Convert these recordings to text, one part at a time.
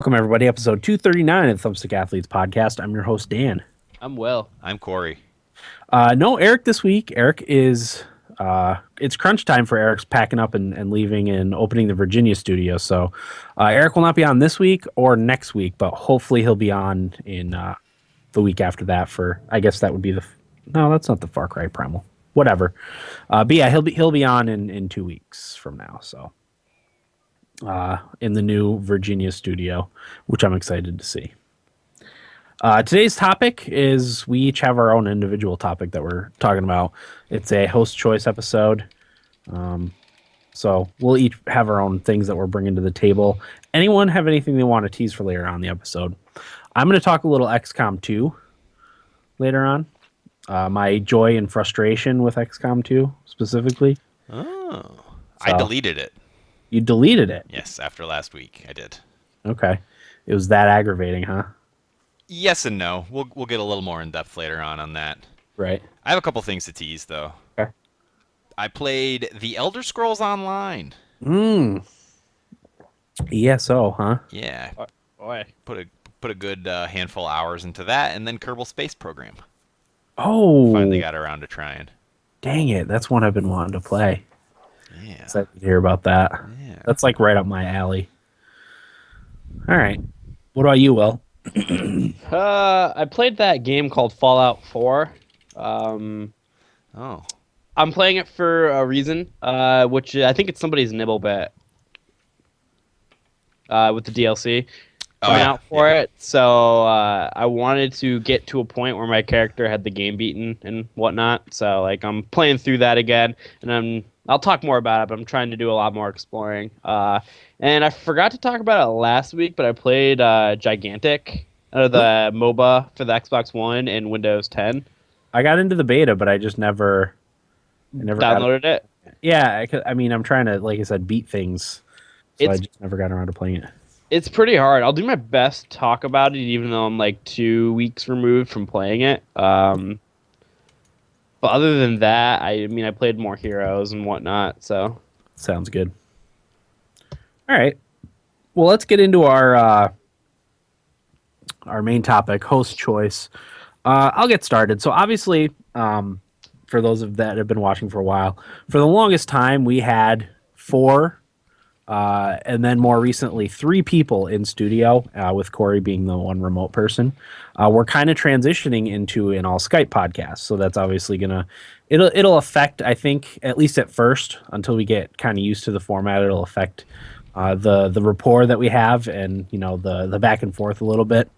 Welcome, everybody. Episode 239 of the Thumbstick Athletes podcast. I'm your host, Dan. I'm Will. I'm Corey. No Eric this week. Eric is... it's crunch time for Eric's packing up and leaving and opening the Virginia studio. So Eric will not be on this week or next week, but hopefully he'll be on in the week after that for... I guess that would be the... No, that's not the Far Cry Primal. Whatever. But yeah, he'll be on in 2 weeks from now. So... in the new Virginia studio, which I'm excited to see. Today's topic is we each have our own individual topic that we're talking about. It's a host choice episode. So we'll each have our own things that we're bringing to the table. Anyone have anything they want to tease for later on in the episode? I'm going to talk a little XCOM 2 later on. My joy and frustration with XCOM 2 specifically. Oh, So, I deleted it. You deleted it? Yes, after last week, I did. Okay. It was that aggravating, huh? Yes and no. We'll get a little more in depth later on that. Right. I have a couple things to tease though. Okay. I played The Elder Scrolls Online. ESO, huh? Yeah. Boy. Put a good handful of hours into that, and then Kerbal Space Program. Oh. Finally got around to trying. Dang it. That's one I've been wanting to play. Yeah. Excited to hear about that. Yeah. That's like right up my alley. All right. What about you, Will? I played that game called Fallout 4. Oh. I'm playing it for a reason, which I think it's somebody's nibble bet with the DLC coming out for it. So I wanted to get to a point where my character had the game beaten and whatnot. So like I'm playing through that again, and I'll talk more about it, but I'm trying to do a lot more exploring. And I forgot to talk about it last week, but I played Gigantic, the MOBA for the Xbox One and Windows 10. I got into the beta, but I just never Downloaded it. Yeah, I mean, I'm trying to, like I said, beat things. So I just never got around to playing it. It's pretty hard. I'll do my best to talk about it, even though I'm like 2 weeks removed from playing it. But other than that, I played more Heroes and whatnot. So Sounds good. All right. Well, let's get into our main topic, host choice. I'll get started. So obviously, for those that have been watching for a while, for the longest time we had 4, and then more recently 3 people in studio, with Corey being the one remote person. We're kind of transitioning into an all Skype podcast, so that's obviously it'll affect, I think, at least at first, until we get kind of used to the format. It'll affect the rapport that we have, and the back and forth a little bit.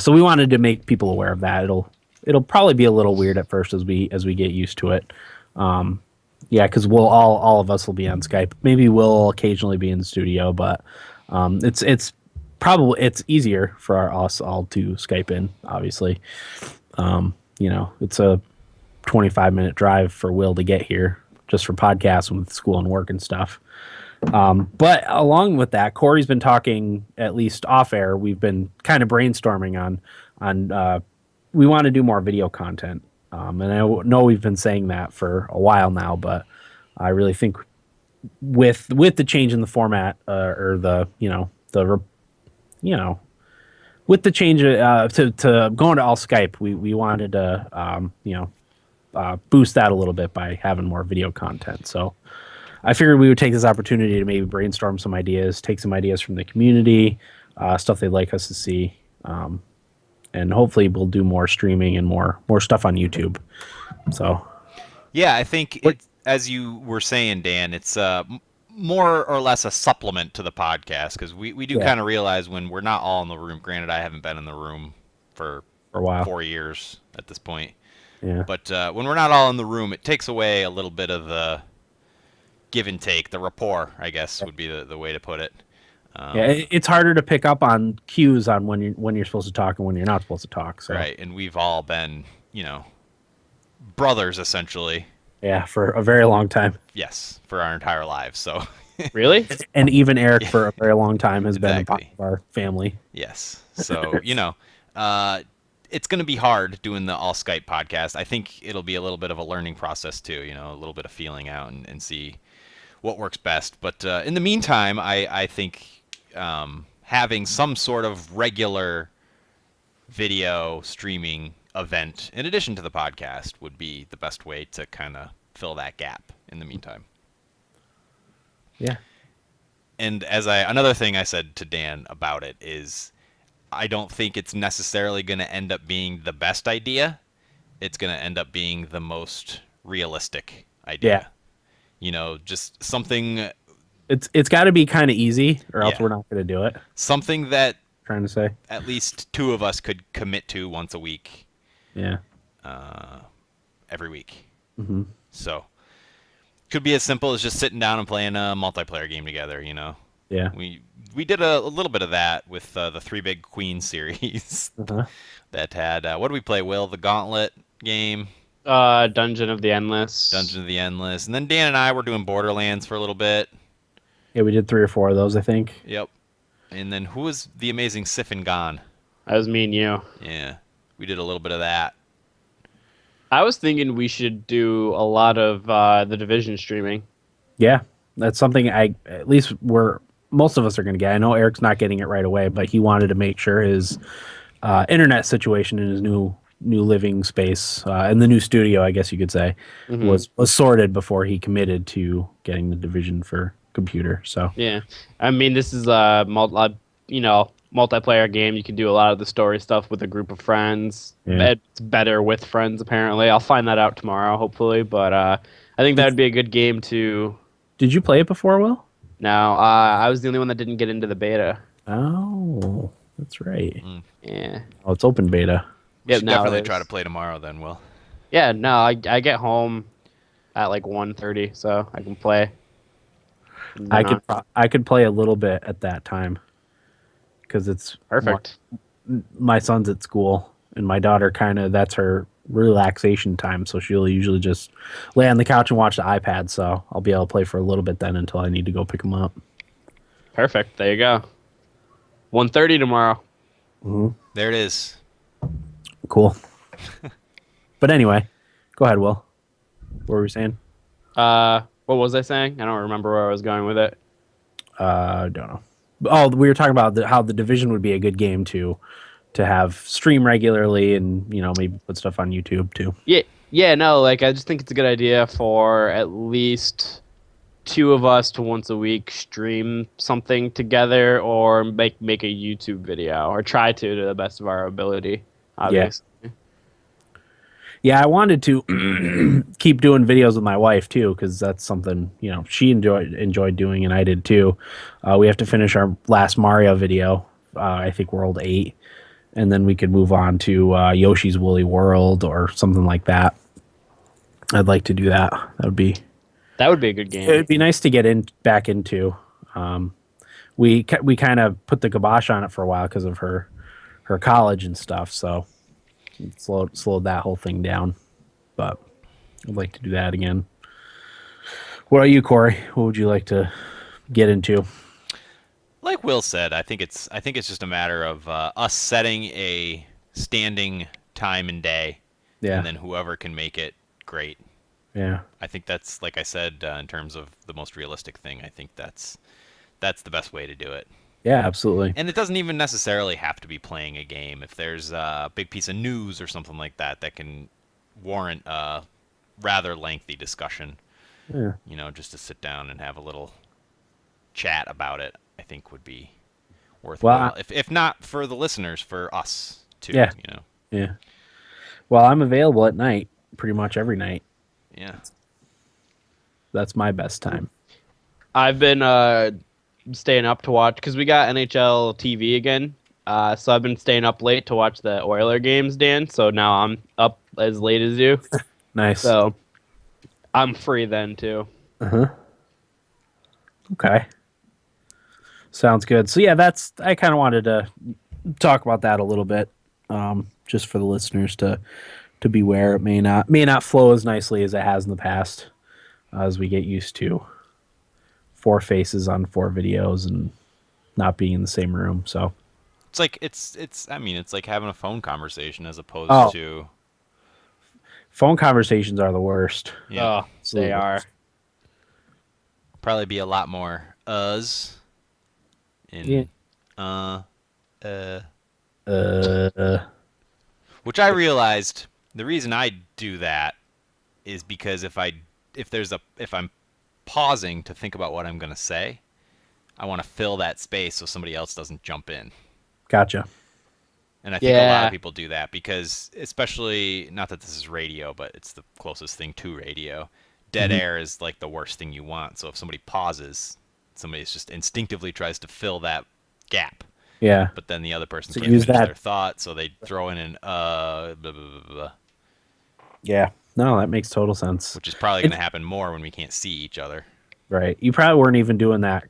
So we wanted to make people aware of that. It'll probably be a little weird at first as we get used to it. Yeah, because we'll all of us will be on Skype. Maybe we'll occasionally be in the studio, but it's easier for us all to Skype in. Obviously, it's a 25-minute drive for Will to get here just for podcasts with school and work and stuff. But along with that, Corey's been talking, at least off air. We've been kind of brainstorming on we want to do more video content. And I know we've been saying that for a while now, but I really think with the change in the format, with the change to going to all Skype, we wanted to boost that a little bit by having more video content. So I figured we would take this opportunity to maybe brainstorm some ideas, take some ideas from the community, stuff they'd like us to see. And hopefully we'll do more streaming and more stuff on YouTube. So, yeah, I think as you were saying, Dan, it's more or less a supplement to the podcast, because we do kind of realize when we're not all in the room. Granted, I haven't been in the room for a while, 4 years at this point. Yeah. But when we're not all in the room, it takes away a little bit of the give and take, the rapport, I guess would be the way to put it. It's harder to pick up on cues on when you're supposed to talk and when you're not supposed to talk. So. Right, and we've all been, brothers essentially. Yeah, for a very long time. Yes, for our entire lives. So. Really? And even Eric for a very long time has been a part of our family. Yes. So it's going to be hard doing the all Skype podcast. I think it'll be a little bit of a learning process too. A little bit of feeling out and see what works best. But in the meantime, I think having some sort of regular video streaming event in addition to the podcast would be the best way to kind of fill that gap in the meantime. Yeah. And another thing I said to Dan about it is I don't think it's necessarily going to end up being the best idea. It's going to end up being the most realistic idea. Yeah. Just something. It's got to be kind of easy, or else we're not going to do it. Something that trying to say at least two of us could commit to once a week. Yeah. Every week. Mm-hmm. So could be as simple as just sitting down and playing a multiplayer game together. Yeah. We did a little bit of that with the Three Big Queens series that had what did we play? Will, the Gauntlet game. Dungeon of the Endless. And then Dan and I were doing Borderlands for a little bit. Yeah, we did 3 or 4 of those, I think. Yep. And then who was the amazing Sif and Gon? That was me and you. Yeah. We did a little bit of that. I was thinking we should do a lot of the Division streaming. Yeah. That's something most of us are going to get. I know Eric's not getting it right away, but he wanted to make sure his internet situation in his new living space in the new studio, I guess you could say, was sorted before he committed to getting the Division for computer. So yeah, I mean, this is a multiplayer game. You can do a lot of the story stuff with a group of friends. Yeah. It's better with friends, apparently. I'll find that out tomorrow, hopefully. But I think that would be a good game to. Did you play it before, Will? No, I was the only one that didn't get into the beta. Oh, that's right. Yeah. Oh, it's open beta. Yeah, definitely try to play tomorrow then, Will. Yeah, no, I get home at like 1:30, so I can play. I could play a little bit at that time because it's perfect. My son's at school, and my daughter that's her relaxation time, so she'll usually just lay on the couch and watch the iPad. So I'll be able to play for a little bit then until I need to go pick him up. Perfect. There you go. 1:30 tomorrow. Mm-hmm. There it is. Cool. But anyway, go ahead, Will. What were we saying? What was I saying? I don't remember where I was going with it. I don't know. Oh, we were talking about how the Division would be a good game to have stream regularly and, maybe put stuff on YouTube too. Yeah, no, I just think it's a good idea for at least 2 of us to once a week stream something together or make a YouTube video or try to the best of our ability, obviously. Yeah, I wanted to keep doing videos with my wife too, because that's something she enjoyed doing, and I did too. We have to finish our last Mario video, I think World 8, and then we could move on to Yoshi's Woolly World or something like that. I'd like to do that. That would be a good game. It would be nice to get back into. We kind of put the kibosh on it for a while because of her college and stuff, so. It slowed that whole thing down, but I'd like to do that again. What about you, Corey? What would you like to get into? Like Will said, I think it's just a matter of us setting a standing time and day, and then whoever can make it, great. Yeah, I think that's, like I said, in terms of the most realistic thing. I think that's the best way to do it. Yeah, absolutely. And it doesn't even necessarily have to be playing a game. If there's a big piece of news or something like that can warrant a rather lengthy discussion, just to sit down and have a little chat about it, I think would be worthwhile. Well, if not for the listeners, for us too. Yeah. Yeah. Well, I'm available at night, pretty much every night. Yeah. That's my best time. I've been staying up to watch because we got NHL TV again. So I've been staying up late to watch the Oiler games, Dan. So now I'm up as late as you. Nice. So I'm free then too. Okay. Sounds good. So yeah, I kind of wanted to talk about that a little bit, just for the listeners to beware. It may not flow as nicely as it has in the past, as we get used to 4 faces on 4 videos and not being in the same room. So it's like it's like having a phone conversation as opposed to phone conversations are the worst. Yeah, they are. Probably be a lot more In Yeah. which I realized the reason I do that is because if I'm pausing to think about what I'm going to say, I want to fill that space so somebody else doesn't jump in. Gotcha. And I think a lot of people do that because, especially, not that this is radio, but it's the closest thing to radio. Dead air is like the worst thing you want. So if somebody pauses, somebody just instinctively tries to fill that gap. Yeah. But then the other person So can't use finish that. their thought, so they throw in an blah, blah, blah, blah, Yeah. No, that makes total sense. which is probably going to happen more when we can't see each other. Right. You probably weren't even doing that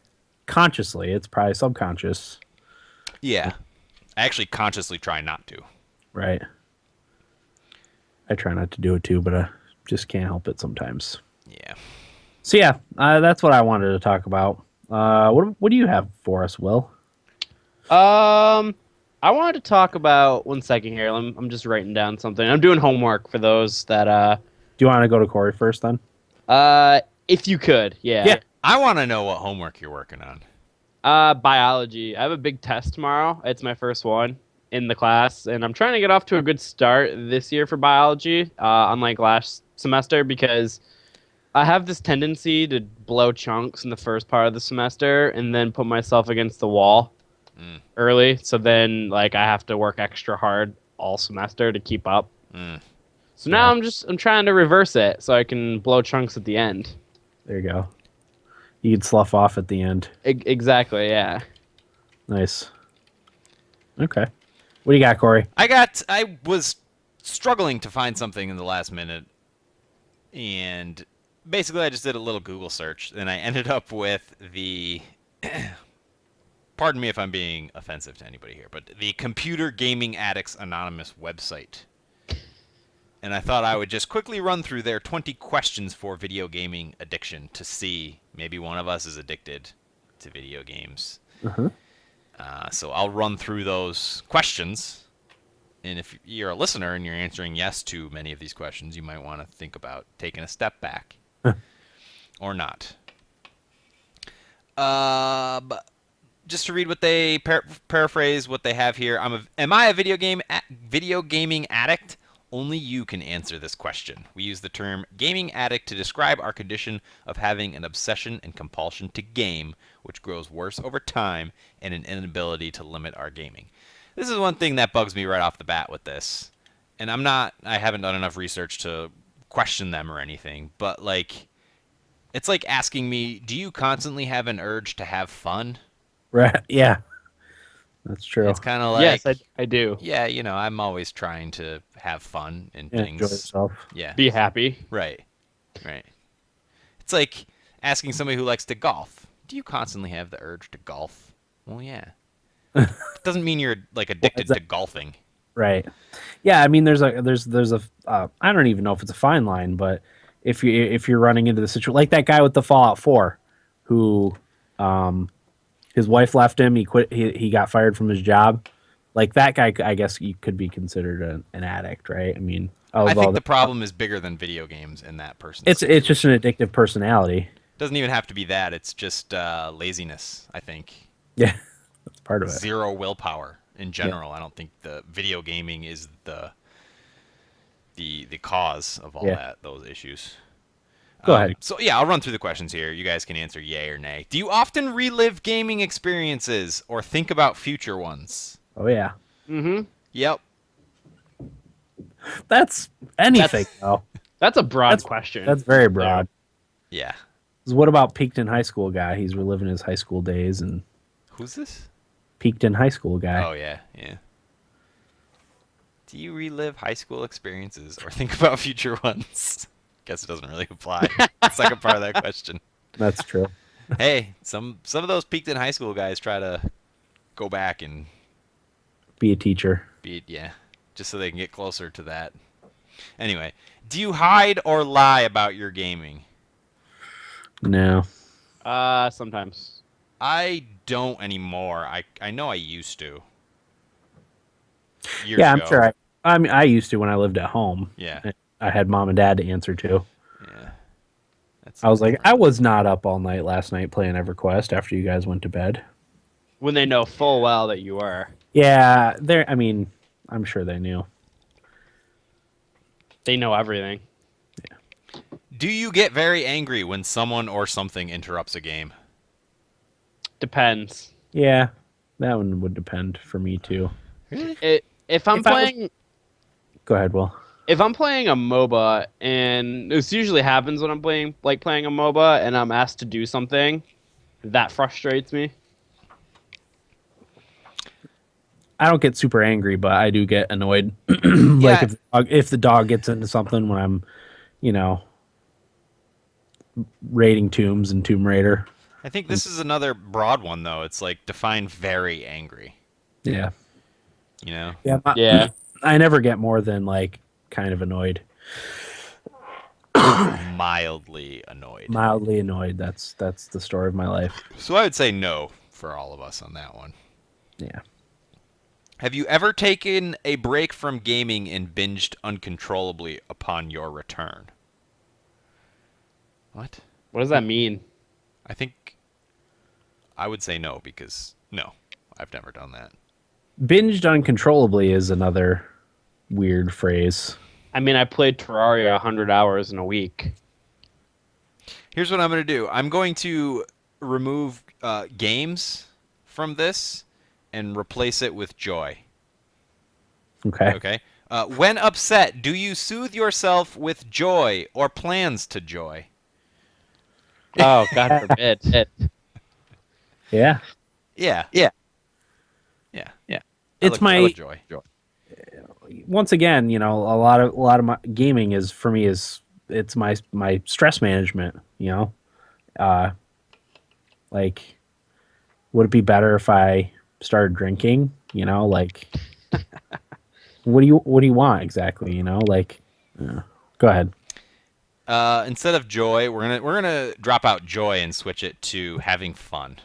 consciously. It's probably subconscious. Yeah. I actually consciously try not to. Right. I try not to do it too, but I just can't help it sometimes. Yeah. So yeah, that's what I wanted to talk about. What do you have for us, Will? I wanted to talk about 1 second here. I'm just writing down something. I'm doing homework for those that Do you want to go to Corey first then? if you could, yeah. Yeah. I want to know what homework you're working on. Biology. I have a big test tomorrow. It's my first one in the class, and I'm trying to get off to a good start this year for biology, unlike last semester, because I have this tendency to blow chunks in the first part of the semester and then put myself against the wall early. So then, like, I have to work extra hard all semester to keep up. So now I'm trying to reverse it so I can blow chunks at the end. There you go. You could slough off at the end. Exactly, yeah. Nice. Okay. What do you got, Corey? I was struggling to find something in the last minute, and basically I just did a little Google search, and I ended up with the pardon me if I'm being offensive to anybody here, but the Computer Gaming Addicts Anonymous website. And I thought I would just quickly run through their 20 questions for video gaming addiction to see maybe one of us is addicted to video games. So I'll run through those questions. And if you're a listener and you're answering yes to many of these questions, you might want to think about taking a step back. Or not. But just to read what they paraphrase what they have here. Am I a video gaming addict? Only you can answer this question. We use the term gaming addict to describe our condition of having an obsession and compulsion to game, which grows worse over time, and an inability to limit our gaming. This is one thing that bugs me right off the bat with this. And I haven't done enough research to question them or anything, but like, it's like asking me, do you constantly have an urge to have fun? Right. Yeah. That's true. It's kind of like, Yes, I do. yeah, I'm always trying to have fun and things. Enjoy yourself. Yeah. Be happy. Right. It's like asking somebody who likes to golf. Do you constantly have the urge to golf? Well, yeah. It doesn't mean you're like addicted to golfing. Right. Yeah. I mean, there's a I don't even know if it's a fine line, but if you're running into the situation like that guy with the Fallout 4, who, his wife left him. He quit. He got fired from his job. Like that guy, I guess you could be considered an addict, right? I mean, I think the problem is bigger than video games in that person. It's just an addictive personality. Doesn't even have to be that. It's just laziness, I think. Yeah, that's part of it. Zero willpower in general. Yeah. I don't think the video gaming is the cause of all those issues. Go ahead. So yeah, I'll run through the questions here. You guys can answer yay or nay. Do you often relive gaming experiences or think about future ones? Oh yeah. Yep. That's anything though. That's a broad question. That's very broad. Yeah. What about peaked in high school guy? He's reliving his high school days and. Who's this? Peaked in high school guy. Oh yeah. Do you relive high school experiences or think about future ones? Guess it doesn't really apply. The second part of that question. That's true. Hey, some of those peaked in high school guys try to go back and be a teacher. Just so they can get closer to that. Anyway, do you hide or lie about your gaming? No. Sometimes. I don't anymore. I know I used to. Years yeah, ago. I'm sure. I used to when I lived at home. Yeah. I had mom and dad to answer to. Yeah. I was like, I was not up all night last night playing EverQuest after you guys went to bed. When they know full well that you were. Yeah, I mean, I'm sure they knew. They know everything. Do you get very angry when someone or something interrupts a game? Depends. Yeah, that one would depend for me too. If I'm playing, go ahead, Will. If I'm playing a MOBA, and this usually happens when I'm playing a MOBA, and I'm asked to do something, that frustrates me. I don't get super angry, but I do get annoyed. Like if the dog gets into something when I'm, raiding tombs in Tomb Raider. I think this is another broad one, though. It's like define very angry. Yeah. Yeah. Yeah. I never get more than like kind of annoyed. Mildly annoyed. Mildly annoyed. That's the story of my life. So I would say no for all of us on that one. Yeah. Have you ever taken a break from gaming and binged uncontrollably upon your return? What? What does that mean? I think I would say no because no, I've never done that. Binged uncontrollably is another weird phrase. I mean, I played Terraria 100 hours in a week. Here's what I'm going to do. I'm going to remove games from this and replace it with joy. Okay. Okay. When upset, do you soothe yourself with joy or plans to joy? Oh, God forbid. Yeah. Yeah. It's my joy. Once again, a lot of my gaming is for me it's my stress management. Like, would it be better if I started drinking? Like, what do you want exactly? Go ahead. Instead of joy, we're gonna drop out joy and switch it to having fun.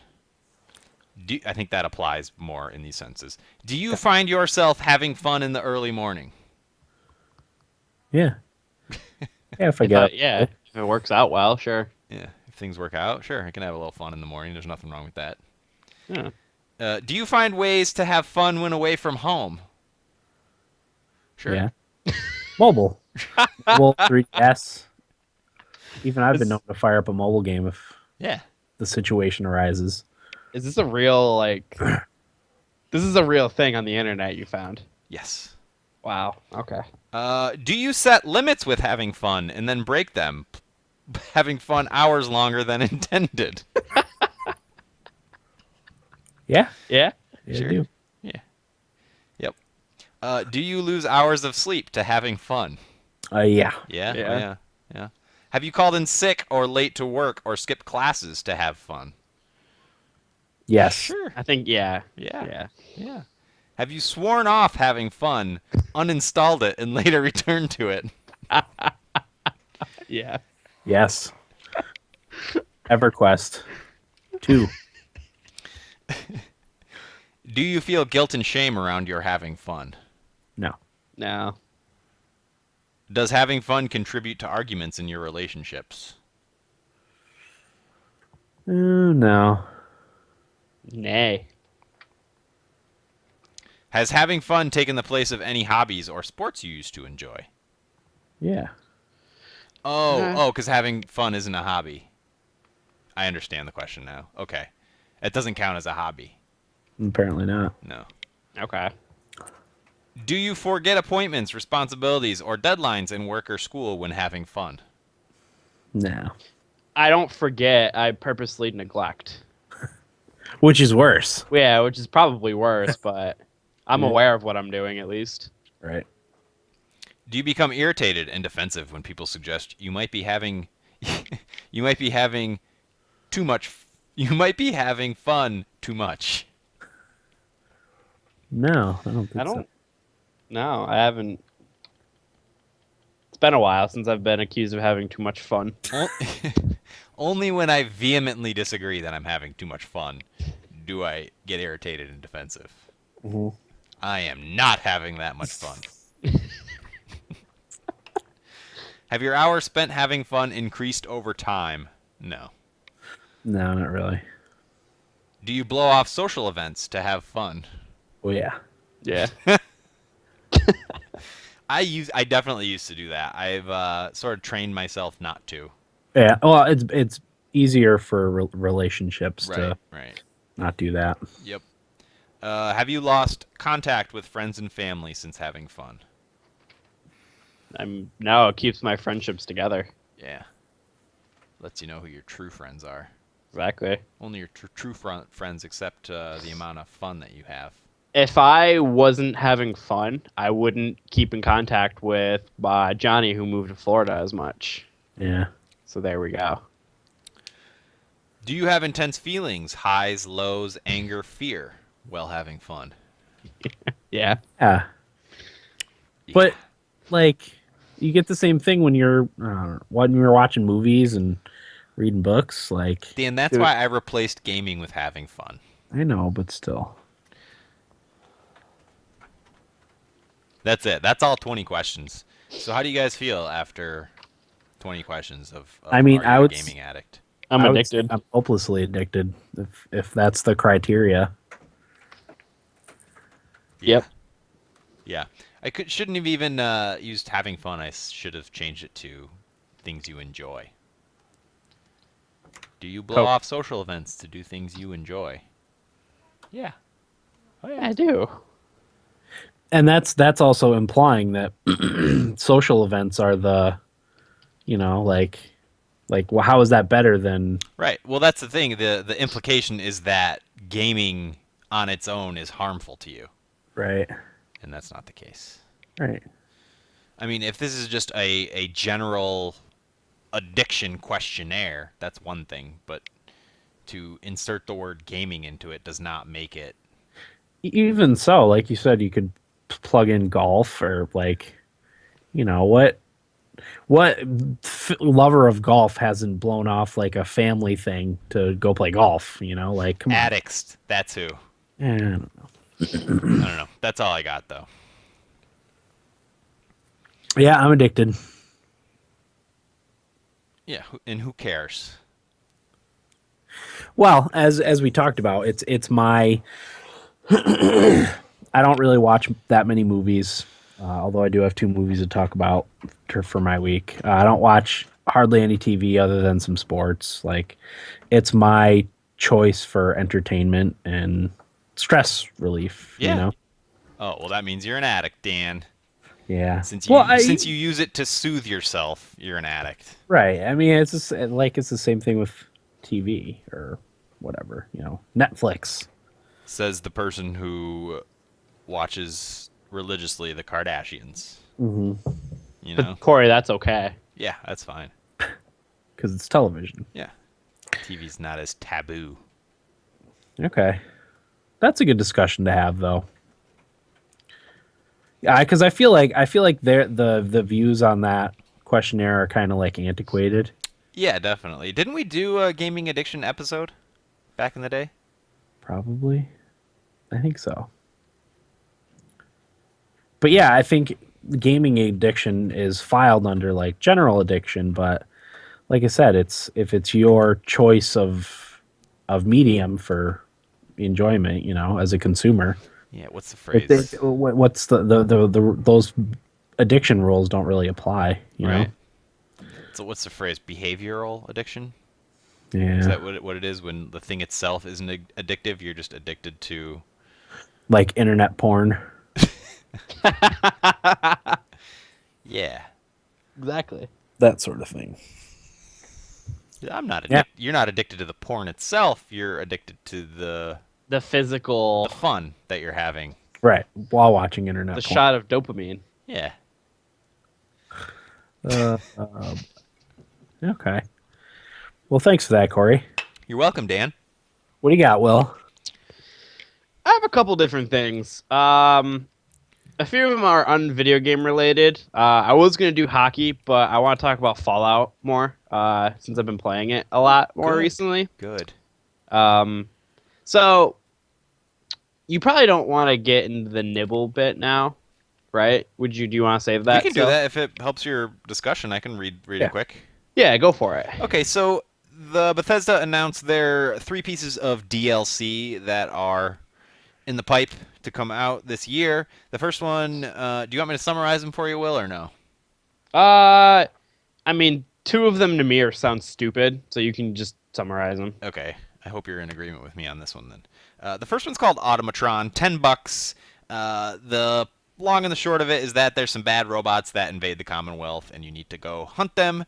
I think that applies more in these senses. Do you find yourself having fun in the early morning? Yeah. Yeah, if if it works out well, sure. Yeah, if things work out, sure, I can have a little fun in the morning. There's nothing wrong with that. Yeah. Do you find ways to have fun when away from home? Sure. Yeah. Mobile. Mobile 3DS. Even I've been known to fire up a mobile game if the situation arises. Is this a real this is a real thing on the internet you found? Yes. Wow. Okay. Do you set limits with having fun and then break them? Having fun hours longer than intended. Yeah. Yeah. Sure. I do. Yeah. Yep. Do you lose hours of sleep to having fun? Yeah. Yeah. Have you called in sick or late to work or skipped classes to have fun? Yes. Sure. I think yeah. Have you sworn off having fun, uninstalled it, and later returned to it? Yeah. Yes. EverQuest 2. Do you feel guilt and shame around your having fun? No. No. Does having fun contribute to arguments in your relationships? No. Nay. Has having fun taken the place of any hobbies or sports you used to enjoy? Yeah. Oh, because having fun isn't a hobby. I understand the question now. Okay. It doesn't count as a hobby. Apparently not. No. Okay. Do you forget appointments, responsibilities, or deadlines in work or school when having fun? No. I don't forget. I purposely neglect. Which is worse. Yeah, which is probably worse, but I'm aware of what I'm doing at least. Right. Do you become irritated and defensive when people suggest you might be having you might be having fun too much? No, I don't think so. No, I haven't. It's been a while since I've been accused of having too much fun. Only when I vehemently disagree that I'm having too much fun do I get irritated and defensive. Mm-hmm. I am not having that much fun. Have your hours spent having fun increased over time? No. No, not really. Do you blow off social events to have fun? Oh yeah. Yeah. I definitely used to do that. I've sort of trained myself not to. Yeah. Well, it's easier for relationships to Right. not do that. Yep. Have you lost contact with friends and family since having fun? No, it keeps my friendships together. Yeah. Lets you know who your true friends are. Exactly. Only your true friends accept the amount of fun that you have. If I wasn't having fun, I wouldn't keep in contact with Johnny, who moved to Florida, as much. Yeah. So there we go. Do you have intense feelings, highs, lows, anger, fear, while having fun? Yeah. Yeah. But like, you get the same thing when you're watching movies and reading books. Like, Dan, that's why I replaced gaming with having fun. I know, but still. That's it. That's all 20 questions. So how do you guys feel after 20 questions of I mean, are you a gaming addict? I'm addicted. I'm hopelessly addicted. If that's the criteria. Yep. Yeah. I shouldn't have even used having fun. I should have changed it to things you enjoy. Do you blow off social events to do things you enjoy? Yeah. Oh, yeah, I do. And that's also implying that social events are the, well, how is that better than? Right. Well, that's the thing. The implication is that gaming on its own is harmful to you. Right. And that's not the case. Right. I mean, if this is just a general addiction questionnaire, that's one thing. But to insert the word gaming into it does not make it. Even so, like you said, you could plug in golf or what lover of golf hasn't blown off like a family thing to go play golf? Like, come on. Addicts. That's who. I don't know. I don't know. That's all I got, though. Yeah, I'm addicted. Yeah, and who cares? Well, as we talked about, it's my. I don't really watch that many movies, although I do have 2 movies to talk about for my week. I don't watch hardly any TV other than some sports. Like, it's my choice for entertainment and stress relief. Yeah. Oh, well, that means you're an addict, Dan. Yeah. Since you use it to soothe yourself, you're an addict. Right. I mean, it's just it's the same thing with TV or whatever. Netflix. Says the person who watches religiously the Kardashians. Mm-hmm. But Corey, that's okay. Yeah, that's fine. Because it's television. Yeah. TV's not as taboo. Okay. That's a good discussion to have, though. Yeah, because I feel like the views on that questionnaire are kind of like antiquated. Yeah, definitely. Didn't we do a gaming addiction episode back in the day? Probably. I think so. But yeah, I think gaming addiction is filed under like general addiction, but like I said, if it's your choice of medium for enjoyment, as a consumer. Yeah, what's the phrase? What's the those addiction rules don't really apply, you know? So what's the phrase? Behavioral addiction? Yeah. Is that what it is when the thing itself isn't addictive? You're just addicted to like internet porn. Yeah. Exactly. That sort of thing. I'm not addicted. Yeah. You're not addicted to the porn itself. You're addicted to the physical, the fun that you're having. Right. While watching internet the porn. shot of dopamine. Yeah. Okay. Well, thanks for that, Corey. You're welcome, Dan. What do you got, Will? I have a couple different things. A few of them are un-video game related. I was going to do hockey, but I want to talk about Fallout more, since I've been playing it a lot more recently. Good. So, you probably don't want to get into the nibble bit now, right? Do you want to save that? We can do that if it helps your discussion. I can read it quick. Yeah, go for it. Okay, so the Bethesda announced their 3 pieces of DLC that are in the pipe to come out this year. The first one, do you want me to summarize them for you, Will, or no? I mean, 2 of them to me sound stupid, so you can just summarize them. Okay. I hope you're in agreement with me on this one then. The first one's called Automatron, $10. The long and the short of it is that there's some bad robots that invade the Commonwealth, and you need to go hunt them.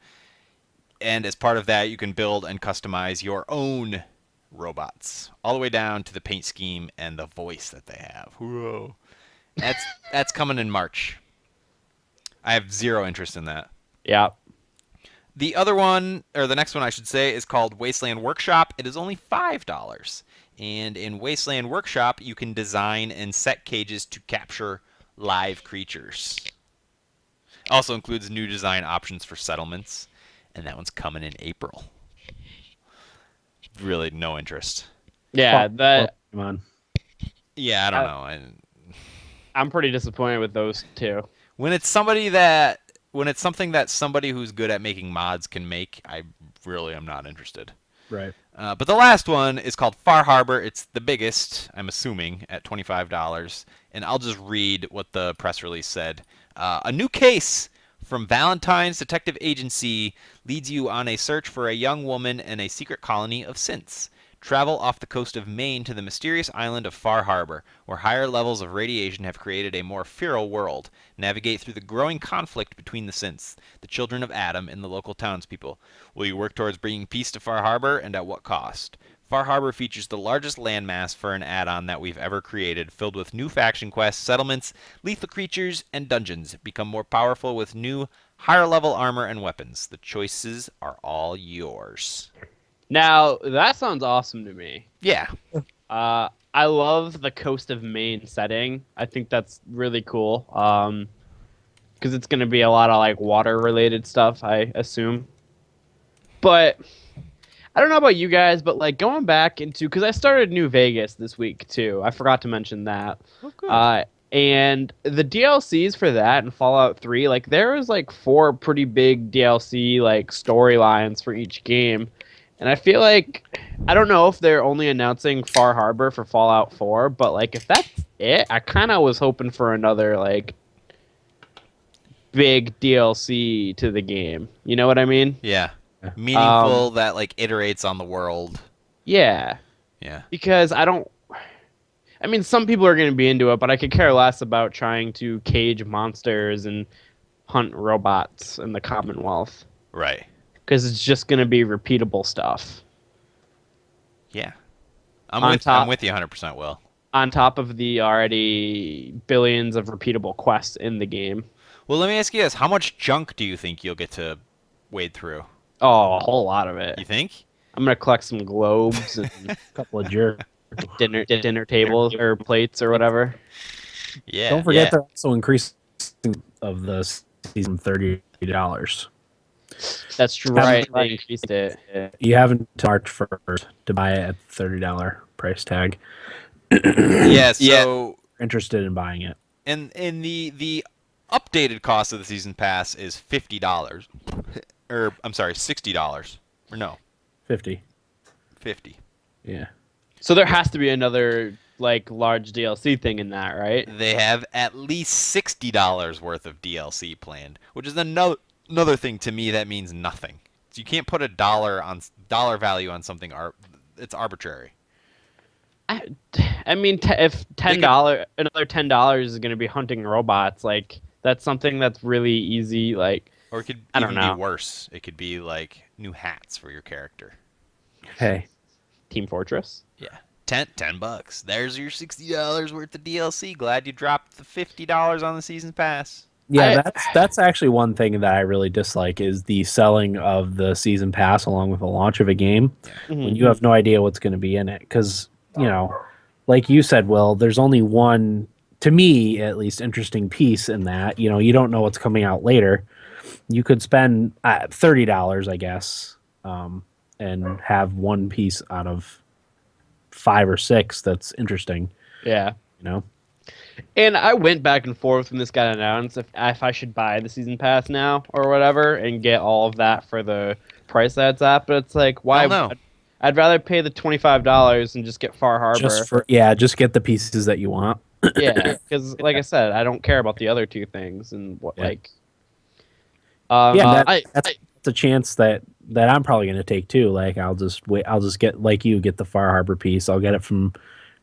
And as part of that, you can build and customize your own robots, all the way down to the paint scheme and the voice that they have. Whoa. That's coming in March. I have 0 interest in that. Yeah. The other one, or the next one I should say, is called Wasteland Workshop. It is only $5. And in Wasteland Workshop, you can design and set cages to capture live creatures. Also includes new design options for settlements. And that one's coming in April. Really no interest. Yeah, Come on. Yeah, I don't know. I'm pretty disappointed with those 2. When it's something that somebody who's good at making mods can make, I really am not interested. Right. But the last one is called Far Harbor. It's the biggest, I'm assuming, at $25. And I'll just read what the press release said. A new case from Valentine's Detective Agency leads you on a search for a young woman and a secret colony of synths. Travel off the coast of Maine to the mysterious island of Far Harbor, where higher levels of radiation have created a more feral world. Navigate through the growing conflict between the synths, the children of Adam, and the local townspeople. Will you work towards bringing peace to Far Harbor, and at what cost? Far Harbor features the largest landmass for an add-on that we've ever created, filled with new faction quests, settlements, lethal creatures, and dungeons. Become more powerful with new, higher-level armor and weapons. The choices are all yours. Now, that sounds awesome to me. Yeah. I love the coast of Maine setting. I think that's really cool. Because it's going to be a lot of like water-related stuff, I assume. But I don't know about you guys, but like going back into, because I started New Vegas this week too. I forgot to mention that. Oh, good. And the DLCs for that and Fallout 3, like there was like 4 pretty big DLC like storylines for each game. And I feel like, I don't know if they're only announcing Far Harbor for Fallout 4, but like if that's it, I kind of was hoping for another like big DLC to the game. You know what I mean? Yeah. Meaningful that like iterates on the world. Yeah. Yeah. Because I mean, some people are going to be into it, but I could care less about trying to cage monsters and hunt robots in the Commonwealth. Right. Because it's just going to be repeatable stuff. Yeah. I'm with you 100%, Will. On top of the already billions of repeatable quests in the game. Well, let me ask you this. How much junk do you think you'll get to wade through? Oh, a whole lot of it. You think? I'm going to collect some globes and A couple of jerks. dinner tables or plates or whatever. Yeah. Don't forget they're also increasing of the season $30. That's right. They increased it. You have until March 1st to buy it at the $30 price tag. Yeah, so Interested in buying it. And the updated cost of the season pass is $50. Or I'm sorry, $60. Or no. 50. 50. Yeah. So there has to be another like large DLC thing in that, right? They have at least $60 worth of DLC planned, which is another thing to me that means nothing. So you can't put a dollar value on something. It's arbitrary. I mean, if another $10 is going to be hunting robots, like that's something that's really easy. Like, or it could I don't even know. be worse. It could be like new hats for your character. Hey. Team Fortress. Yeah. $10. There's your $60 worth of DLC. Glad you dropped the $50 on the season pass. Yeah, that's actually one thing that I really dislike is the selling of the season pass along with the launch of a game when you have no idea what's going to be in it. Because, you know, like you said, Will, there's only one, to me at least, interesting piece in that. You know, you don't know what's coming out later. You could spend $30, I guess, and have one piece out of 5 or 6 that's interesting. Yeah. You know? And I went back and forth when this got announced if I should buy the season pass now or whatever and get all of that for price that's at, but it's like, why? No. I'd rather pay the $25 and just get Far Harbor. Just get the pieces that you want. Yeah, because like I said, I don't care about the other two things and what like. That's a chance that I'm probably going to take too. Like I'll just get like you get the Far Harbor piece. I'll get it from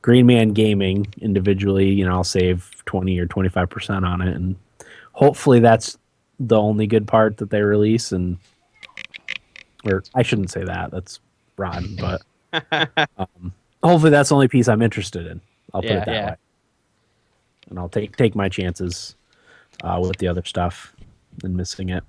Green Man Gaming individually. You know, I'll save 20 or 25% on it, and hopefully that's the only good part that they release. Or I shouldn't say that. That's rotten, but hopefully that's the only piece I'm interested in. I'll put it that way. And I'll take my chances with the other stuff and missing it.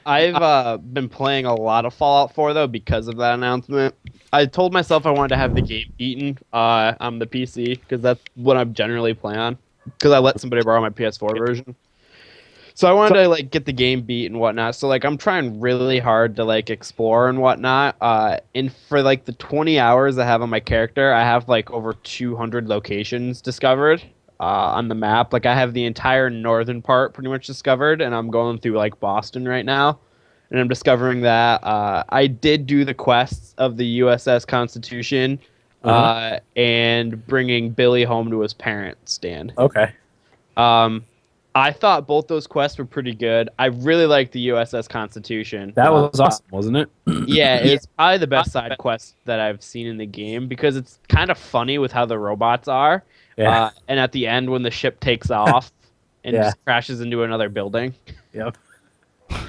I've been playing a lot of Fallout 4 though because of that announcement. I told myself I wanted to have the game beaten on the PC because that's what I generally play on. Because I let somebody borrow my PS4 version, so I wanted to like get the game beat and whatnot. So like I'm trying really hard to like explore and whatnot. And for like the 20 hours I have on my character, I have like over 200 locations discovered. On the map. Like I have the entire northern part pretty much discovered, and I'm going through like Boston right now, and I'm discovering that I did do the quests of the USS Constitution and bringing Billy home to his parents, Dan. Okay. I thought both those quests were pretty good. I really liked the USS Constitution. That was awesome, wasn't it? Yeah, it's probably the best side quest that I've seen in the game because it's kind of funny with how the robots are. Yeah. And at the end when the ship takes off and just crashes into another building. Yep.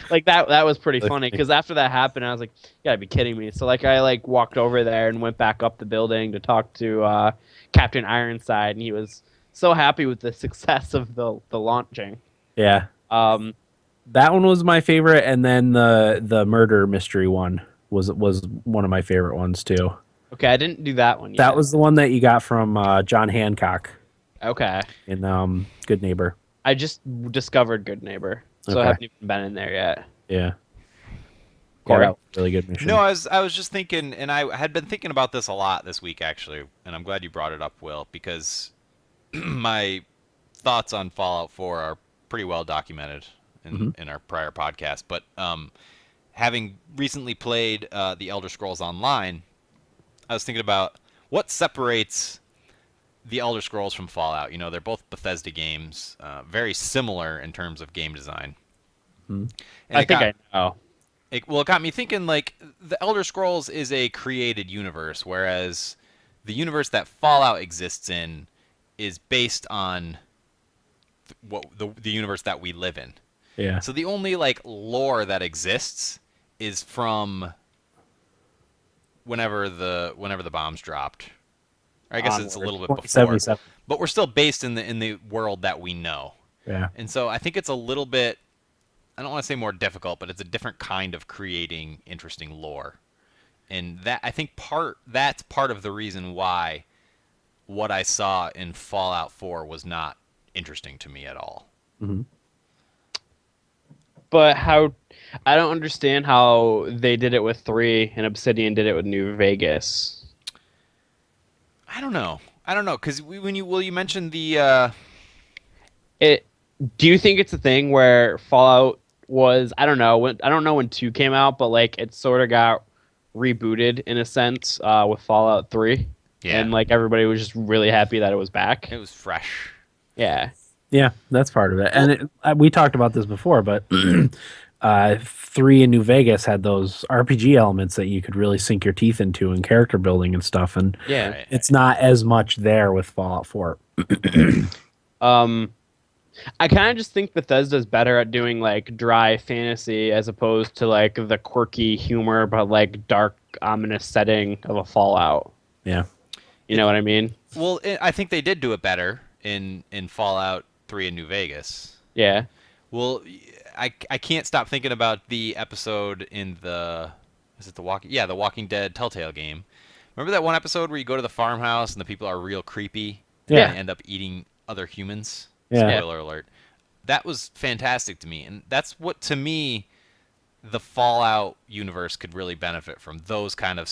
Like that was pretty funny because after that happened I was like, you gotta be kidding me. So like I like walked over there and went back up the building to talk to Captain Ironside, and he was so happy with the success of the launching. Yeah. That one was my favorite, and then the murder mystery one was one of my favorite ones too. Okay, I didn't do that one yet. That was the one that you got from John Hancock. Okay. In Good Neighbor. I just discovered Good Neighbor, so I haven't even been in there yet. Yeah. Corey? Yeah, really good mission. No, I was just thinking, and I had been thinking about this a lot this week actually, and I'm glad you brought it up, Will, because my thoughts on Fallout 4 are pretty well documented in our prior podcast. But having recently played the Elder Scrolls Online, I was thinking about what separates the Elder Scrolls from Fallout. You know, they're both Bethesda games, very similar in terms of game design. Mm-hmm. I know. It got me thinking, like, the Elder Scrolls is a created universe, whereas the universe that Fallout exists in is based on the universe that we live in. Yeah. So the only, like, lore that exists is from whenever the bombs dropped. I guess it's a little bit before, but we're still based in the world that we know. Yeah. And so I think it's a little bit, I don't want to say more difficult, but it's a different kind of creating interesting lore. And that, I think that's part of the reason why what I saw in Fallout 4 was not interesting to me at all. Mm-hmm. But I don't understand how they did it with 3 and Obsidian did it with New Vegas. I don't know, because when you mentioned the do you think it's a thing where Fallout was, I don't know when 2 came out, but like it sort of got rebooted in a sense with Fallout 3. Yeah. And like everybody was just really happy that it was back. It was fresh. Yeah. Yeah, that's part of it. And we talked about this before, but 3 in New Vegas had those RPG elements that you could really sink your teeth into in character building and stuff. And it's not as much there with Fallout 4. I kind of just think Bethesda's better at doing like dry fantasy as opposed to like the quirky humor, but like dark, ominous setting of a Fallout. Yeah. You know what I mean? Well, I think they did do it better in Fallout 3 in New Vegas. Yeah. Well, I can't stop thinking about the episode in the Walking Dead Telltale game. Remember that one episode where you go to the farmhouse and the people are real creepy? Yeah. And end up eating other humans? Yeah. Spoiler alert. That was fantastic to me. And that's what, to me, the Fallout universe could really benefit from. Those kind of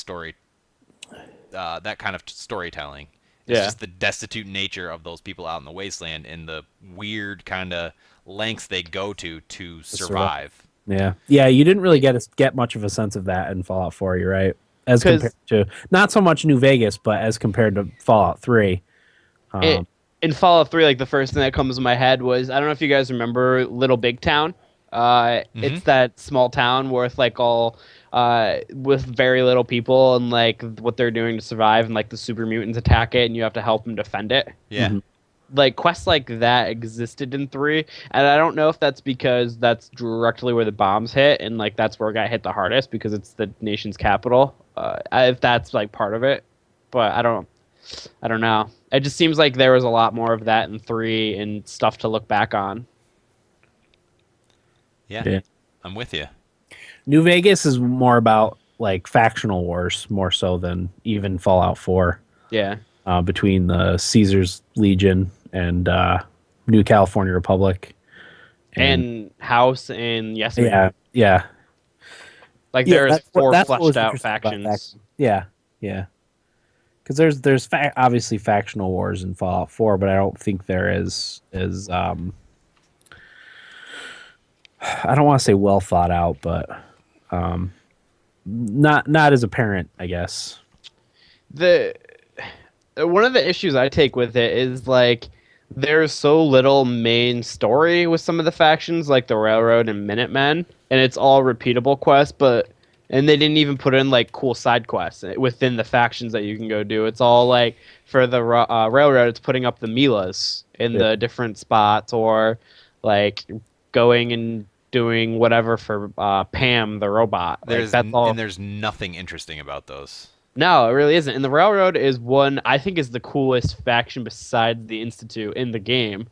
that kind of storytelling. It's just the destitute nature of those people out in the wasteland and the weird kind of lengths they go to survive. Yeah, yeah. You didn't really get much of a sense of that in Fallout 4. You're right, as compared to not so much New Vegas, but as compared to Fallout 3. In Fallout 3, like the first thing that comes to my head was I don't know if you guys remember Little Big Town. It's that small town with like all with very little people and like what they're doing to survive, and like the super mutants attack it and you have to help them defend it. Yeah. Mm-hmm. Like quests like that existed in 3, and I don't know if that's because that's directly where the bombs hit and like that's where it got hit the hardest because it's the nation's capital. If that's like part of it, but I don't know. It just seems like there was a lot more of that in 3 and stuff to look back on. Yeah. I'm with you. New Vegas is more about like factional wars, more so than even Fallout 4. Yeah. Between the Caesar's Legion and New California Republic. And House and Yes Man. Yeah, yeah. Like there's 4 fleshed out factions. Yeah, yeah. Because there's obviously factional wars in Fallout 4, but I don't think there is I don't want to say well thought out, but not as apparent, I guess. One of the issues I take with it is like there's so little main story with some of the factions, like the Railroad and Minutemen, and it's all repeatable quests, and they didn't even put in like cool side quests within the factions that you can go do. It's all like for the Railroad, it's putting up the Milas in the different spots, or like going and doing whatever for Pam the robot. And there's nothing interesting about those. No, it really isn't. And the Railroad is one I think is the coolest faction besides the Institute in the game.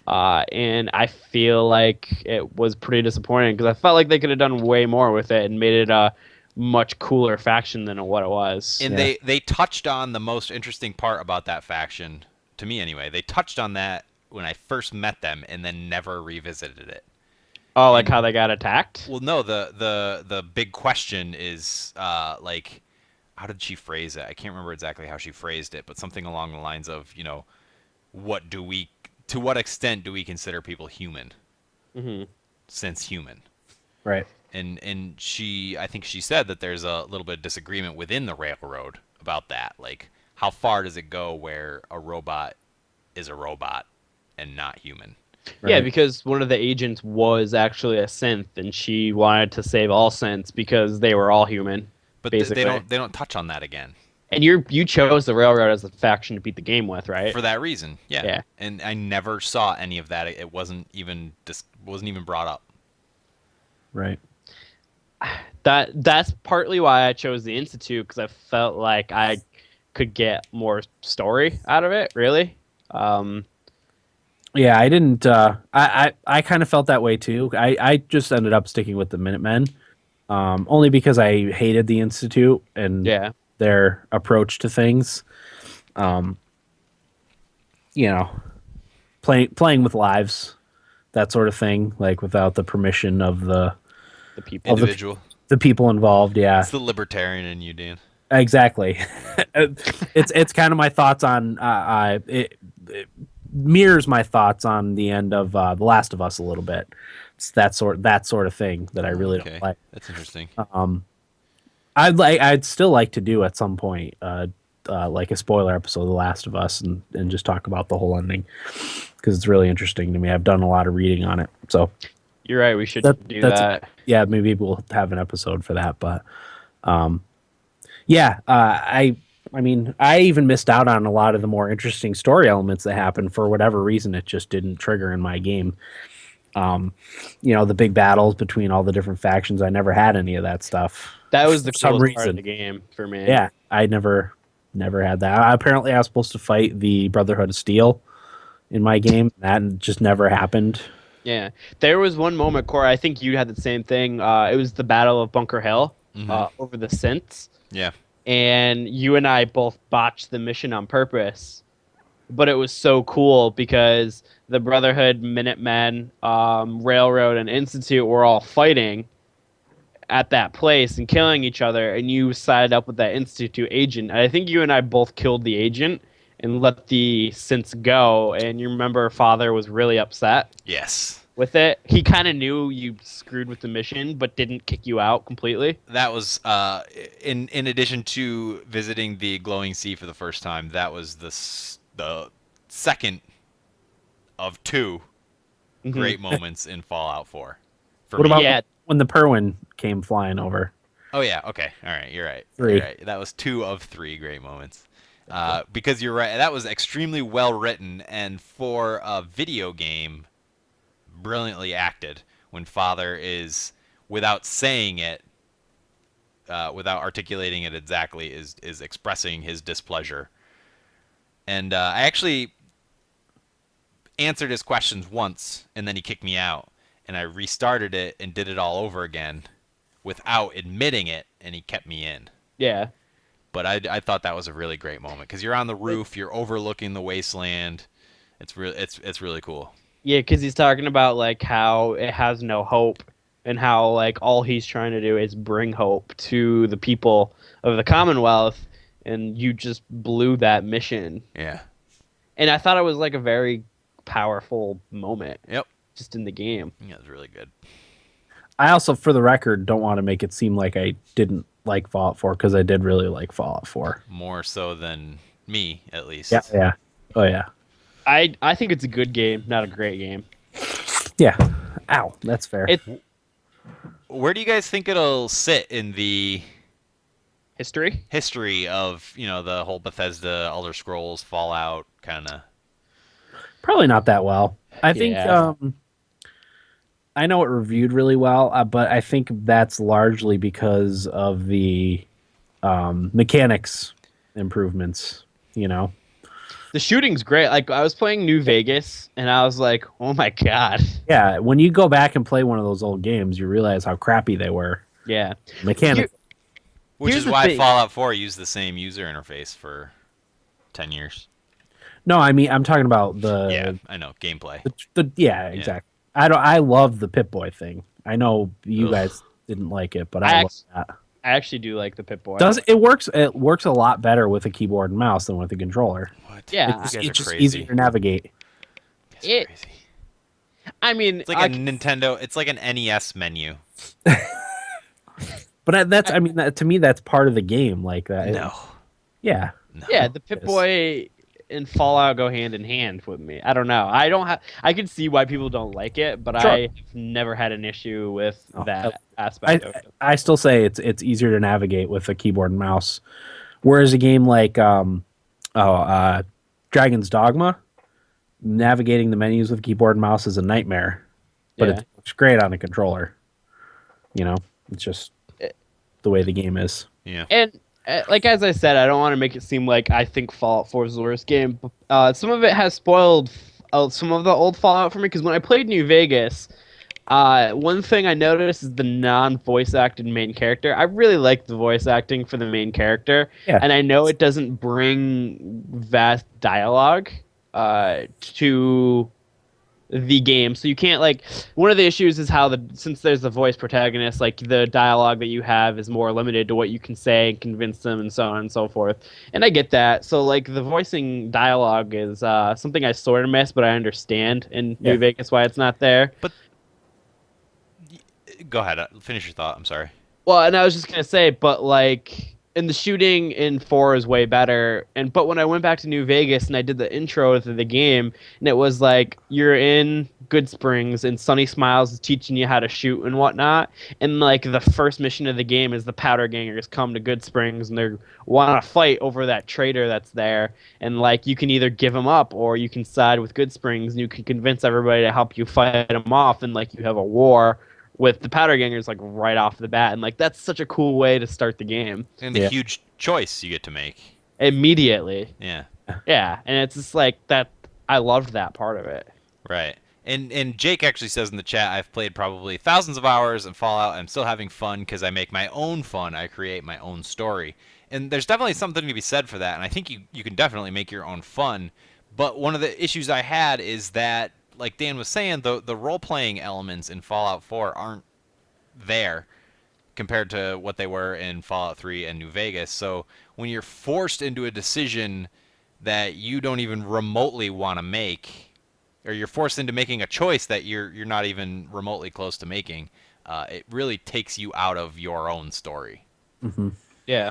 And I feel like it was pretty disappointing because I felt like they could have done way more with it and made it a much cooler faction than what it was. And they touched on the most interesting part about that faction, to me anyway. They touched on that when I first met them and then never revisited it. Oh, like how they got attacked? Well, no, the big question is like, how did she phrase it? I can't remember exactly how she phrased it, but something along the lines of, you know, to what extent do we consider people human? Mm-hmm. Since human. Right. And I think she said that there's a little bit of disagreement within the Railroad about that. Like, how far does it go where a robot is a robot and not human? Right. Yeah, because one of the agents was actually a synth, and she wanted to save all synths because they were all human. But they don't touch on that again. And you chose the Railroad as the faction to beat the game with, right? For that reason, yeah. Yeah. And I never saw any of that. It wasn't even brought up. Right. That's partly why I chose the Institute, because I felt like I could get more story out of it. Really. Yeah, I didn't. I kind of felt that way too. I just ended up sticking with the Minutemen, only because I hated the Institute and their approach to things. You know, playing with lives, that sort of thing, like without the permission of the people, the people involved. Yeah, it's the libertarian in you, Dan. Exactly. It's kind of my thoughts on it mirrors my thoughts on the end of The Last of Us a little bit. It's that sort of thing that I really don't like. That's interesting. I'd still like to do at some point like a spoiler episode of The Last of Us and just talk about the whole ending, because it's really interesting to me. I've done a lot of reading on it. So you're right, we should do that. Yeah, maybe we'll have an episode for that, but I mean, I even missed out on a lot of the more interesting story elements that happened. For whatever reason, it just didn't trigger in my game. You know, the big battles between all the different factions, I never had any of that stuff. That was the coolest part of the game for me. Yeah, I never had that. Apparently, I was supposed to fight the Brotherhood of Steel in my game. That just never happened. Yeah. There was one moment, Corey, I think you had the same thing. It was the Battle of Bunker Hill over the synths. Yeah. And you and I both botched the mission on purpose. But it was so cool because the Brotherhood, Minutemen, Railroad, and Institute were all fighting at that place and killing each other. And you sided up with that Institute agent. And I think you and I both killed the agent and let the synths go. And you remember Father was really upset. Yes. with it. He kind of knew you screwed with the mission, but didn't kick you out completely. That was in addition to visiting the glowing sea for the first time. That was the second of two great moments in Fallout 4. What about when the Perwin came flying over? Oh yeah, okay, all right, you're right. 3. You're right. That was 2 of 3 great moments. Because you're right, that was extremely well written, and for a video game, brilliantly acted. When Father is, without saying it, without articulating it exactly, is expressing his displeasure. And I actually answered his questions once, and then he kicked me out, and I restarted it and did it all over again without admitting it, and he kept me in. Yeah. But I thought that was a really great moment because you're on the roof, you're overlooking the wasteland. It's really cool. Yeah, because he's talking about like how it has no hope, and how like all he's trying to do is bring hope to the people of the Commonwealth, and you just blew that mission. Yeah. And I thought it was like a very powerful moment. Yep. Just in the game. Yeah, it was really good. I also, for the record, don't want to make it seem like I didn't like Fallout 4 because I did really like Fallout 4. More so than me, at least. Yeah. Oh yeah. I think it's a good game, not a great game. Yeah. Ow, that's fair. Where do you guys think it'll sit in the history of, the whole Bethesda, Elder Scrolls, Fallout kind of? Probably not that well. I think I know it reviewed really well, but I think that's largely because of the mechanics improvements, The shooting's great. Like, I was playing New Vegas, and I was like, oh my god. Yeah, when you go back and play one of those old games, you realize how crappy they were. Yeah. Mechanics. Which is why Fallout 4 used the same user interface for 10 years. No, I mean, I'm talking about the... Yeah, I know, gameplay. Yeah, exactly. I love the Pip-Boy thing. I know you guys didn't like it, but I love that. I actually do like the Pip-Boy. It works a lot better with a keyboard and mouse than with a controller. What? Yeah. It's just easier to navigate. Crazy. I mean... It's like a Nintendo... It's like an NES menu. But to me, that's part of the game. Like that. No. Yeah. No. Yeah, the Pip-Boy and Fallout go hand in hand with me. I don't know. I can see why people don't like it, but Sure. I've never had an issue with that aspect of it. I still say it's easier to navigate with a keyboard and mouse, whereas a game like Dragon's Dogma, navigating the menus with keyboard and mouse is a nightmare, but it looks great on a controller. It's just the way the game is. Yeah. And like as I said, I don't want to make it seem like I think Fallout 4 is the worst game. Some of it has spoiled some of the old Fallout for me, because when I played New Vegas, one thing I noticed is the non-voice acted main character. I really like the voice acting for the main character, and I know it doesn't bring vast dialogue to the game, so you can't one of the issues is how since there's the voice protagonist, like the dialogue that you have is more limited to what you can say and convince them and so on and so forth, and I get that. So like the voicing dialogue is something I sort of miss, but I understand in New Vegas why it's not there. But go ahead, finish your thought. I'm sorry. Well, and I was just gonna say, but like and the shooting in 4 is way better. But when I went back to New Vegas and I did the intro to the game, and it was like you're in Good Springs and Sunny Smiles is teaching you how to shoot and whatnot. And like the first mission of the game is the powder gangers come to Good Springs and they want to fight over that trader that's there. And like you can either give them up or you can side with Good Springs and you can convince everybody to help you fight them off. And like you have a war with the powder gangers like right off the bat, and like that's such a cool way to start the game. And the huge choice you get to make immediately. Yeah, and it's just like that. I loved that part of it. Right, and Jake actually says in the chat, I've played probably thousands of hours in Fallout. I'm still having fun because I make my own fun. I create my own story, and there's definitely something to be said for that. And I think you can definitely make your own fun. But one of the issues I had is that, like Dan was saying, the role-playing elements in Fallout 4 aren't there compared to what they were in Fallout 3 and New Vegas. So when you're forced into a decision that you don't even remotely want to make, or you're forced into making a choice that you're not even remotely close to making, it really takes you out of your own story. Mm-hmm. Yeah.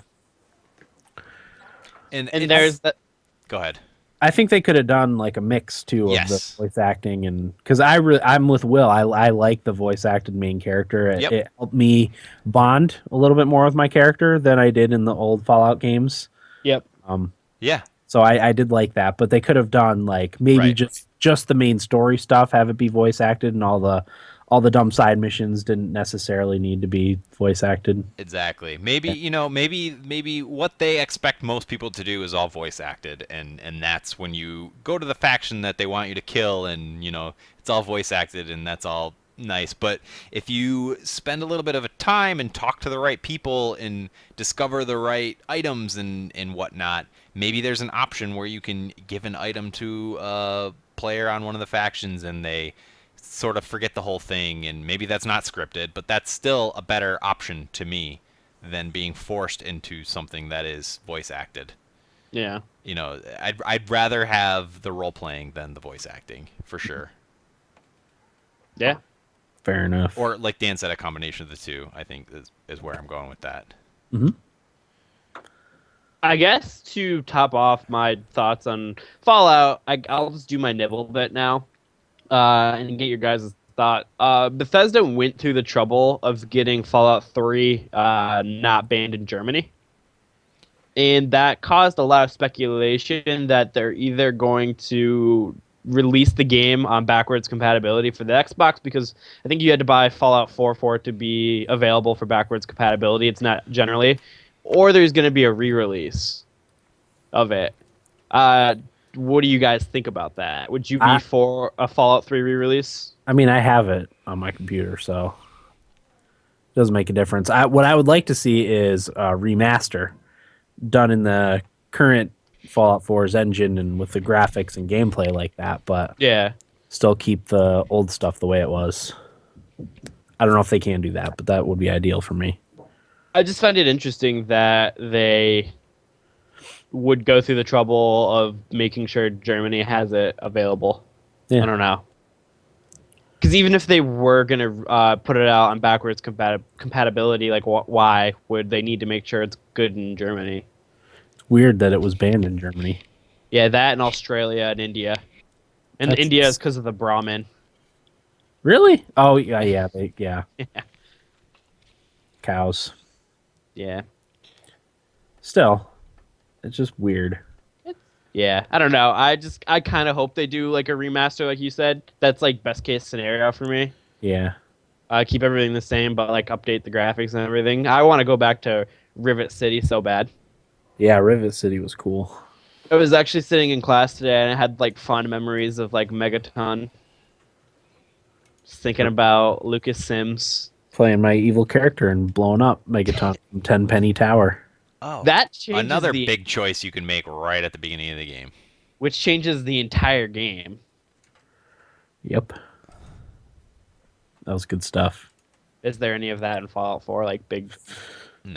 And there's that. Go ahead. I think they could have done like a mix too of the Yes. voice acting, and because I'm with Will, I like the voice acted main character. Yep. It helped me bond a little bit more with my character than I did in the old Fallout games. Yep. Yeah. So I did like that, but they could have done like maybe Right. just the main story stuff, have it be voice acted, and all the dumb side missions didn't necessarily need to be voice acted. Exactly. Maybe maybe what they expect most people to do is all voice acted, and that's when you go to the faction that they want you to kill, and it's all voice acted, and that's all nice. But if you spend a little bit of a time and talk to the right people and discover the right items and whatnot, maybe there's an option where you can give an item to a player on one of the factions, and they sort of forget the whole thing, and maybe that's not scripted, but that's still a better option to me than being forced into something that is voice acted. Yeah. I'd rather have the role playing than the voice acting for sure. Yeah. Fair enough. Or like Dan said, a combination of the two, I think is where I'm going with that. Mm-hmm. I guess to top off my thoughts on Fallout, I'll just do my nibble bit now, and get your guys' thought. Bethesda went through the trouble of getting Fallout 3 not banned in Germany, and that caused a lot of speculation that they're either going to release the game on backwards compatibility for the Xbox, because I think you had to buy Fallout 4 for it to be available for backwards compatibility. It's not generally. Or there's going to be a re-release of it. What do you guys think about that? Would you be for a Fallout 3 re-release? I mean, I have it on my computer, so it doesn't make a difference. What I would like to see is a remaster done in the current Fallout 4's engine and with the graphics and gameplay like that, but yeah, still keep the old stuff the way it was. I don't know if they can do that, but that would be ideal for me. I just find it interesting that they would go through the trouble of making sure Germany has it available. Yeah. I don't know. Because even if they were going to put it out on backwards compatibility, like why would they need to make sure it's good in Germany? It's weird that it was banned in Germany. Yeah, that and Australia and India. And India is because of the Brahmin. Really? Oh, yeah. Yeah. Cows. Yeah. Still, it's just weird. Yeah, I don't know. I kind of hope they do like a remaster, like you said. That's like best case scenario for me. Yeah. Keep everything the same, but like update the graphics and everything. I want to go back to Rivet City so bad. Yeah, Rivet City was cool. I was actually sitting in class today and I had like fond memories of like Megaton. Just thinking about Lucas Sims. Playing my evil character and blowing up Megaton from 10 Penny Tower. Oh, that changes another big choice you can make right at the beginning of the game. Which changes the entire game. Yep. That was good stuff. Is there any of that in Fallout 4? Like big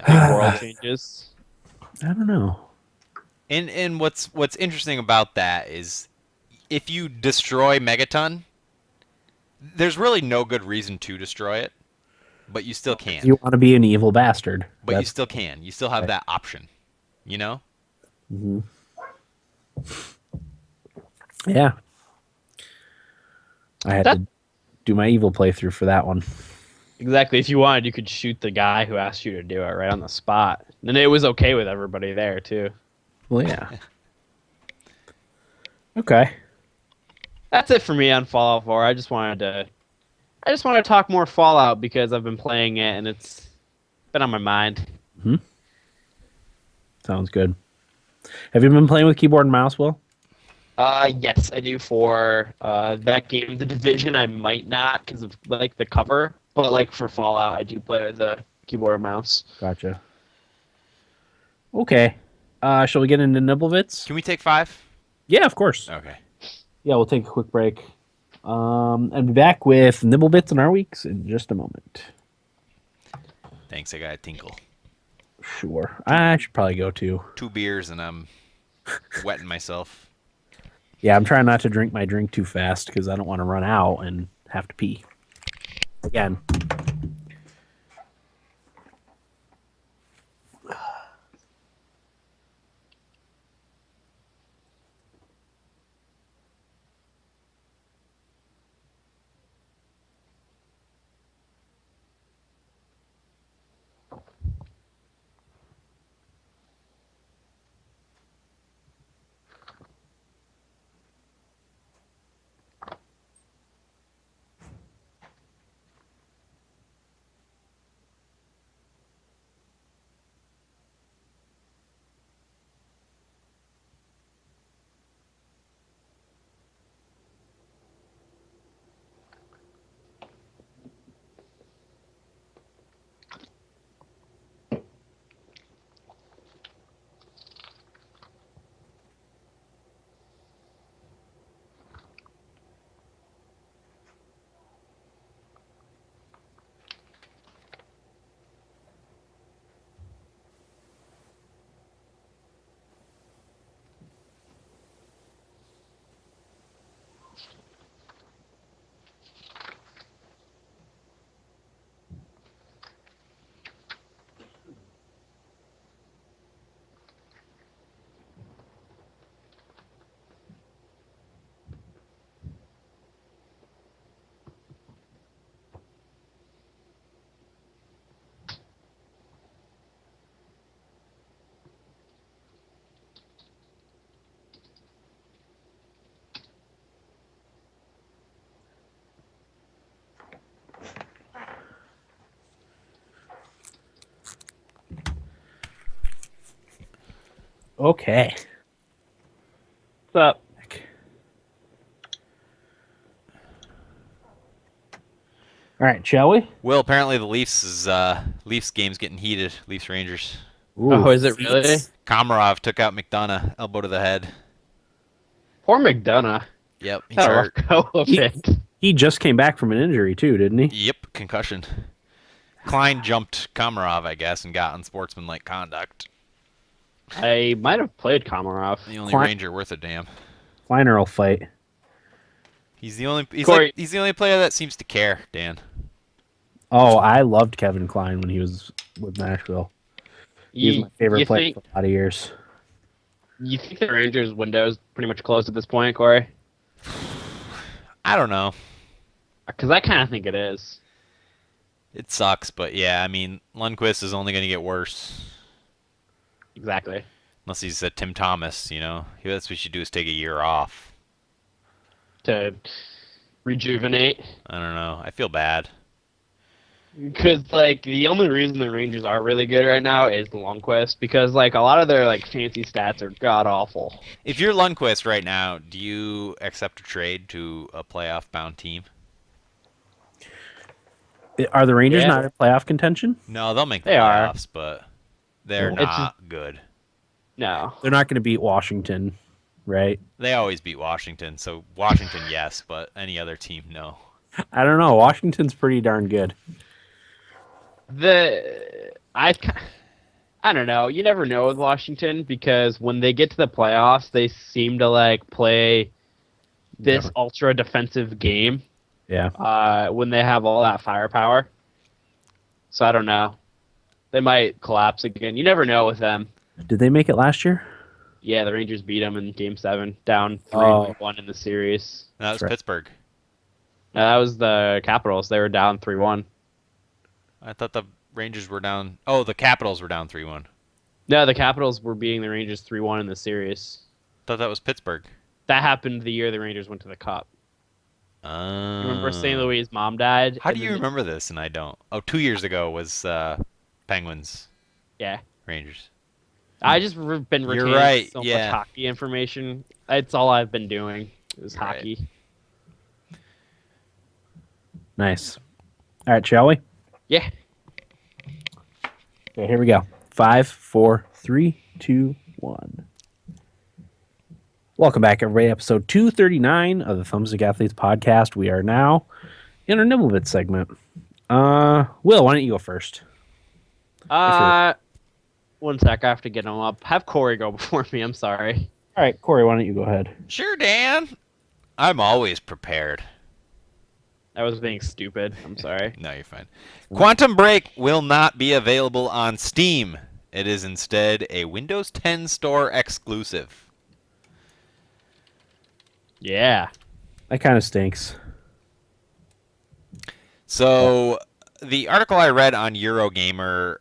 world changes? I don't know. And what's interesting about that is if you destroy Megaton, there's really no good reason to destroy it. But you still can. You want to be an evil bastard. But you still can. You still have that option. You know? Mm-hmm. Yeah. I had to do my evil playthrough for that one. Exactly. If you wanted, you could shoot the guy who asked you to do it right on the spot. And it was okay with everybody there, too. Well, yeah. Okay. That's it for me on Fallout 4. I just wanted to talk more Fallout because I've been playing it and it's been on my mind. Hmm. Sounds good. Have you been playing with keyboard and mouse, Will? Yes, I do for that game, The Division. I might not because of like the cover, but like for Fallout, I do play with a keyboard and mouse. Gotcha. Okay. Shall we get into Nibblebits? Can we take 5? Yeah, of course. Okay. Yeah, we'll take a quick break. And be back with Nibblebits in our weeks in just a moment. Thanks, I got a tinkle. Sure. I should probably go too. 2 beers and I'm wetting myself. Yeah, I'm trying not to drink my drink too fast because I don't want to run out and have to pee. Again. Okay. What's up? All right, shall we? Will, apparently the Leafs game's getting heated. Leafs Rangers. Ooh, Oh, is it really? Komarov took out McDonough, elbow to the head. Poor McDonough. Yep, he's Had a hurt. rough go of it. He just came back from an injury too, didn't he? Yep, concussion. Klein jumped Komarov, I guess, and got unsportsmanlike conduct. I might have played Komarov. The only Klein- Ranger worth a damn. Kleiner will fight. He's the only Corey- he's the only player that seems to care, Dan. Oh, I loved Kevin Klein when he was with Nashville. He was my favorite player for a lot of years. You think the Rangers' window is pretty much closed at this point, Corey? I don't know. Because I kind of think it is. It sucks, but yeah, I mean, Lundqvist is only going to get worse. Exactly. Unless he's a Tim Thomas, you know. That's what you should do is take a year off. To rejuvenate. I don't know. I feel bad. Because, like, the only reason the Rangers are really good right now is Lundqvist. Because, like, a lot of their, like, fancy stats are god-awful. If you're Lundqvist right now, do you accept a trade to a playoff-bound team? Are the Rangers not in playoff contention? No, they'll make the They are. playoffs, but they're It's not good. No. They're not going to beat Washington, right? They always beat Washington, so Washington, yes, but any other team, no. I don't know. Washington's pretty darn good. I don't know. You never know with Washington because when they get to the playoffs, they seem to like play this ultra defensive game. Yeah. When they have all that firepower. So I don't know. They might collapse again. You never know with them. Did they make it last year? Yeah, the Rangers beat them in Game 7, down 3-1 in the series. That was right. Pittsburgh. No, that was the Capitals. They were down 3-1. I thought the Rangers were down. Oh, the Capitals were down 3-1. No, the Capitals were beating the Rangers 3-1 in the series. Thought that was Pittsburgh. That happened the year the Rangers went to the Cup. You remember St. Louis' mom died? How do you remember this and I don't? Oh, 2 years ago was Penguins. Yeah. Rangers. I just been retaining right, so yeah. much hockey information. It's all I've been doing is Right. hockey. Nice. All right, shall we? Yeah. Okay, here we go. 5, 4, 3, 2, 1. Welcome back, everybody. Episode 239 of the Thumbstick Athletes podcast. We are now in our Nibblebit segment. Will, why don't you go first? One sec. I have to get him up. Have Corey go before me. I'm sorry. All right, Corey, why don't you go ahead? Sure, Dan. I'm always prepared. I was being stupid. I'm sorry. No, you're fine. Quantum Break will not be available on Steam. It is instead a Windows 10 Store exclusive. Yeah. That kind of stinks. So, the article I read on Eurogamer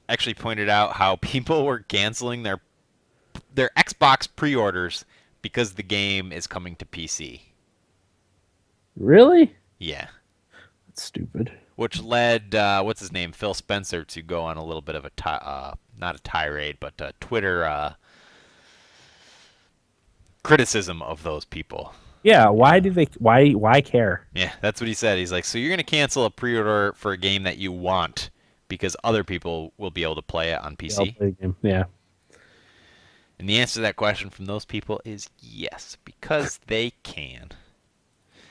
actually pointed out how people were canceling their Xbox pre-orders because the game is coming to PC. Really? Yeah. That's stupid. Which led, what's his name, Phil Spencer, to go on a little bit of a, not a tirade, but a Twitter criticism of those people. Yeah, why care? Yeah, that's what he said. He's like, so you're going to cancel a pre-order for a game that you want because other people will be able to play it on PC? I'll play the game. Yeah. And the answer to that question from those people is yes, because they can.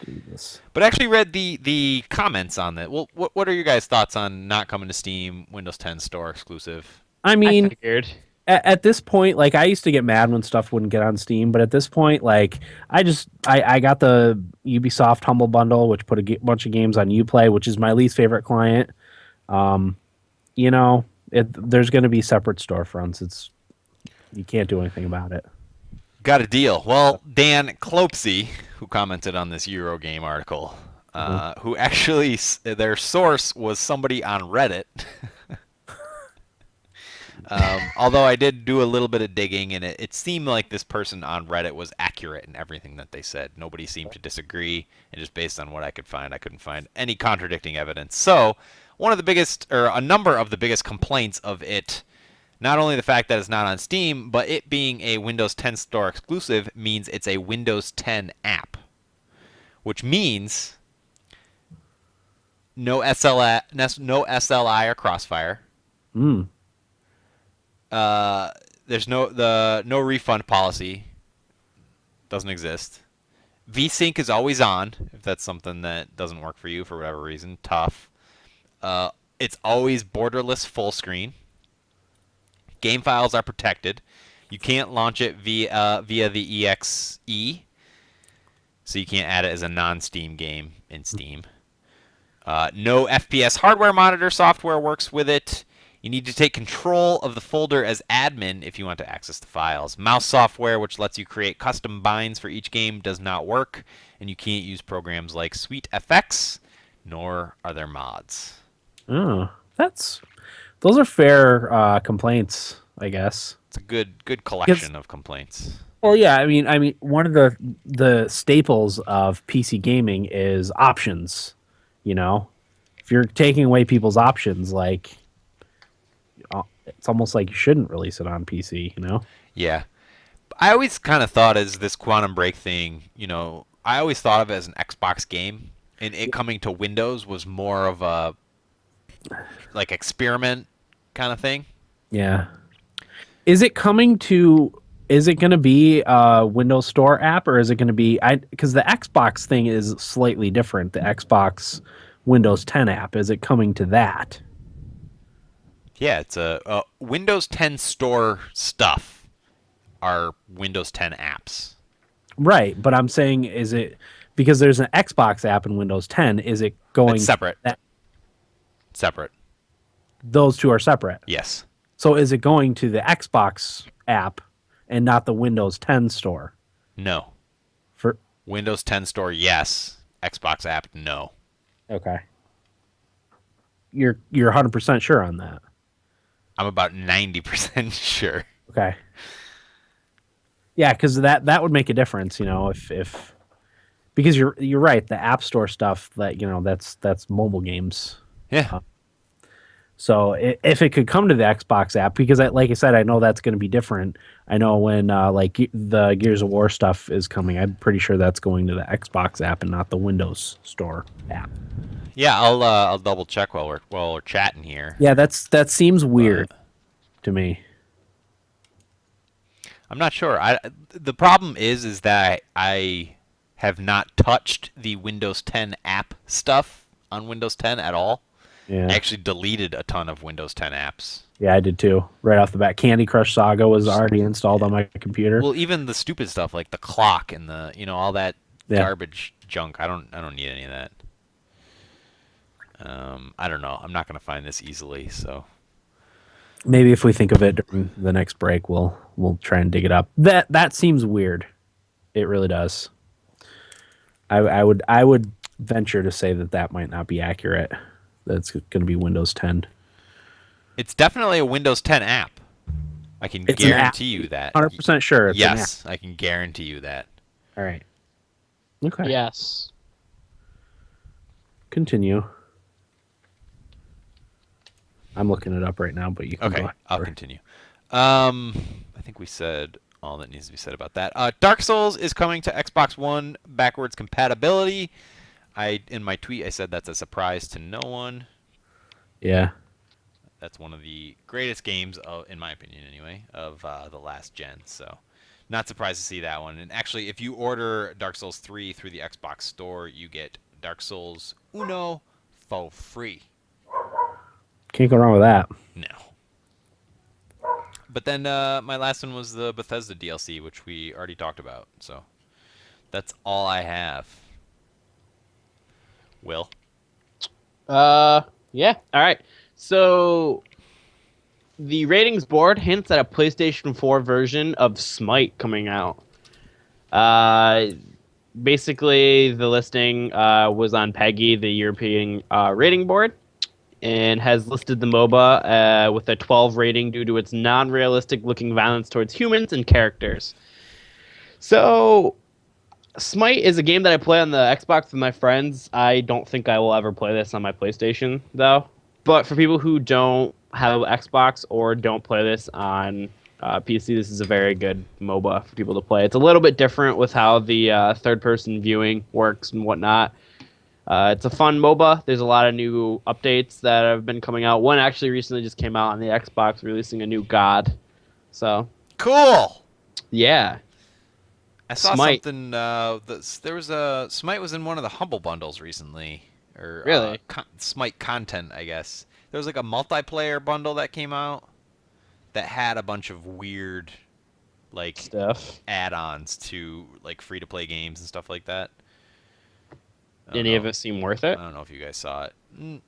Jesus. But I actually read the comments on that. Well, what are your guys' thoughts on not coming to Steam, Windows 10 Store exclusive? I mean, I figured. at this point, like, I used to get mad when stuff wouldn't get on Steam, but at this point, like, I got the Ubisoft Humble Bundle, which put a bunch of games on Uplay, which is my least favorite client. You know, there's going to be separate storefronts. You can't do anything about it. Got a deal. Well, Dan Klopsy, who commented on this Eurogame article, who actually, their source was somebody on Reddit. Although I did do a little bit of digging, and it seemed like this person on Reddit was accurate in everything that they said. Nobody seemed to disagree, and just based on what I could find, I couldn't find any contradicting evidence. So, one of the biggest, or a number of the biggest complaints of it, not only the fact that it's not on Steam, but it being a Windows 10 Store exclusive means it's a Windows 10 app, which means no SLI or Crossfire. There's no refund policy. Doesn't exist. VSync is always on if that's something that doesn't work for you for whatever reason. Tough. It's always borderless full screen. Game files are protected. You can't launch it via the EXE, so you can't add it as a non-Steam game in Steam. No FPS hardware monitor software works with it. You need to take control of the folder as admin if you want to access the files. Mouse software, which lets you create custom binds for each game, does not work, and you can't use programs like SweetFX, nor are there mods. Oh, those are fair complaints, I guess. It's a good collection of complaints. Well, yeah, I mean, one of the staples of PC gaming is options. You know, if you're taking away people's options, like, it's almost like you shouldn't release it on PC. You know? Yeah, I always kind of thought as this Quantum Break thing. You know, I always thought of it as an Xbox game, and it coming to Windows was more of a like experiment kind of thing. Yeah. Is it going to be a Windows Store app, or is it going to be because the Xbox thing is slightly different, the Xbox Windows 10 app, is it coming to that? Yeah, it's a Windows 10 Store stuff are Windows 10 apps. Right, but I'm saying, is it because there's an Xbox app in Windows 10, is it going It's separate. Separate. Those two are separate. Yes. So is it going to the Xbox app and not the Windows 10 store? No. For Windows 10 Store, yes. Xbox app, no. Okay. You're 100% sure on that? I'm about 90% sure. Okay. Yeah, because that would make a difference, you know, if because you're right, the App Store stuff, that, you know, that's mobile games. Yeah. So if it could come to the Xbox app, because like I said, I know that's going to be different. I know when like the Gears of War stuff is coming, I'm pretty sure that's going to the Xbox app and not the Windows Store app. Yeah, I'll double check while we're chatting here. Yeah, that seems weird to me. I'm not sure. The problem is that I have not touched the Windows 10 app stuff on Windows 10 at all. Yeah. I actually deleted a ton of Windows 10 apps Yeah, I did too. Right off the bat, Candy Crush Saga was already installed on my computer. Well, even the stupid stuff like the clock and the all that Yeah. garbage junk. I don't need any of that. I don't know. I'm not gonna find this easily, so Maybe if we think of it during the next break, we'll try and dig it up. That seems weird. It really does. I would venture to say that might not be accurate. That's going to be Windows 10. it's definitely a Windows 10 app. I can It's an app. guarantee you that. 100% sure. It's an app. Yes, I can guarantee you that. All right. Okay. Yes. Continue. I'm looking it up right now, but you can go Okay, ahead. I'll continue. I think we said all that needs to be said about that. Dark Souls is coming to Xbox One backwards compatibility. In my tweet I said that's a surprise to no one. Yeah. That's one of the greatest games, in my opinion anyway, of the last gen. So, not surprised to see that one. And actually, if you order Dark Souls 3 through the Xbox Store, you get Dark Souls Uno for free. Can't go wrong with that. No. But then my last one was the Bethesda DLC, which we already talked about. So, that's all I have. Will? Yeah. All right. So, the ratings board hints at a PlayStation 4 version of Smite coming out. Basically, the listing was on PEGI, the European rating board, and has listed the MOBA with a 12 rating due to its non-realistic looking violence towards humans and characters. So, Smite is a game that I play on the Xbox with my friends. I don't think I will ever play this on my PlayStation, though. But for people who don't have Xbox or don't play this on PC, this is a very good MOBA for people to play. It's a little bit different with how the third-person viewing works and whatnot. It's a fun MOBA. There's a lot of new updates that have been coming out. One actually recently just came out on the Xbox, releasing a new god. So Cool! yeah. I saw Smite. something. There was a Smite was in one of the Humble Bundles recently, or Really? Smite content, I guess. There was like a multiplayer bundle that came out that had a bunch of weird, like Stuff. add-ons to like free-to-play games and stuff like that. Any of it seem worth it? I don't know if you guys saw it.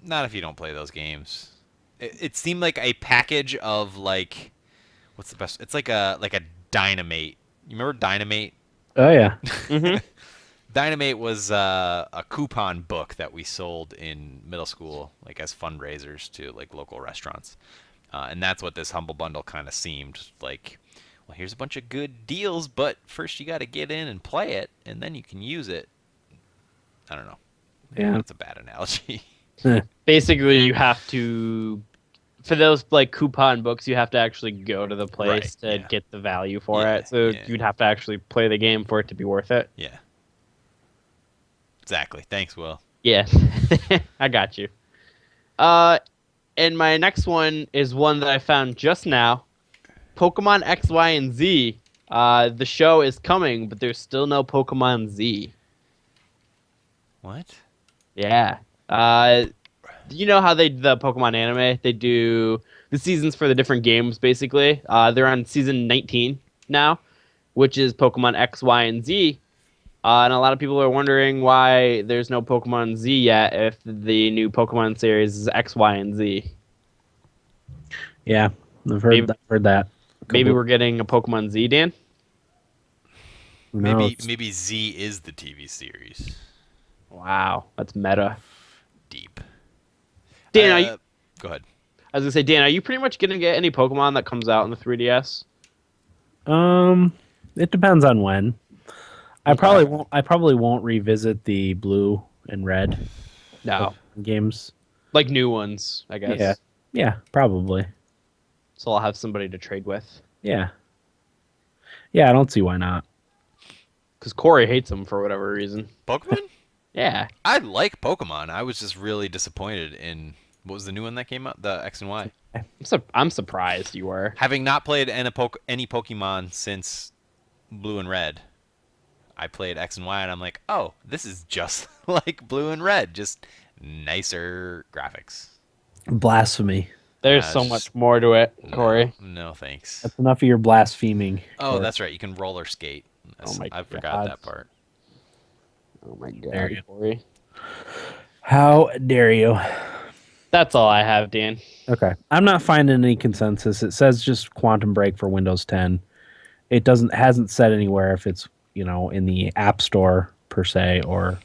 Not if you don't play those games. It seemed like a package of like, what's the best? It's like a Dynamite. You remember Dynamite? Oh, yeah. Mm-hmm. Dynamite was a coupon book that we sold in middle school, like as fundraisers to like local restaurants, and that's what this Humble Bundle kind of seemed like. Well, here's a bunch of good deals, but first you got to get in and play it, and then you can use it. I don't know. Yeah. That's a bad analogy. Basically, you have to, for those like coupon books, you have to actually go to the place Right, to yeah. get the value for Yeah, it. So yeah. you'd have to actually play the game for it to be worth it. Yeah. Exactly. Thanks, Will. Yeah, I got you. And my next one is one that I found just now. Pokemon X, Y, and Z. The show is coming, but there's still no Pokemon Z. What? Yeah. You know how the Pokemon anime, they do the seasons for the different games, basically. They're on season 19 now, which is Pokemon X, Y, and Z. And a lot of people are wondering why there's no Pokemon Z yet if the new Pokemon series is X, Y, and Z. Yeah. I've heard that. Maybe we're getting a Pokemon Z, Dan? No, Maybe Z is the TV series. Wow, that's meta. Deep. Dan, are you... Go ahead. I was gonna say, Dan, are you pretty much gonna get any Pokemon that comes out in the 3DS? It depends on when. I probably won't revisit the blue and red No. games. Like new ones, I guess. Yeah. Yeah, probably. So I'll have somebody to trade with. Yeah. Yeah, I don't see why not. Because Corey hates them for whatever reason. Pokemon? Yeah. I like Pokemon. I was just really disappointed in what was the new one that came out? The X and Y. I'm surprised you were. Having not played any Pokemon since Blue and Red, I played X and Y, and I'm like, oh, this is just like Blue and Red, just nicer graphics. Blasphemy. There's so much more to it, Corey. No, thanks. That's enough of your blaspheming. Oh, Corey. that's right. You can roller skate. I forgot that part. Oh my God, Corey. How dare you? That's all I have, Dan. Okay. I'm not finding any consensus. It says just Quantum Break for Windows 10. It hasn't said anywhere if it's, in the App Store per se or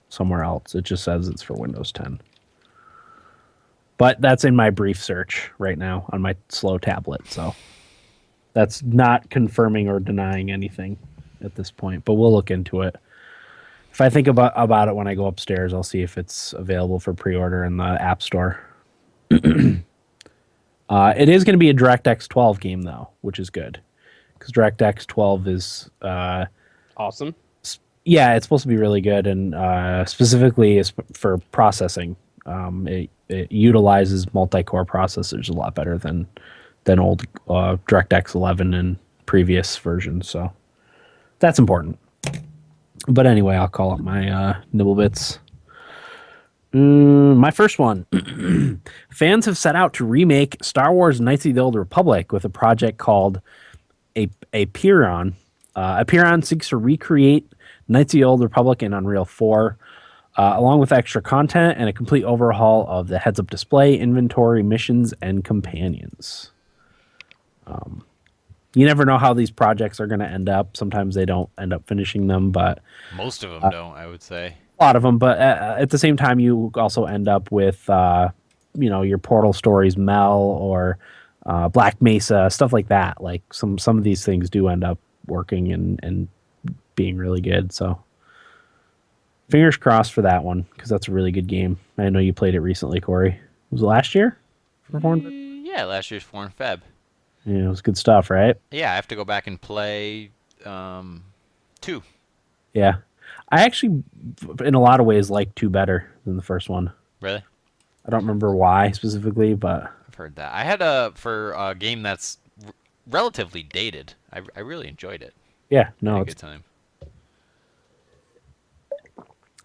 somewhere else. It just says it's for Windows 10. But that's in my brief search right now on my slow tablet, so that's not confirming or denying anything at this point, but we'll look into it. If I think about it when I go upstairs, I'll see if it's available for pre-order in the App Store. It is going to be a DirectX 12 game, though, which is good. Because DirectX 12 is... awesome. Yeah, it's supposed to be really good, and specifically is for processing. It utilizes multi-core processors a lot better than old DirectX 11 and previous versions, so that's important. But anyway, I'll call it my nibble bits. My first one. Fans have set out to remake Star Wars Knights of the Old Republic with a project called Apeiron. Apeiron seeks to recreate Knights of the Old Republic in Unreal 4, along with extra content and a complete overhaul of the heads-up display, inventory, missions, and companions. You never know how these projects are going to end up. Sometimes they don't end up finishing them, but most of them don't, I would say. A lot of them, but at the same time, you also end up with, your Portal Stories Mel or Black Mesa, stuff like that. Like some of these things do end up working and being really good. So fingers crossed for that one, because that's a really good game. I know you played it recently, Corey. Was it last year? Yeah, last year's 4 and Feb. Yeah, it was good stuff, right? Yeah, I have to go back and play 2. Yeah. I actually, in a lot of ways, like 2 better than the first one. Really? I don't remember why specifically, but... I've heard that. I had for a game that's relatively dated. I really enjoyed it. Yeah, no, it's a good time.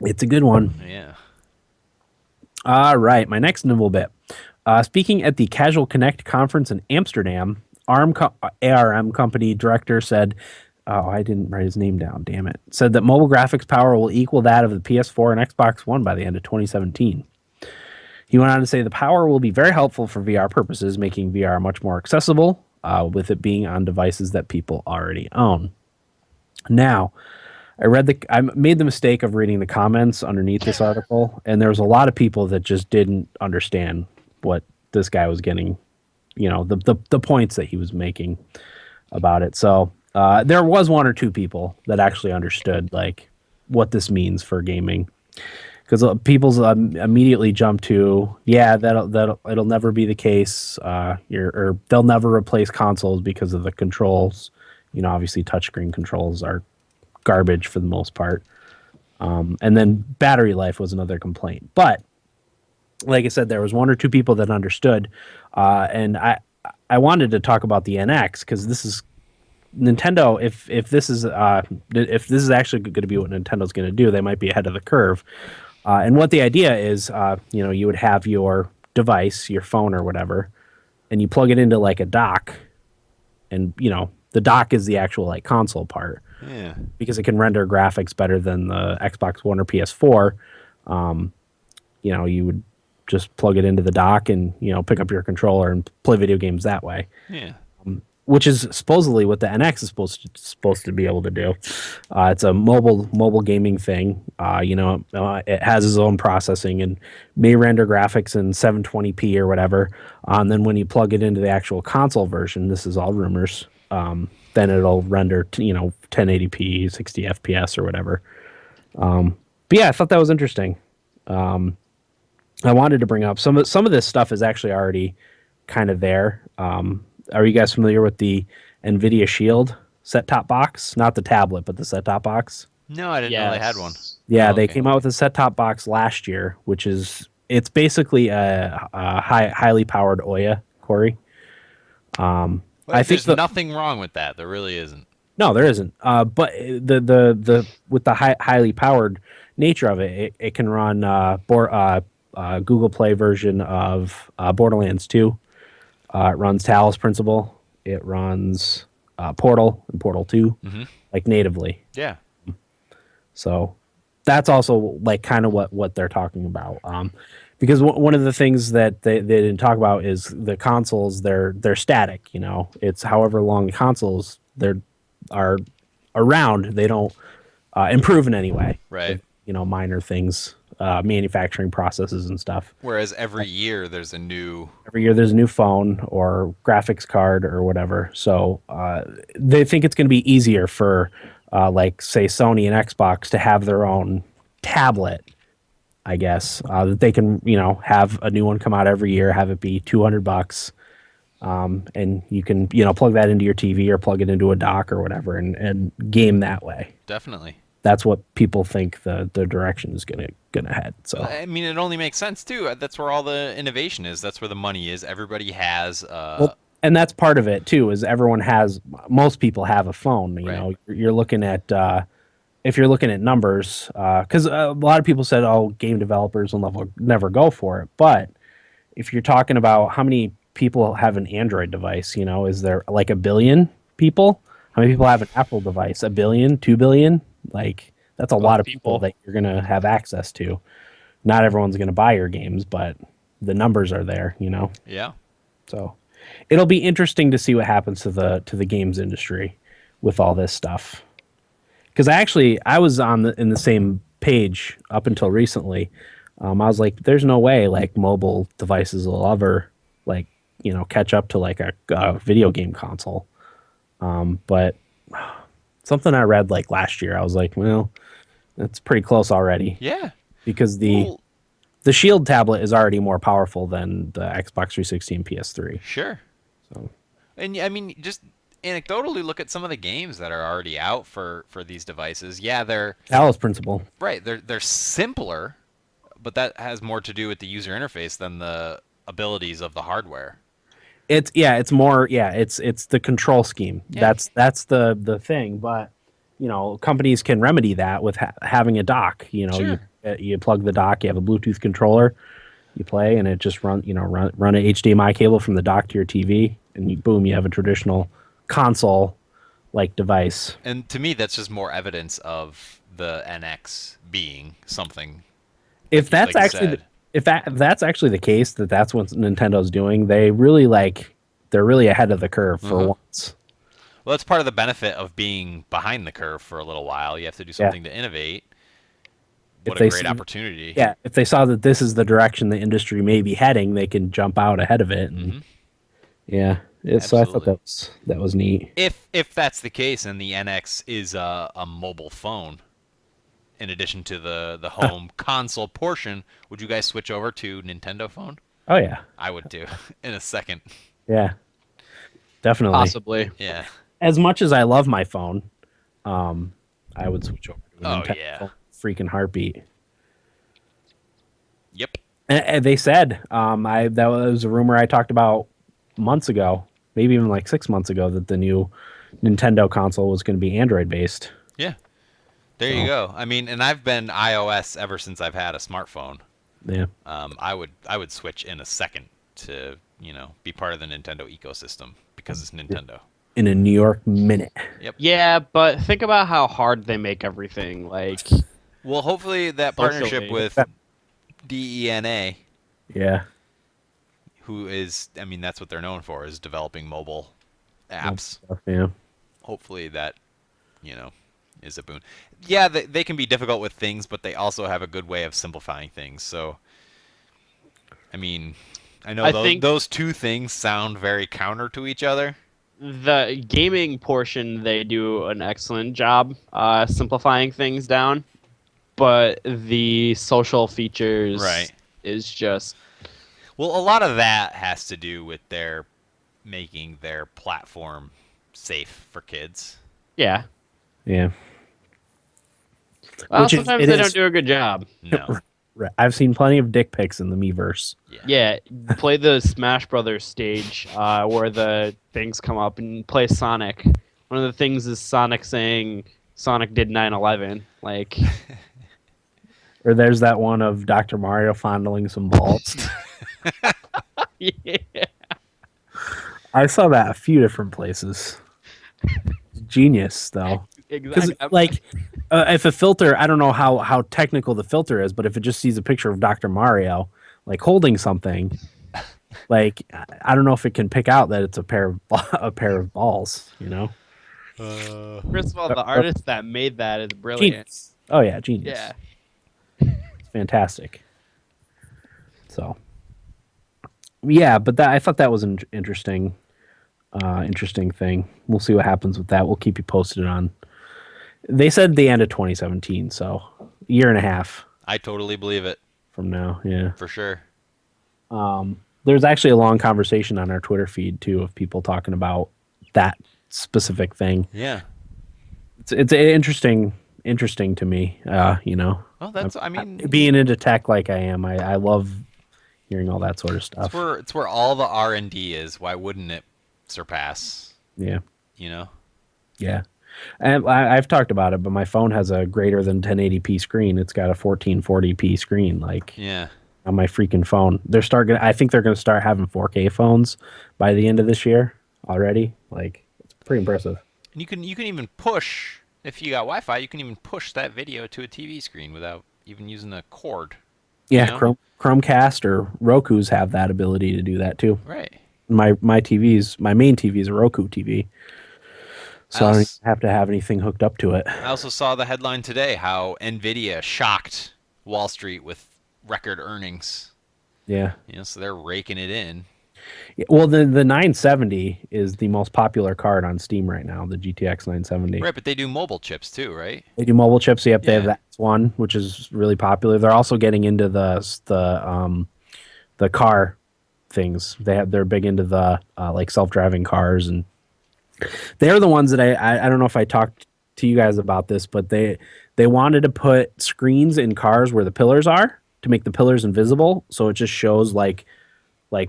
It's a good one. Yeah. All right, my next nibble bit. Speaking at the Casual Connect conference in Amsterdam, ARM company director said, I didn't write his name down, damn it, said that mobile graphics power will equal that of the PS4 and Xbox One by the end of 2017. He went on to say the power will be very helpful for VR purposes, making VR much more accessible, with it being on devices that people already own. Now, I made the mistake of reading the comments underneath this article, and there was a lot of people that just didn't understand what this guy was getting, the points that he was making about it. So there was 1 or 2 people that actually understood like what this means for gaming, because people's immediately jump to, it'll never be the case, or they'll never replace consoles because of the controls. Obviously touchscreen controls are garbage for the most part. And then battery life was another complaint. But like I said, there was 1 or 2 people that understood. And I wanted to talk about the NX, because this is Nintendo. If this is actually going to be what Nintendo's going to do, they might be ahead of the curve. And what the idea is, you would have your device, your phone or whatever, and you plug it into like a dock, and the dock is the actual like console part. Yeah. Because it can render graphics better than the Xbox One or PS4. You would just plug it into the dock and pick up your controller and play video games that way. Yeah. Which is supposedly what the NX is supposed to be able to do. It's a mobile gaming thing. It has its own processing and may render graphics in 720p or whatever. And then when you plug it into the actual console version, this is all rumors, then it'll render 1080p, 60 FPS or whatever. But yeah, I thought that was interesting. I wanted to bring up some of this stuff is actually already kind of there. Are you guys familiar with the NVIDIA Shield set-top box? Not the tablet, but the set-top box? No, I didn't know they had one. Yeah, they came out with a set-top box last year, it's basically a highly powered Ouya, Corey. I think there's nothing wrong with that. There really isn't. No, there isn't. But the with the highly powered nature of it, it can run Google Play version of Borderlands 2. It runs Talos Principle. It runs Portal and Portal 2, like natively. Yeah. So that's also like kind of what they're talking about. Because one of the things that they didn't talk about is the consoles. They're static. It's however long the consoles are around. They don't improve in any way. Right. Minor things, manufacturing processes and stuff. Whereas every year there's a new phone or graphics card or whatever. So they think it's going to be easier for like say Sony and Xbox to have their own tablet, I guess, that they can have a new one come out every year, have it be $200, and you can plug that into your TV or plug it into a dock or whatever and game that way. Definitely. That's what people think the direction is gonna head. So I mean, it only makes sense too. That's where all the innovation is. That's where the money is. Everybody has. And that's part of it too. Is most people have a phone. You're looking at if you're looking at numbers, because a lot of people said, "Oh, game developers will never go for it." But if you're talking about how many people have an Android device, is there like a billion people? How many people have an Apple device? A billion, 2 billion? Like that's a lot of people that you're gonna have access to. Not everyone's gonna buy your games, but the numbers are there. Yeah. So it'll be interesting to see what happens to the games industry with all this stuff. Because I was in the same page up until recently. I was like, there's no way like mobile devices will ever like catch up to like a video game console. But something I read like last year, I was like, well, that's pretty close already. Yeah. Because the Shield tablet is already more powerful than the Xbox 360 and PS3. Sure. So, and I mean, just anecdotally look at some of the games that are already out for these devices. Yeah, they're Talos Principle. Right. They're simpler, but that has more to do with the user interface than the abilities of the hardware. It's the control scheme. Yeah. That's the thing. But companies can remedy that with having a dock. Sure. You plug the dock. You have a Bluetooth controller. You play, and it just run an HDMI cable from the dock to your TV, and boom, you have a traditional console like device. And to me, that's just more evidence of the NX being something. If that's actually the case, that's what Nintendo's doing, they're really ahead of the curve for once. Well, that's part of the benefit of being behind the curve for a little while. You have to do something to innovate. What a great opportunity. Yeah, if they saw that this is the direction the industry may be heading, they can jump out ahead of it. And so I thought that was neat. If that's the case, and the NX is a mobile phone, in addition to the home console portion, would you guys switch over to Nintendo phone? Oh yeah, I would too, in a second. Yeah, definitely. Possibly. Yeah. As much as I love my phone, I would switch over to a Nintendo phone. Freaking heartbeat. Yep. And they said that was a rumor I talked about months ago, maybe even like 6 months ago, that the new Nintendo console was going to be Android based. Yeah. There you go. I mean, and I've been iOS ever since I've had a smartphone. Yeah. I would switch in a second to be part of the Nintendo ecosystem because it's Nintendo. In a New York minute. Yep. Yeah, but think about how hard they make everything. Like, well, hopefully that partnership with DENA. Yeah. Who is? I mean, that's what they're known for, is developing mobile apps. Yeah. Hopefully that, is a boon. Yeah, they can be difficult with things, but they also have a good way of simplifying things. So, I mean, I know those two things sound very counter to each other. The gaming portion, they do an excellent job simplifying things down, but the social features is just... Well, a lot of that has to do with their making their platform safe for kids. Yeah. Yeah. Well, sometimes they don't do a good job. No. Right. I've seen plenty of dick pics in the Miiverse. Yeah, play the Smash Brothers stage where the things come up, and play Sonic. One of the things is Sonic saying Sonic did 9/11. Like, or there's that one of Dr. Mario fondling some balls. Yeah. I saw that a few different places. Genius, though. Because, Exactly. like, if a filter, I don't know how technical the filter is, but if it just sees a picture of Dr. Mario, like, holding something, like, I don't know if it can pick out that it's a pair of a pair of balls, you know? First of all, the artist that made that is brilliant. Genius. Oh, yeah, genius. Yeah. It's fantastic. So, yeah, but I thought that was an interesting thing. We'll see what happens with that. We'll keep you posted on. They said the end of 2017, so a year and a half I totally believe it. from now. Yeah. For sure. There's actually a long conversation on our Twitter feed too of people talking about that specific thing. Yeah. It's interesting to me. You know. Well, that's. I mean, being into tech like I am, I love hearing all that sort of stuff. it's where all the R&D is. Why wouldn't it surpass? Yeah. You know. Yeah. And I've talked about it, but my phone has a greater than 1080p screen. It's got a 1440p screen. Like, Yeah. on my freaking phone. I think they're gonna start having 4K phones by the end of this year already. Like, it's pretty impressive. And you can even push, if you got Wi-Fi, you can even push that video to a TV screen without even using a cord. Yeah, You know? Chromecast or Roku's have that ability to do that too. Right. My main TV is a Roku TV. So I don't even have to have anything hooked up to it. I also saw the headline today how Nvidia shocked Wall Street with record earnings. Yeah. You know, so they're raking it in. Yeah, well, the 970 is the most popular card on Steam right now, the GTX 970. Right, but they do mobile chips too, right? They do mobile chips. So they have Yeah. that one, which is really popular. They're also getting into the car things. They're big into the like self-driving cars, and they're the ones that I don't know if I talked to you guys about this, but they wanted to put screens in cars where the pillars are to make the pillars invisible, so it just shows like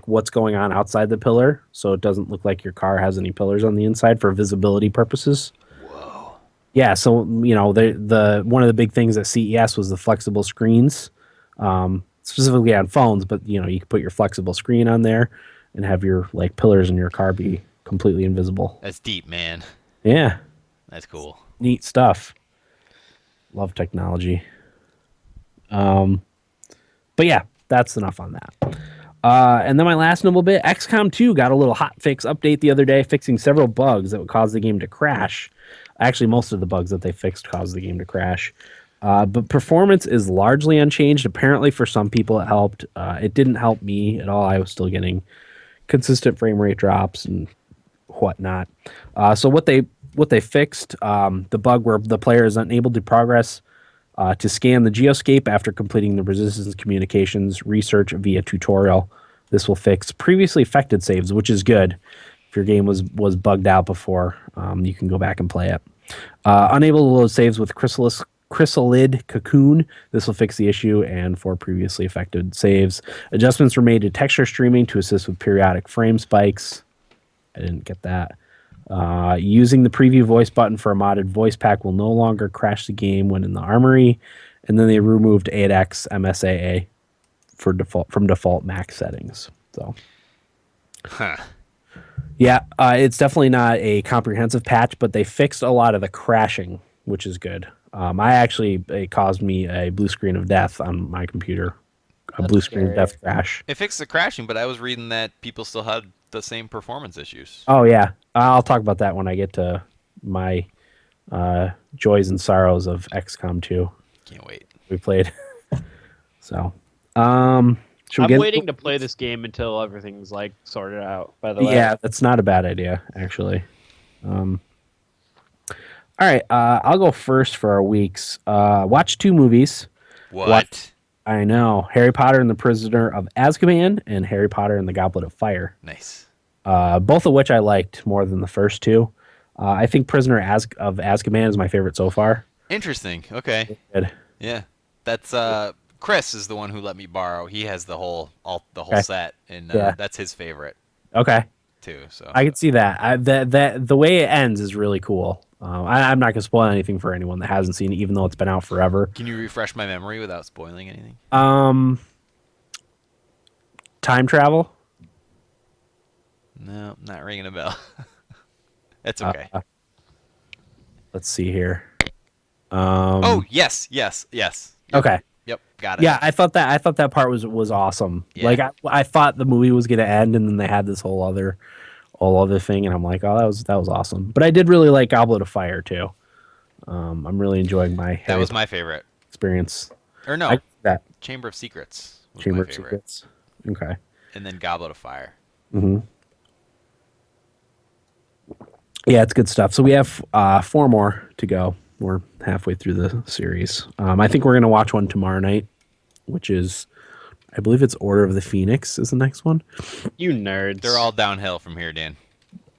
what's going on outside the pillar, so it doesn't look like your car has any pillars on the inside for visibility purposes. Whoa. Yeah, so you know, the one of the big things at CES was the flexible screens, specifically on phones. But you know, you could put your flexible screen on there and have your like pillars in your car be completely invisible. That's deep, man. Yeah, That's cool. neat stuff. Love technology. But yeah, that's enough on that. And then my last notable bit, XCOM 2 got a little hot fix update the other day, fixing several bugs that would cause the game to crash. Actually, most of the bugs that they fixed caused the game to crash. But performance is largely unchanged. Apparently, for some people, it helped. It didn't help me at all. I was still getting consistent frame rate drops and whatnot. So what they fixed, the bug where the player is unable to progress to scan the geoscape after completing the resistance communications research via tutorial. This will fix previously affected saves, which is good. If your game was bugged out before, you can go back and play it. Unable to load saves with Chrysalid Cocoon. This will fix the issue, and for previously affected saves. Adjustments were made to texture streaming to assist with periodic frame spikes. I didn't get that. Using the preview voice button for a modded voice pack will no longer crash the game when in the armory. And then they removed 8x MSAA from default max settings. So, yeah, it's definitely not a comprehensive patch, but they fixed a lot of the crashing, which is good. It caused me a blue screen of death on my computer. Blue screen of death crash. It fixed the crashing, but I was reading that people still had the same performance issues. Oh yeah, I'll talk about that when I get to my joys and sorrows of XCOM 2. Can't wait. We played. So, I'm waiting to play this game until everything's like sorted out. By the way, yeah, that's not a bad idea actually. All right, I'll go first for our weeks. Watch 2 movies. What? I know. Harry Potter and the Prisoner of Azkaban and Harry Potter and the Goblet of Fire. Nice. Both of which I liked more than the first 2. I think Prisoner of Azkaban is my favorite so far. Interesting. Okay. Good. Yeah. That's Chris is the one who let me borrow. He has the whole set, and that's his favorite. Okay. Too. So I can see that. The way it ends is really cool. I'm not gonna spoil anything for anyone that hasn't seen it, even though it's been out forever. Can you refresh my memory without spoiling anything? Time travel. No, not ringing a bell. That's okay. Let's see here. Oh, yes. Yep. Okay. Yep, got it. Yeah, I thought that part was awesome. Yeah. Like I thought the movie was gonna end, and then they had this whole other thing, and I'm like, oh, that was awesome. But I did really like Goblet of Fire too. I'm really enjoying my That was my favorite experience. Or no, that Chamber of Secrets was Chamber my of favorite. Secrets. Okay. And then Goblet of Fire. Mm-hmm. Yeah, it's good stuff. So we have 4 more to go. We're halfway through the series. I think we're going to watch one tomorrow night, which is, I believe it's Order of the Phoenix is the next one. You nerds. They're all downhill from here, Dan.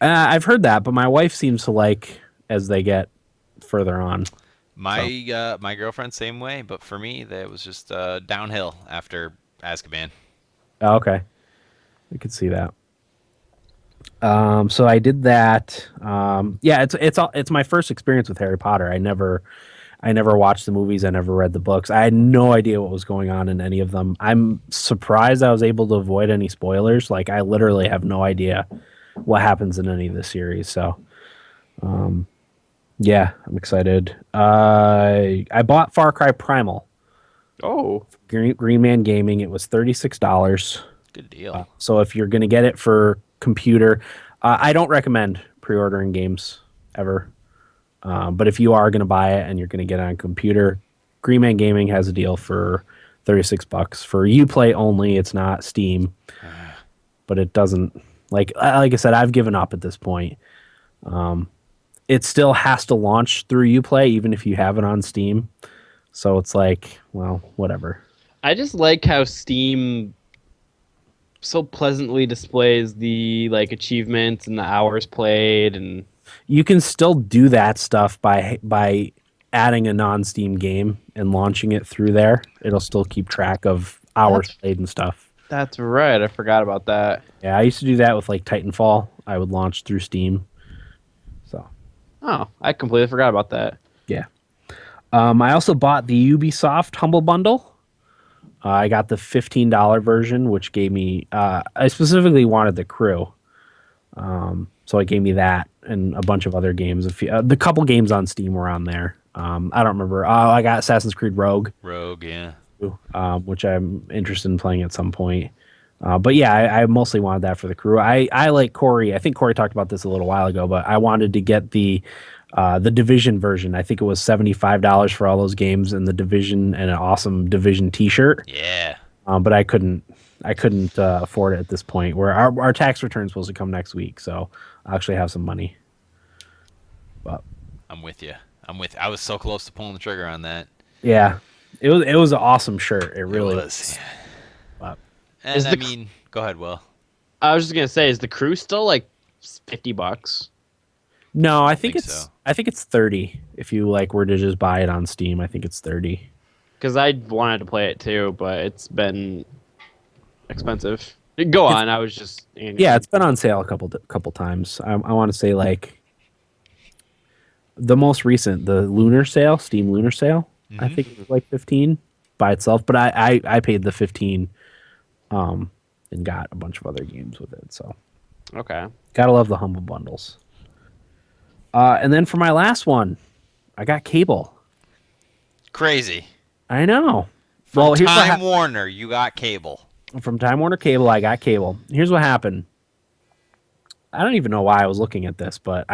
I've heard that, but my wife seems to like as they get further on. My girlfriend, same way, but for me, that was just downhill after Azkaban. Oh, okay. I could see that. So I did that. Yeah, it's my first experience with Harry Potter. I never watched the movies. I never read the books. I had no idea what was going on in any of them. I'm surprised I was able to avoid any spoilers. Like I literally have no idea what happens in any of the series. So, yeah, I'm excited. I bought Far Cry Primal. Oh, Green Man Gaming. It was $36. Good deal. So if you're going to get it for computer, I don't recommend pre-ordering games ever. But if you are going to buy it and you're going to get it on computer, Green Man Gaming has a deal for $36 for Uplay only. It's not Steam, but it doesn't like I said, I've given up at this point. It still has to launch through Uplay even if you have it on Steam. So it's like, well, whatever. I just like how Steam so pleasantly displays the like achievements and the hours played, and you can still do that stuff by adding a non-Steam game and launching it through there. It'll still keep track of hours played and stuff. That's right. I forgot about that. Yeah, I used to do that with like Titanfall. I would launch through Steam. So. Oh, I completely forgot about that. Yeah. I also bought the Ubisoft Humble Bundle. I got the $15 version, which gave me. I specifically wanted The Crew, so it gave me that and a bunch of other games. The couple games on Steam were on there. I don't remember. I got Assassin's Creed Rogue. Rogue, yeah. Which I'm interested in playing at some point. But yeah, I mostly wanted that for The Crew. I like Corey. I think Corey talked about this a little while ago, but I wanted to get the Division version. I think it was $75 for all those games and the Division and an awesome Division T-shirt. Yeah. But I couldn't afford it at this point. Where our tax return's supposed to come next week, so I actually have some money. But I'm with you. I was so close to pulling the trigger on that. Yeah, it was an awesome shirt. It really was. Yeah. But, And go ahead, Will. I was just gonna say, is The Crew still like $50? no, I think so. I think it's 30. If you were to just buy it on Steam, I think it's 30. Because I wanted to play it too, but it's been expensive. Go on. I was just yeah, it's been on sale a couple times. I want to say the most recent, the Lunar sale, Steam Lunar sale. I think it was like 15 by itself, but I paid the 15, and got a bunch of other games with it. So okay. Gotta love the humble bundles. And then for my last one, I got cable. Crazy. I know. From Time Warner, you got cable. From Time Warner Cable, I got cable. Here's what happened. I don't even know why I was looking at this, but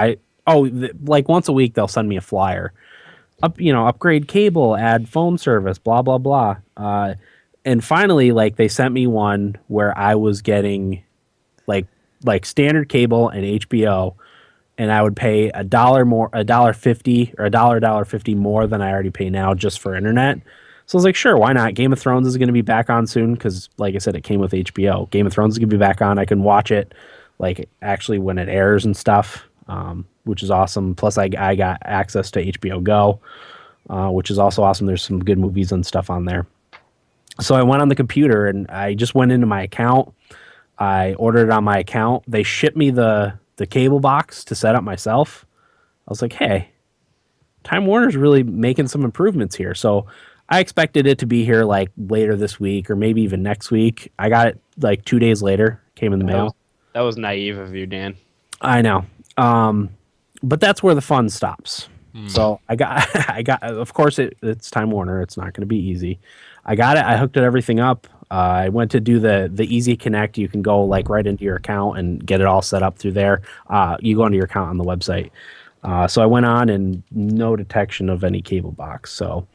once a week they'll send me a flyer. Upgrade cable, add phone service, blah blah blah. And finally, they sent me one where I was getting like standard cable and HBO, and I would pay $1.50 or $1.50 more than I already pay now just for internet. So I was like, sure, why not? Game of Thrones is going to be back on soon because, like I said, it came with HBO. Game of Thrones is going to be back on. I can watch it actually when it airs and stuff, which is awesome. Plus, I got access to HBO Go, which is also awesome. There's some good movies and stuff on there. So I went on the computer and I just went into my account. I ordered it on my account. They shipped me the cable box to set up myself. I was like, hey, Time Warner's really making some improvements here. So I expected it to be here later this week or maybe even next week. I got it 2 days later, came in the mail. That was naive of you, Dan. I know. But that's where the fun stops. So I got. Of course, it's Time Warner. It's not going to be easy. I got it. I hooked everything up. I went to do the Easy Connect. You can go like right into your account and get it all set up through there. You go into your account on the website. So I went on and no detection of any cable box. So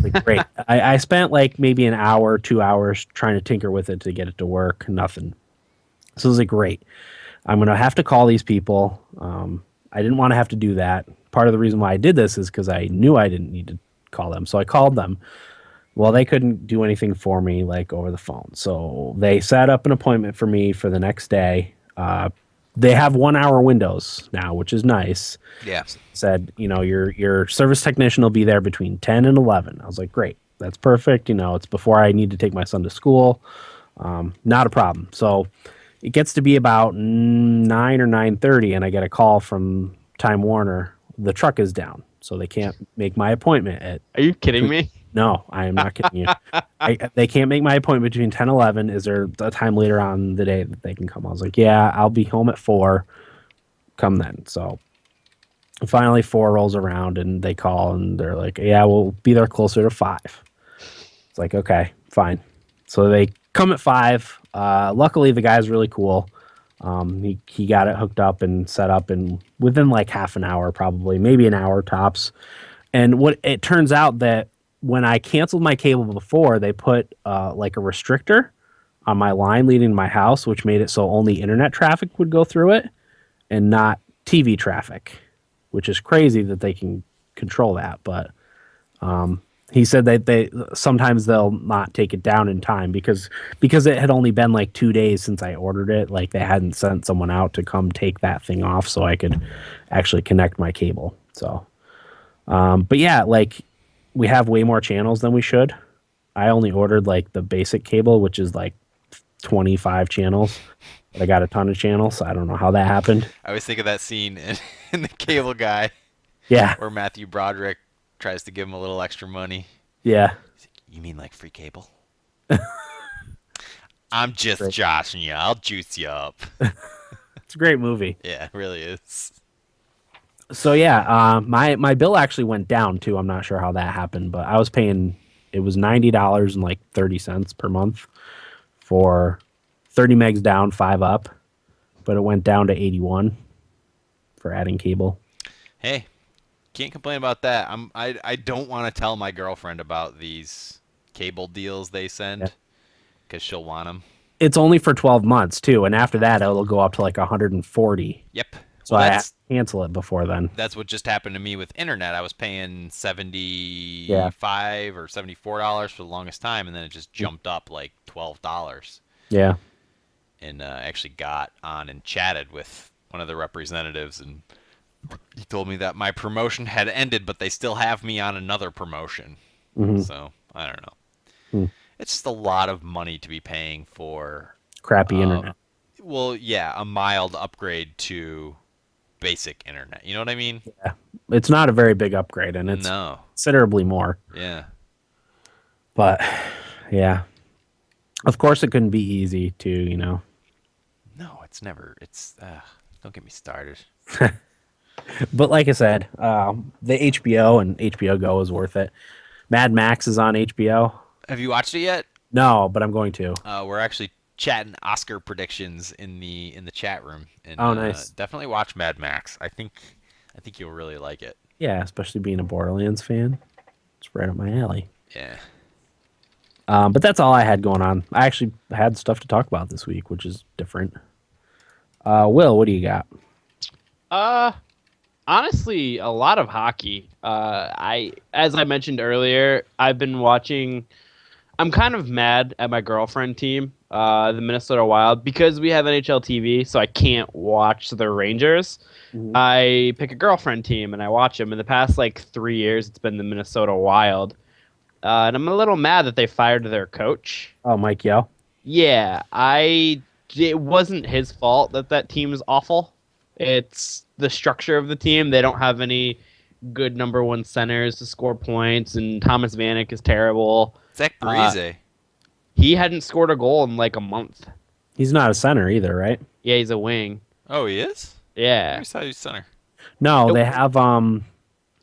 like, great. I spent like maybe an hour, 2 hours trying to tinker with it to get it to work. Nothing. So it was like, great. I'm going to have to call these people. I didn't want to have to do that. Part of the reason why I did this is because I knew I didn't need to call them. So I called them. Well, they couldn't do anything for me like over the phone. So they set up an appointment for me for the next day. They have 1 hour windows now, which is nice. Yeah. Said, your service technician will be there between 10 and 11. I was like, great. That's perfect. It's before I need to take my son to school. Not a problem. So it gets to be about 9 or 9:30, and I get a call from Time Warner. The truck is down, so they can't make my appointment at... Are you kidding me? No, I am not kidding you. They can't make my appointment between 10 and 11. Is there a time later on the day that they can come? I was like, yeah, I'll be home at 4. Come then. So finally 4 rolls around, and they call, and they're like, yeah, we'll be there closer to 5. It's like, okay, fine. So they come at 5. Luckily, the guy's really cool. He got it hooked up and set up and within like half an hour, probably, maybe an hour tops. And what it turns out that when I canceled my cable before, they put like a restrictor on my line leading to my house, which made it so only internet traffic would go through it and not TV traffic, which is crazy that they can control that. But he said that sometimes they'll not take it down in time because it had only been like 2 days since I ordered it. Like they hadn't sent someone out to come take that thing off so I could actually connect my cable. So, but yeah, like we have way more channels than we should. I only ordered like the basic cable, which is like 25 channels. But I got a ton of channels. So I don't know how that happened. I always think of that scene in The Cable Guy. Yeah. Where Matthew Broderick tries to give him a little extra money. Yeah. He's like, you mean like free cable? I'm just joshing you. I'll juice you up. It's a great movie. Yeah, it really is. So yeah, my bill actually went down too. I'm not sure how that happened, but I was paying, it was $90 and like 30 cents per month for 30 megs down, 5 up, but it went down to 81 for adding cable. Hey, can't complain about that. I don't want to tell my girlfriend about these cable deals they send because she'll want them. It's only for 12 months too, and after that it'll go up to like 140. Yep. So I have to cancel it before then. That's what just happened to me with internet. I was paying $75 or $74 for the longest time, and then it just jumped up like $12. Yeah. And actually got on and chatted with one of the representatives, and he told me that my promotion had ended, but they still have me on another promotion. Mm-hmm. So I don't know. It's just a lot of money to be paying for crappy internet. Well, yeah, a mild upgrade to basic internet. You know what I mean? Yeah. It's not a very big upgrade, and it's considerably more. Yeah. But yeah. Of course it couldn't be easy to, No, it's never. It's don't get me started. But like I said, the HBO and HBO Go is worth it. Mad Max is on HBO. Have you watched it yet? No, but I'm going to. We're actually chatting Oscar predictions in the chat room. And, nice. Definitely watch Mad Max. I think you'll really like it. Yeah, especially being a Borderlands fan. It's right up my alley. Yeah. But that's all I had going on. I actually had stuff to talk about this week, which is different. Will, what do you got? Honestly, a lot of hockey. As I mentioned earlier, I've been watching. I'm kind of mad at my girlfriend team, the Minnesota Wild, because we have NHL TV, so I can't watch the Rangers. Mm-hmm. I pick a girlfriend team and I watch them. In the past 3 years, it's been the Minnesota Wild, and I'm a little mad that they fired their coach. Oh, Mike Yeo. Yeah, it wasn't his fault that team is awful. It's the structure of the team. They don't have any good number one centers to score points, and Thomas Vanek is terrible. Zach Parise. He hadn't scored a goal in a month. He's not a center either, right? Yeah, he's a wing. Oh, he is? Yeah. I saw he's center. No, Nope. they have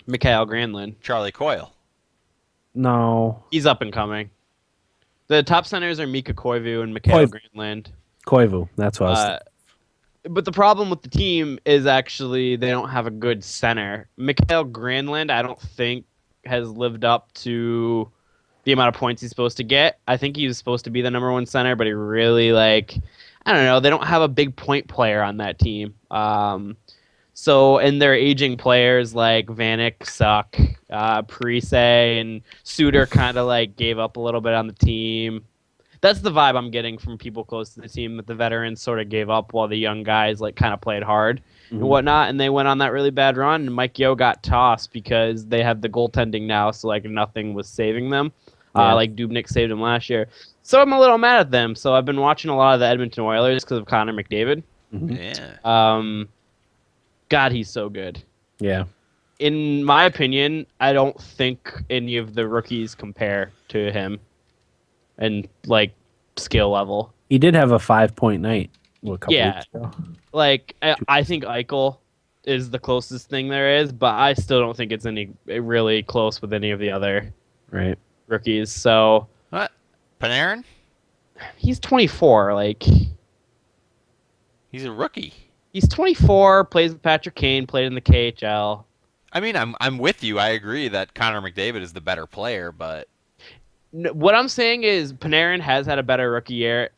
Mikhail Granlund. Charlie Coyle. no He's up and coming. The top centers are Mika Koivu and Mikhail Granlund. Koivu. That's what I was But the problem with the team is actually they don't have a good center. Mikhail Granlund, I don't think, has lived up to the amount of points he's supposed to get. I think he was supposed to be the #1 center, but he really, like, I don't know. They don't have a big point player on that team. And their aging players like Vanek suck. Parise and Suter kind of like gave up a little bit on the team. That's the vibe I'm getting from people close to the team, that the veterans sort of gave up while the young guys like kind of played hard and whatnot, and they went on that really bad run, and Mike Yeo got tossed because they have the goaltending now, so like nothing was saving them. Like Dubnyk saved him last year. So I'm a little mad at them. So I've been watching a lot of the Edmonton Oilers because of Connor McDavid. Yeah. God, he's so good. Yeah. In my opinion, I don't think any of the rookies compare to him. And like skill level, He did have a 5-point night a couple weeks ago. Like I think Eichel is the closest thing there is, but I still don't think it's any really close with any of the other rookies. So what? Panarin? He's 24. Like he's a rookie. He's 24. Plays with Patrick Kane. Played in the KHL. I mean, I'm with you. I agree that Connor McDavid is the better player, but. What I'm saying is Panarin has had a better rookie year.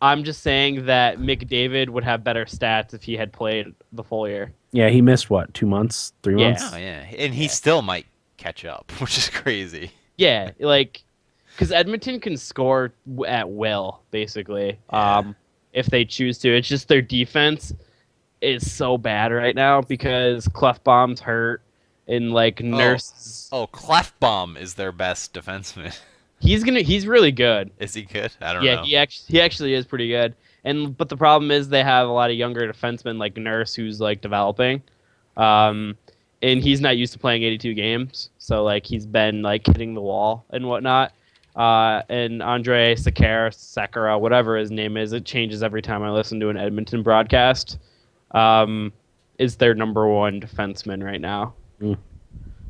I'm just saying that McDavid would have better stats if he had played the full year. Yeah, he missed, 2 months, 3 months? Oh, yeah. And he still might catch up, which is crazy. Yeah, like, because Edmonton can score at will, basically, if they choose to. It's just their defense is so bad right now because Clefbaum's hurt and, like, Nurse. Oh, Clefbaum is their best defenseman. He's really good. Is he good? I don't know. Yeah, he actually is pretty good. But the problem is they have a lot of younger defensemen like Nurse who's like developing. And he's not used to playing 82 games. So like he's been like hitting the wall and whatnot. And Andre Sakara, whatever his name is, it changes every time I listen to an Edmonton broadcast. Is their #1 defenseman right now.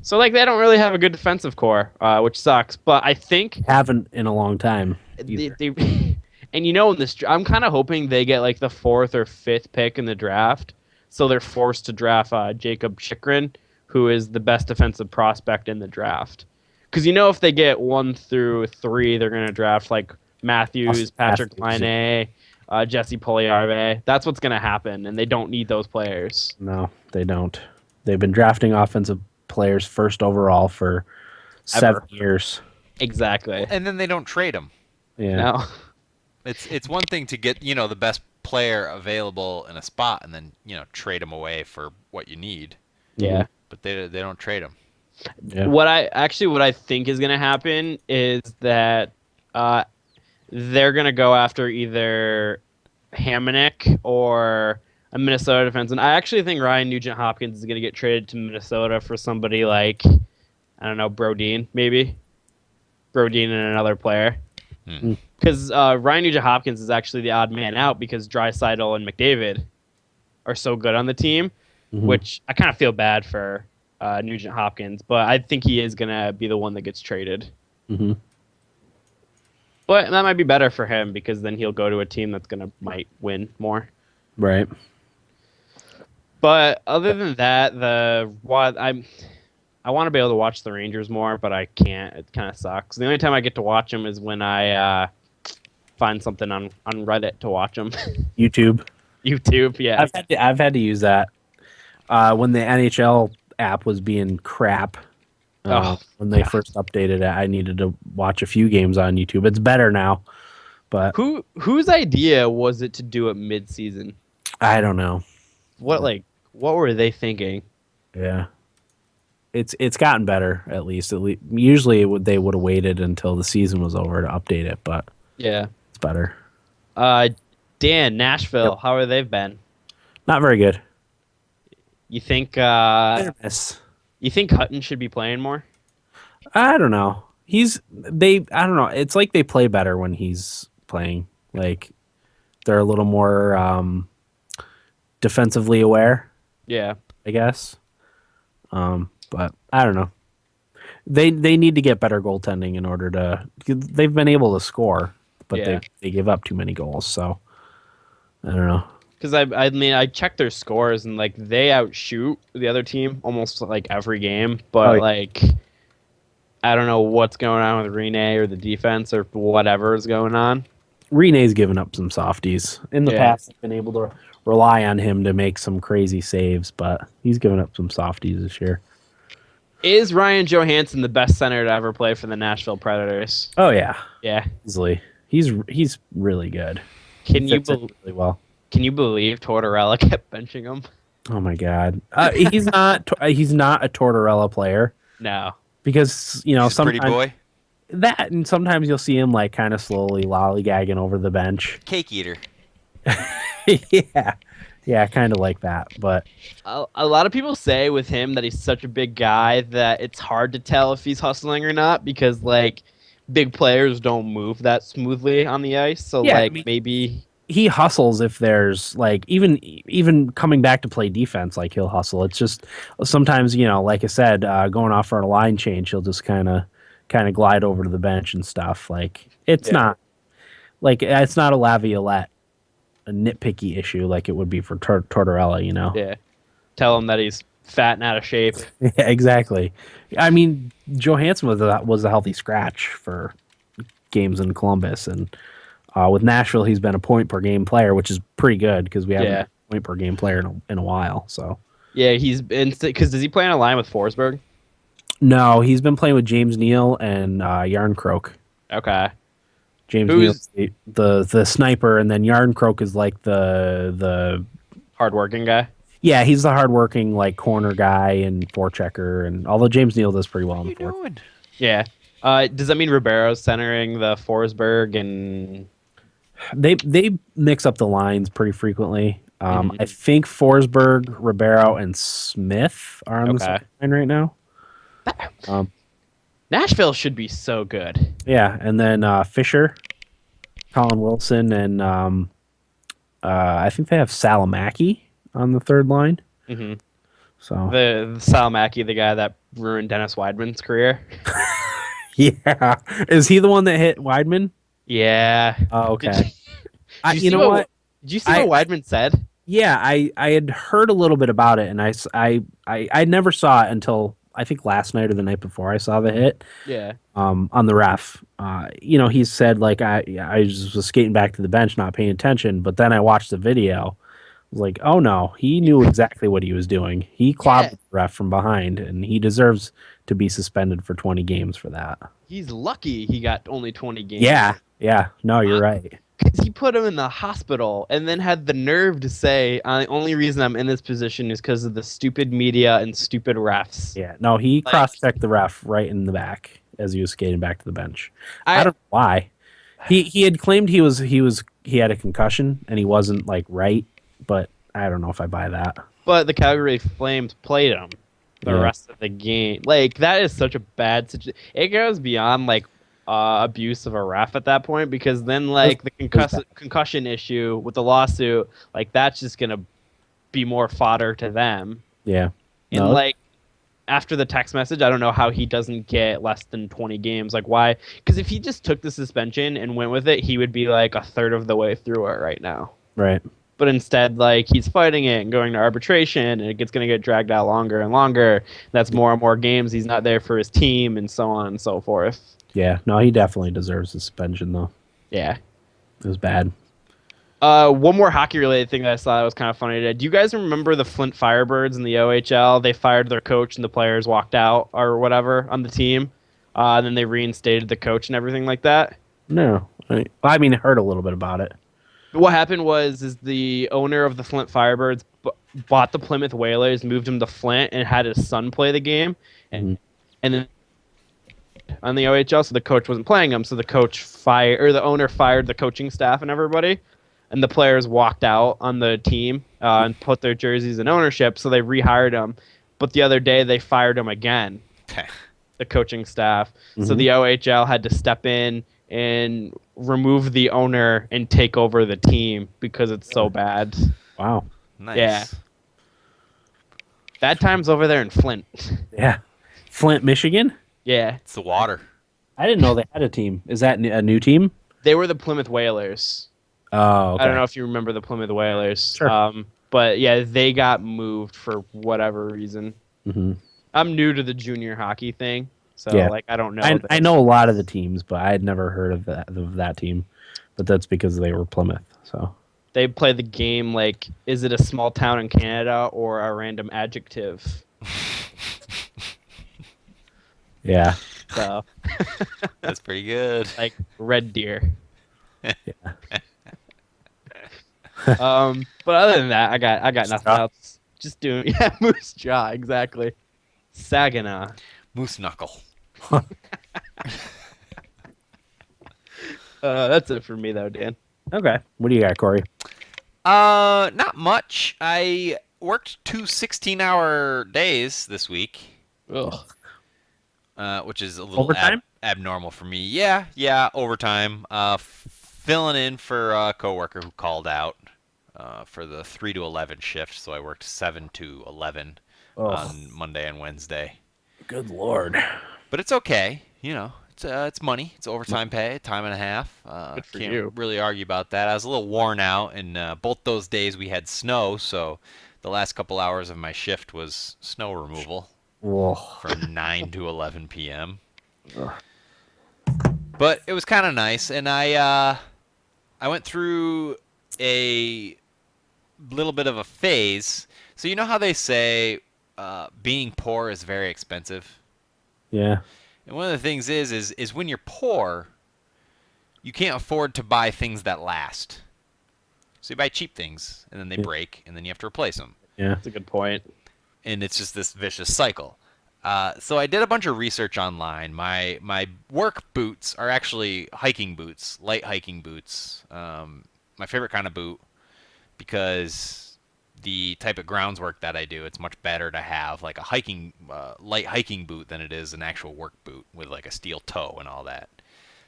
So, like, they don't really have a good defensive core, which sucks. But I think... Haven't in a long time. And, in this, I'm kind of hoping they get, like, the 4th or 5th pick in the draft. So they're forced to draft Jacob Chychrun, who is the best defensive prospect in the draft. Because, if they get 1 through 3, they're going to draft, like, Matthews, Patrick Laine, Jesse Puljujärvi. That's what's going to happen, and they don't need those players. No, they don't. They've been drafting offensive players first overall for 7 years. Exactly. And then they don't trade them. Yeah. No. It's one thing to get, the best player available in a spot and then, trade them away for what you need. Yeah. But they don't trade them. Yeah. What I think is going to happen is that they're going to go after either Hamonic or a Minnesota defenseman. I actually think Ryan Nugent-Hopkins is going to get traded to Minnesota for somebody like, I don't know, Brodin, maybe? Brodin and another player. Because Ryan Nugent-Hopkins is actually the odd man out because Draisaitl and McDavid are so good on the team, which I kind of feel bad for Nugent-Hopkins, but I think he is going to be the one that gets traded. But that might be better for him because then he'll go to a team that's might win more. Right. But other than that, I want to be able to watch the Rangers more, but I can't. It kind of sucks. The only time I get to watch them is when I find something on Reddit to watch them. YouTube, yeah. I've had to use that when the NHL app was being crap. When they first updated it, I needed to watch a few games on YouTube. It's better now, but whose idea was it to do it mid-season? I don't know. What were they thinking? Yeah, it's gotten better at least. Usually they would have waited until the season was over to update it, but yeah, it's better. Dan, Nashville, how are they been? Not very good. You think? You think Hutton should be playing more? I don't know. I don't know. It's like they play better when he's playing. Like they're a little more defensively aware, Yeah. I guess. But I don't know. They need to get better goaltending in order to. They've been able to score, but they give up too many goals. So I don't know. Because I mean, I checked their scores and like they outshoot the other team almost like every game, but like I don't know what's going on with Rene or the defense or whatever is going on. Rene's given up some softies in the past. I've been able to rely on him to make some crazy saves, but he's given up some softies this year. Is Ryan Johansson the best center to ever play for the Nashville Predators? Oh yeah, yeah, easily. He's really good. Can you really well? Can you believe Tortorella kept benching him? Oh my god, he's not a Tortorella player. No, because he's sometimes pretty boy. That and sometimes you'll see him like kind of slowly lollygagging over the bench. Cake eater. Yeah, kind of like that. But a lot of people say with him that he's such a big guy that it's hard to tell if he's hustling or not because like big players don't move that smoothly on the ice. So maybe he hustles if there's like even coming back to play defense, like he'll hustle. It's just sometimes, like I said, going off for a line change, he'll just kind of glide over to the bench and stuff. Like it's not a Laviolette, a nitpicky issue like it would be for Tortorella, Yeah. Tell him that he's fat and out of shape. Yeah, exactly. I mean, Johansson was a healthy scratch for games in Columbus, and with Nashville, he's been a point per game player, which is pretty good because we haven't had a point per game player in a while. So yeah, he's been because does he play on a line with Forsberg? No, he's been playing with James Neal and Yarncroke. Okay. James Neal's the sniper, and then Yarncroke is like the hardworking guy. Yeah, he's the hardworking like corner guy and forechecker, and although James Neal does pretty well in the fourth. Yeah. Does that mean Ribeiro's centering the Forsberg and they mix up the lines pretty frequently? I think Forsberg, Ribeiro, and Smith are on the same line right now. Nashville should be so good. Yeah, and then Fisher, Colin Wilson, and I think they have Salamaki on the third line. Mm-hmm. So the Salamaki, the guy that ruined Dennis Weidman's career. Yeah, is he the one that hit Weidman? Yeah. Oh, okay. Did you what? Did you see what Weidman said? Yeah, I had heard a little bit about it, and I never saw it until I think last night or the night before I saw the hit. Yeah. On the ref, he said like I was skating back to the bench, not paying attention, but then I watched the video. I was like, oh no, he knew exactly what he was doing. He clobbered the ref from behind, and he deserves to be suspended for 20 games for that. He's lucky he got only 20 games. Yeah. No, you're right. Because he put him in the hospital and then had the nerve to say, the only reason I'm in this position is because of the stupid media and stupid refs. Yeah, no, he cross-checked the ref right in the back as he was skating back to the bench. I don't know why. He had claimed he had a concussion and he wasn't like right, but I don't know if I buy that. But the Calgary Flames played him the rest of the game. Like, that is such a bad situation. It goes beyond like abuse of a ref at that point, because then like the concussion issue with the lawsuit, like that's just gonna be more fodder to them. Yeah. And like after the text message, I don't know how he doesn't get less than 20 games. Like why? Because if he just took the suspension and went with it, he would be like a third of the way through it right now. Right. But instead, like he's fighting it and going to arbitration, and it's going to get dragged out longer and longer. That's more and more games he's not there for his team, and so on and so forth. Yeah, no, he definitely deserves suspension, though. Yeah. It was bad. One more hockey-related thing that I saw that was kind of funny today. Do you guys remember the Flint Firebirds in the OHL? They fired their coach and the players walked out or whatever on the team. And then they reinstated the coach and everything like that. No. I mean, I heard a little bit about it. What happened was the owner of the Flint Firebirds bought the Plymouth Whalers, moved him to Flint, and had his son play the game. And then on the OHL, so the coach wasn't playing him, so the owner fired the coaching staff and everybody, and the players walked out on the team and put their jerseys in ownership, so they rehired him. But the other day, they fired him again, the coaching staff. So the OHL had to step in and remove the owner and take over the team because it's so bad. Wow. Nice. Yeah. Bad times over there in Flint. Yeah. Flint, Michigan? Yeah. It's the water. I didn't know they had a team. Is that a new team? They were the Plymouth Whalers. Oh, okay. I don't know if you remember the Plymouth Whalers. Sure. But yeah, they got moved for whatever reason. Mm-hmm. I'm new to the junior hockey thing, so Yeah. like I don't know. I know a lot of the teams, but I had never heard of that team. But that's because they were Plymouth. So They play the game like, is it a small town in Canada or a random adjective? yeah. So That's pretty good. like Red Deer. Yeah. But other than that, I got nothing Jaw. else. Just doing Moose Jaw, exactly. Saginaw. Moose knuckle. That's it for me though, Dan. Okay. What do you got, Corey? Not much. I worked 2 16-hour days this week, Ugh. which is a little Overtime? abnormal for me. Yeah, overtime. Filling in for a coworker who called out for the 3 to 11 shift, so I worked 7 to 11 on Monday and Wednesday. Good Lord. But it's okay, It's money. It's overtime pay, time and a half. Good for can't you. really argue about that. I was a little worn out, and both those days we had snow, so the last couple hours of my shift was snow removal Whoa. from 9 to 11 p.m. Ugh. But it was kind of nice, and I went through a little bit of a phase. So you know how they say being poor is very expensive? Yeah. And one of the things is when you're poor, you can't afford to buy things that last. So you buy cheap things, and then they break, and then you have to replace them. Yeah. That's a good point. And it's just this vicious cycle. So I did a bunch of research online. My work boots are actually hiking boots, light hiking boots. My favorite kind of boot, because the type of grounds work that I do, it's much better to have like a light hiking boot than it is an actual work boot with like a steel toe and all that.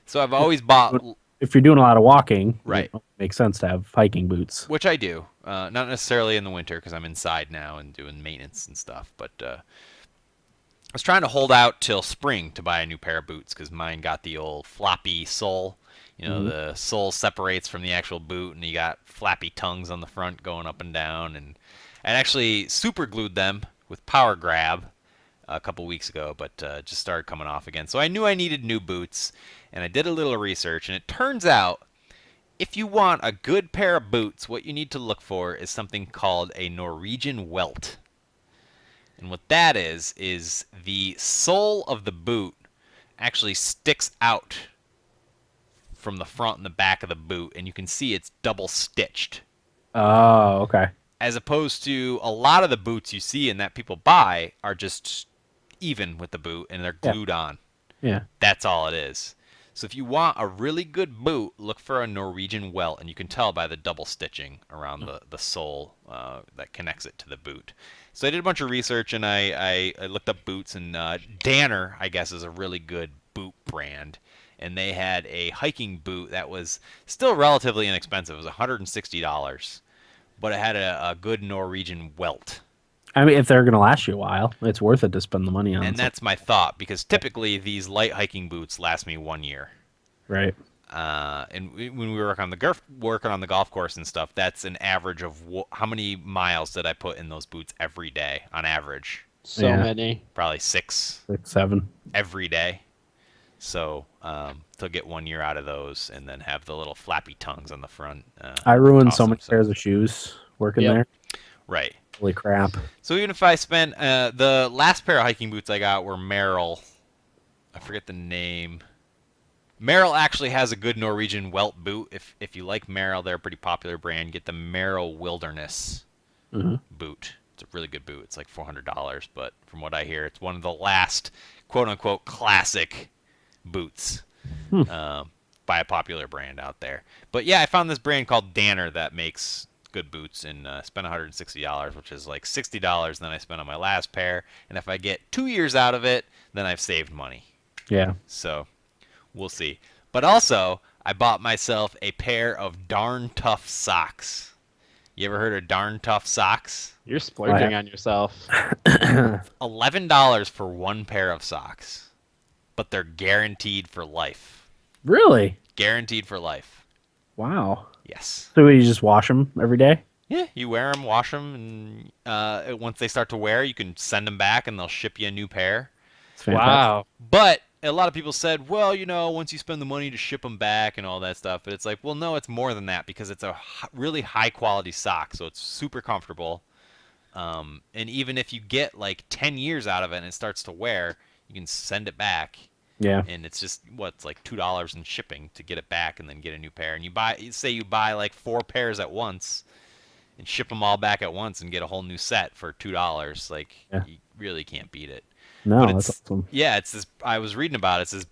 So I've always bought, If you're doing a lot of walking, Right. it makes sense to have hiking boots. which I do, not necessarily in the winter because I'm inside now and doing maintenance and stuff, but I was trying to hold out till spring to buy a new pair of boots because mine got the old floppy sole. The sole separates from the actual boot, and you got flappy tongues on the front going up and down. And I actually super glued them with Power Grab a couple weeks ago, but just started coming off again. So I knew I needed new boots, and I did a little research, and it turns out if you want a good pair of boots, what you need to look for is something called a Norwegian welt. And what that is the sole of the boot actually sticks out from the front and the back of the boot, and you can see it's double stitched. Oh, okay. As opposed to a lot of the boots you see and that people buy are just even with the boot and they're glued on. Yeah. That's all it is. So if you want a really good boot, look for a Norwegian welt, and you can tell by the double stitching around the sole that connects it to the boot. So I did a bunch of research, and I looked up boots, and Danner, I guess, is a really good boot brand. And they had a hiking boot that was still relatively inexpensive. It was $160, but it had a good Norwegian welt. I mean, if they're going to last you a while, it's worth it to spend the money on. And that's my thought, because typically these light hiking boots last me 1 year. Right. And when we work on the golf course and stuff, that's an average of how many miles did I put in those boots every day on average? So Yeah. many. Probably 6 7. every day. So to get 1 year out of those and then have the little flappy tongues on the front. I ruined so awesome. many pairs of shoes working Yep. there. Right. Holy crap. So even if I spent the last pair of hiking boots I got were Merrell. I forget the name. Merrell actually has a good Norwegian welt boot. If you like Merrell, they're a pretty popular brand. Get the Merrell Wilderness boot. It's a really good boot. It's like $400, but from what I hear, it's one of the last quote-unquote classic boots by a popular brand out there. But yeah, I found this brand called Danner that makes good boots, and spent $160, which is like $60 than I spent on my last pair. And if I get 2 years out of it, then I've saved money. Yeah. So we'll see. But also, I bought myself a pair of darn tough socks. You ever heard of darn tough socks? You're splurging on yourself. $11 for one pair of socks, but they're guaranteed for life. Really? Guaranteed for life. Wow. Yes. So you just wash them every day? Yeah, you wear them, wash them, and once they start to wear, you can send them back, and they'll ship you a new pair. It's fantastic. Wow. But a lot of people said, well, once you spend the money to ship them back and all that stuff, but it's like, well, no, it's more than that because it's a really high quality sock, so it's super comfortable. And even if you get like 10 years out of it and it starts to wear, you can send it back. Yeah. And it's just it's like $2 in shipping to get it back and then get a new pair. And you buy like 4 pairs at once and ship them all back at once and get a whole new set for $2. Like you really can't beat it. No, that's awesome. Yeah, it's this. I was reading about it. It's this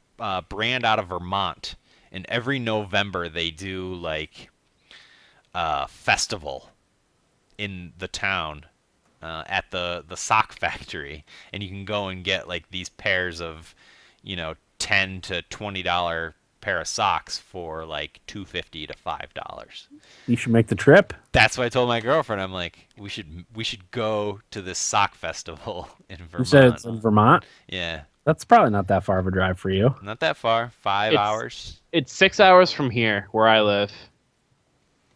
brand out of Vermont, and every November they do like a festival in the town at the sock factory, and you can go and get like these pairs of, $10 to $20 pair of socks for like $2.50 to $5. You should make the trip. That's what I told my girlfriend. I'm like, we should go to this sock festival in Vermont. You said it's in Vermont? Yeah. That's probably not that far of a drive for you. Not that far. 5 hours. It's 6 hours from here, where I live.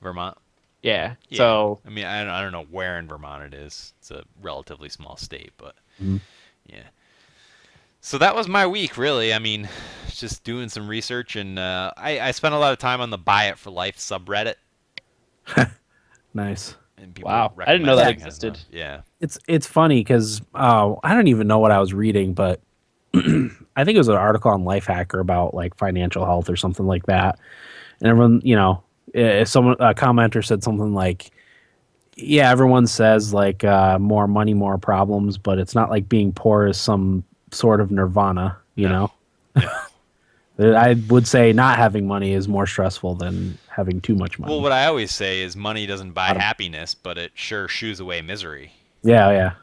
Vermont. Yeah. Yeah. So I mean, I don't know where in Vermont it is. It's a relatively small state, but yeah. So that was my week, really. I mean, just doing some research, and I spent a lot of time on the Buy It for Life subreddit. Nice. And people wow, I didn't know that existed. Yeah. It's funny because I don't even know what I was reading, but I think it was an article on Lifehacker about like financial health or something like that. And everyone, if someone a commenter said something like, "Yeah, everyone says like more money, more problems, but it's not like being poor is some sort of nirvana, you know." Yeah. I would say not having money is more stressful than having too much money. Well, what I always say is money doesn't buy happiness, but it sure shoos away misery. Yeah.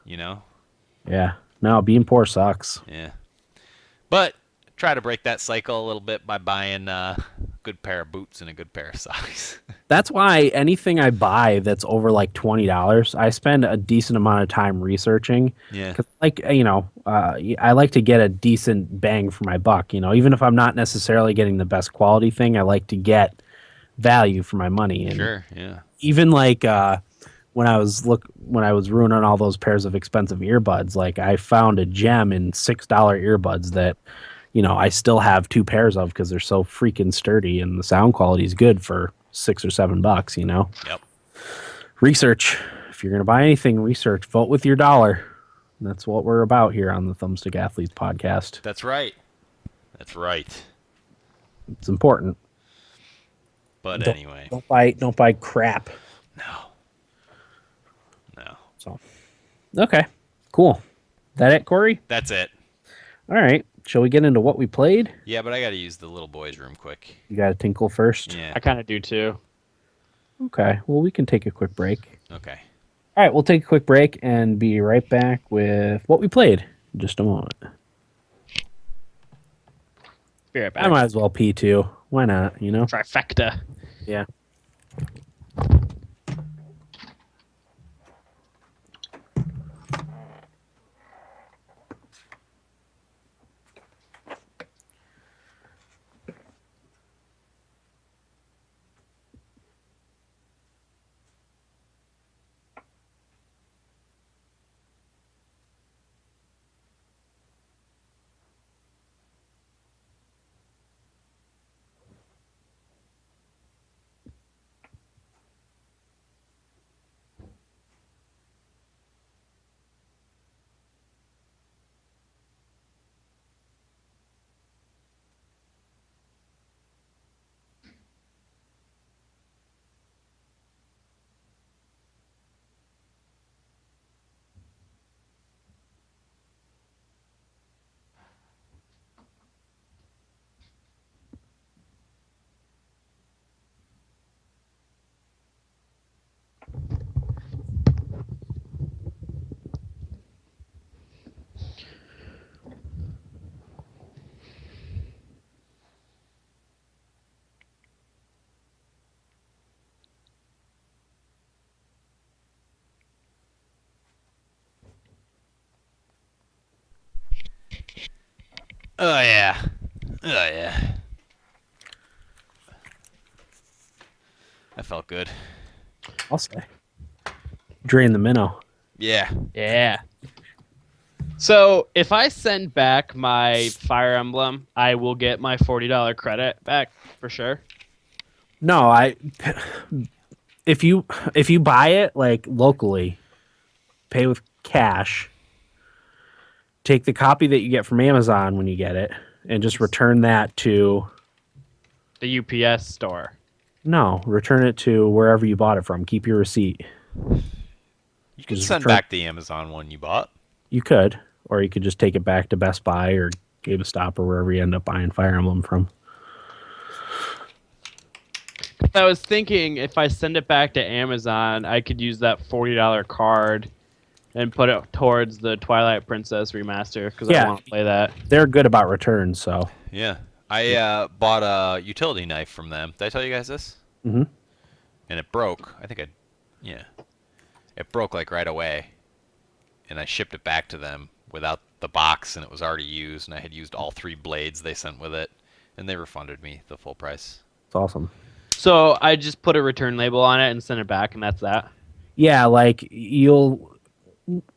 Yeah. No, being poor sucks. Yeah. But try to break that cycle a little bit by buying a good pair of boots and a good pair of socks. That's why anything I buy that's over like $20, I spend a decent amount of time researching. Yeah. 'Cause I like to get a decent bang for my buck. Even if I'm not necessarily getting the best quality thing, I like to get value for my money. And Sure. Yeah. even like when I was ruining all those pairs of expensive earbuds, like I found a gem in $6 earbuds that I still have 2 pairs of because they're so freaking sturdy and the sound quality is good for $6 or $7. Yep. Research. If you're gonna buy anything, research. Vote with your dollar. That's what we're about here on the Thumbstick Athletes podcast. That's right. That's right. It's important. But anyway. Don't buy crap. No. So, okay, cool. That it, Corey? That's it. All right. Shall we get into what we played? Yeah, but I got to use the little boy's room quick. You got to tinkle first? Yeah. I kind of do too. Okay. Well, we can take a quick break. Okay. All right. We'll take a quick break and be right back with what we played in just a moment. Be right back. I might as well pee too. Why not? Trifecta. Yeah. Oh yeah. Oh yeah. That felt good. I'll say. Drain the minnow. Yeah. Yeah. So if I send back my Fire Emblem, I will get my $40 credit back for sure. No, if you buy it like locally, pay with cash. Take the copy that you get from Amazon when you get it, and just return that to The UPS store. No, return it to wherever you bought it from. Keep your receipt. You can Just send return- back the Amazon one you bought. You could, or you could just take it back to Best Buy or GameStop or wherever you end up buying Fire Emblem from. I was thinking if I send it back to Amazon, I could use that $40 card and put it towards the Twilight Princess remaster because I want to play that. They're good about returns, so. Yeah. I bought a utility knife from them. Did I tell you guys this? Mm-hmm. And it broke. It broke like right away. And I shipped it back to them without the box, and it was already used, and I had used all 3 blades they sent with it, and they refunded me the full price. It's awesome. So I just put a return label on it and send it back, and that's that. Yeah, like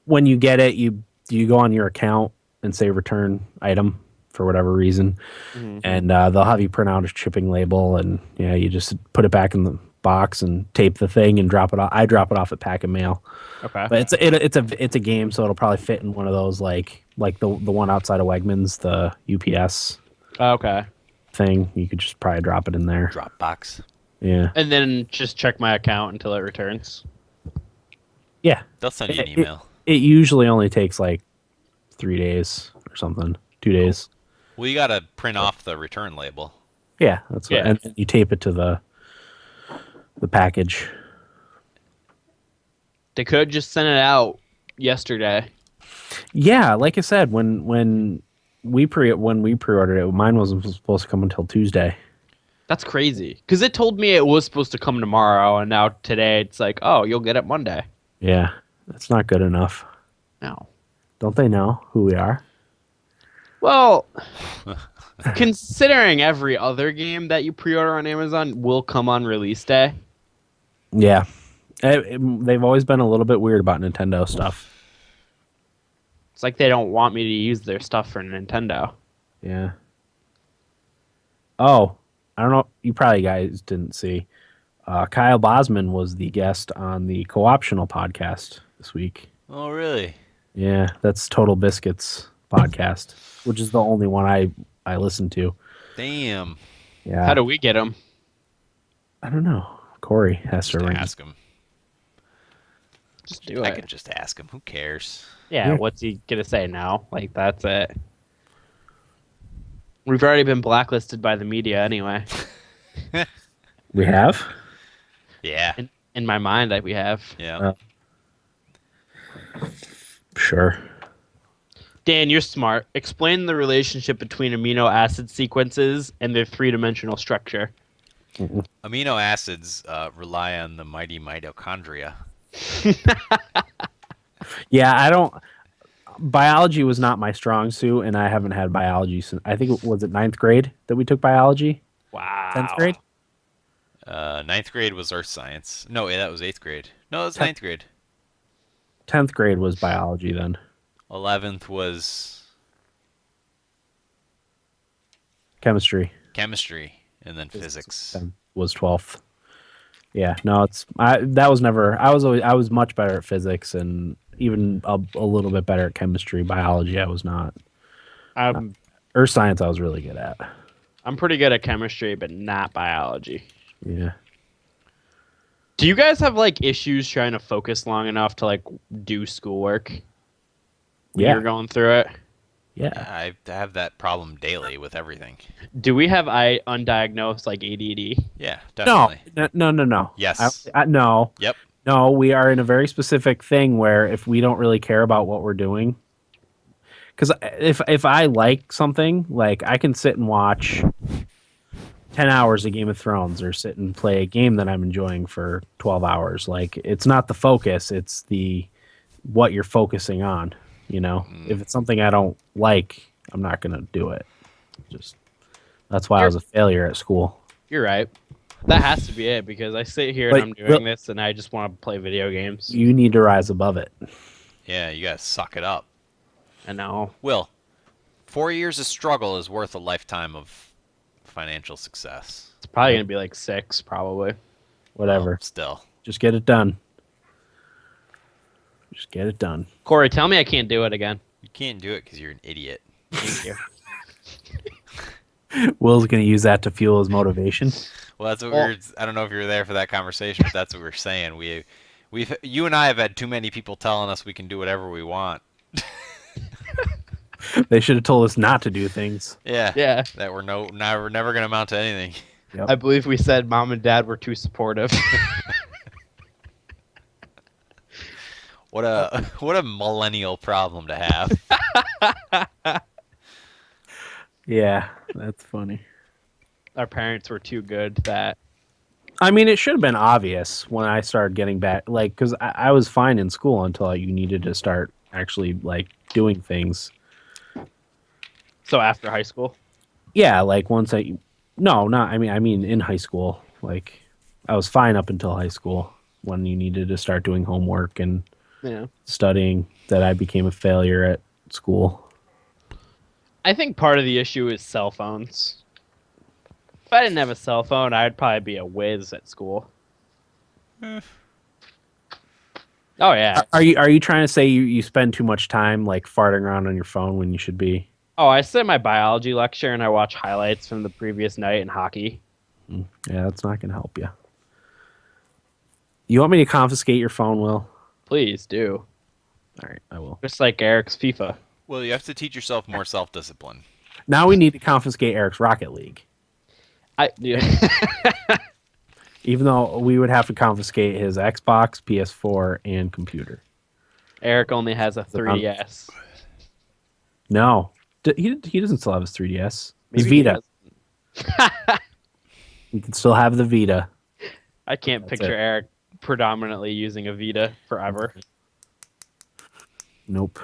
when you get it, you go on your account and say return item for whatever reason, and they'll have you print out a shipping label, and you just put it back in the box and tape the thing and drop it off. I drop it off at Pack and Mail. Okay. But it's a game, so it'll probably fit in one of those like the one outside of Wegmans, the UPS Okay. thing. You could just probably drop it in there. Dropbox. Yeah. And then just check my account until it returns. Yeah. They'll send you an email. It usually only takes like 3 days or something. 2 days. Well, you got to print off the return label. Yeah, that's what, and you tape it to the package. They could just send it out yesterday. Yeah, like I said, when we pre-ordered it, mine wasn't supposed to come until Tuesday. That's crazy. Because it told me it was supposed to come tomorrow, and now today it's like, oh, you'll get it Monday. Yeah, that's not good enough. No. Don't they know who we are? Well, considering every other game that you pre-order on Amazon will come on release day. Yeah. They've always been a little bit weird about Nintendo stuff. It's like they don't want me to use their stuff for Nintendo. Yeah. Oh, I don't know. You probably guys didn't see. Kyle Bosman was the guest on the Co-optional podcast this week. Oh, really? Yeah, that's Total Biscuits podcast, which is the only one I listen to. Damn. Yeah. How do we get them? I don't know. Corey has to ring. Ask him. Just do it. I could just ask him. Who cares? Yeah, what's he gonna say now? Like, that's it. We've already been blacklisted by the media anyway. We have? Yeah. In my mind, we have. Yeah. Sure. Dan, you're smart. Explain the relationship between amino acid sequences and their 3-dimensional structure. Amino acids rely on the mighty mitochondria. Yeah, biology was not my strong suit, and I haven't had biology since, I think, was it 9th grade that we took biology? Wow. 10th grade? 9th grade was earth science. No, that was 8th grade. No, it was 9th grade. 10th grade was biology then. 11th was Chemistry. And then physics. Then was 12th. Yeah, no, I was much better at physics and even a little bit better at chemistry. Biology, I was not. Earth science, I was really good at. I'm pretty good at chemistry, but not biology. Yeah. Do you guys have like issues trying to focus long enough to like do schoolwork? When you're going through it? Yeah. I have that problem daily with everything. Do we have undiagnosed like ADD? Yeah, definitely. No. Yes. No. Yep. No, we are in a very specific thing where if we don't really care about what we're doing, because if I like something, like I can sit and watch 10 hours of Game of Thrones or sit and play a game that I'm enjoying for 12 hours. Like, it's not the focus, it's what you're focusing on, you know? If it's something I don't like, I'm not going to do it. Just that's why I was a failure at school. You're right. That has to be it because I sit here But and I'm doing this and I just want to play video games. You need to rise above it. Yeah, you gotta suck it up. I know. Will, 4 years of struggle is worth a lifetime of financial success. It's probably going to be like 6, probably. Whatever. Well, still. Just get it done. Just get it done. Corey, tell me I can't do it again. You can't do it because you're an idiot. Thank you. Will's going to use that to fuel his motivation. Well, that's what I don't know if you were there for that conversation, but that's what we're saying. You and I have had too many people telling us we can do whatever we want. They should have told us not to do things. Yeah. Yeah. That we're never going to amount to anything. Yep. I believe we said mom and dad were too supportive. What a millennial problem to have. Yeah, that's funny. Our parents were too good that. I mean, it should have been obvious when I started getting back, like, because I was fine in school until you needed to start actually, like, doing things. So after high school? Yeah, like, I mean, in high school. Like, I was fine up until high school when you needed to start doing homework and studying, that I became a failure at school. I think part of the issue is cell phones. If I didn't have a cell phone, I'd probably be a whiz at school. Oh yeah. Are you trying to say you spend too much time like farting around on your phone when you should be? Oh, I sit in my biology lecture and I watch highlights from the previous night in hockey. Yeah, that's not going to help you. You want me to confiscate your phone, Will? Please do. All right, I will. Just like Eric's FIFA. Well, you have to teach yourself more self-discipline. Now we need to confiscate Eric's Rocket League. Even though we would have to confiscate his Xbox, PS4, and computer. Eric only has a 3DS. No. He doesn't still have his 3DS. His Maybe Vita. He can still have the Vita. I can't picture Eric predominantly using a Vita forever. Nope.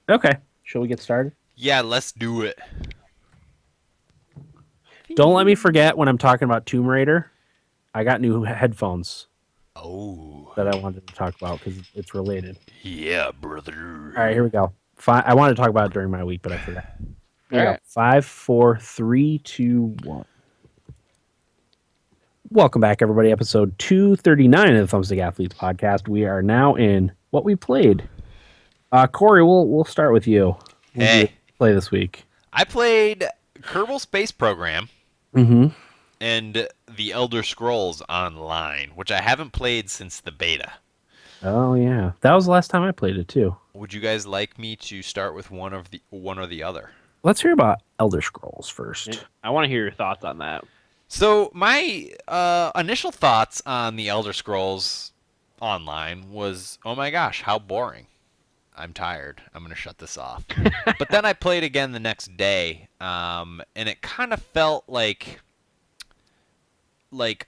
Okay. Shall we get started? Yeah, let's do it. Don't let me forget when I'm talking about Tomb Raider. I got new headphones. Oh. That I wanted to talk about because it's related. Yeah, brother. All right, here we go. I wanted to talk about it during my week, but I forgot. Here we go. Right. 5, 4, 3, 2, 1. Welcome back, everybody. Episode 239 of the Thumbstick Athletes podcast. We are now in what we played. Corey, we'll start with you. What did you play this week? I played Kerbal Space Program and The Elder Scrolls Online, which I haven't played since the beta. Oh yeah, that was the last time I played it too. Would you guys like me to start with one or the other? Let's hear about Elder Scrolls first. I want to hear your thoughts on that. So my initial thoughts on The Elder Scrolls Online was, oh my gosh, how boring. I'm tired. I'm going to shut this off. But then I played again the next day, and it kind of felt like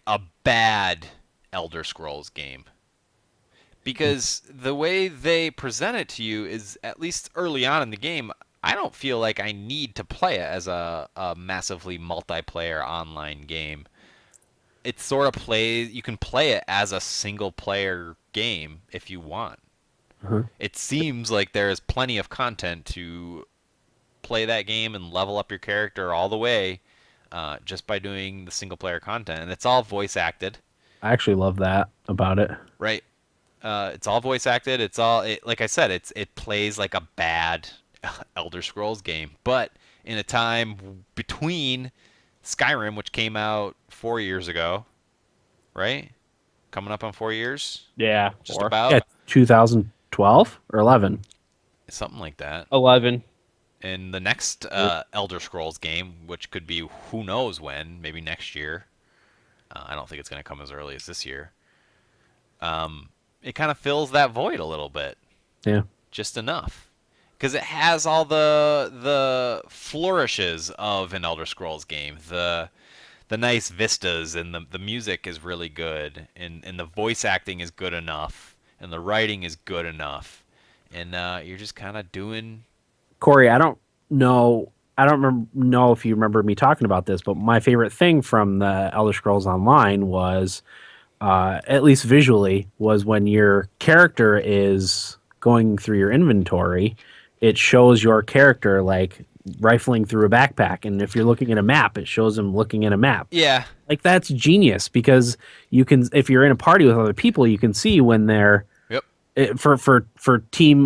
a bad Elder Scrolls game. Because the way they present it to you is, at least early on in the game, I don't feel like I need to play it as a massively multiplayer online game. It sort of plays, you can play it as a single player game if you want. It seems like there is plenty of content to play that game and level up your character all the way just by doing the single player content. And it's all voice acted. I actually love that about it. Right. It's all voice acted. Like I said, it plays like a bad Elder Scrolls game, but in a time between Skyrim, which came out 4 years ago, right? Coming up on 4 years? Yeah. Just about? Yeah, 2012 or 11? Something like that. 11. And the next Elder Scrolls game, which could be who knows when, maybe next year. I don't think it's going to come as early as this year. It kind of fills that void a little bit. Yeah. Just enough. Because it has all the flourishes of an Elder Scrolls game. The nice vistas, and the music is really good, and the voice acting is good enough, and the writing is good enough, and you're just kind of doing... Corey, I don't know I don't know if you remember me talking about this, but my favorite thing from the Elder Scrolls Online was, at least visually, was when your character is going through your inventory, it shows your character like rifling through a backpack, and if you're looking at a map, it shows him looking at a map. Yeah. Like that's genius because you can, if you're in a party with other people, you can see when they're Yep. for team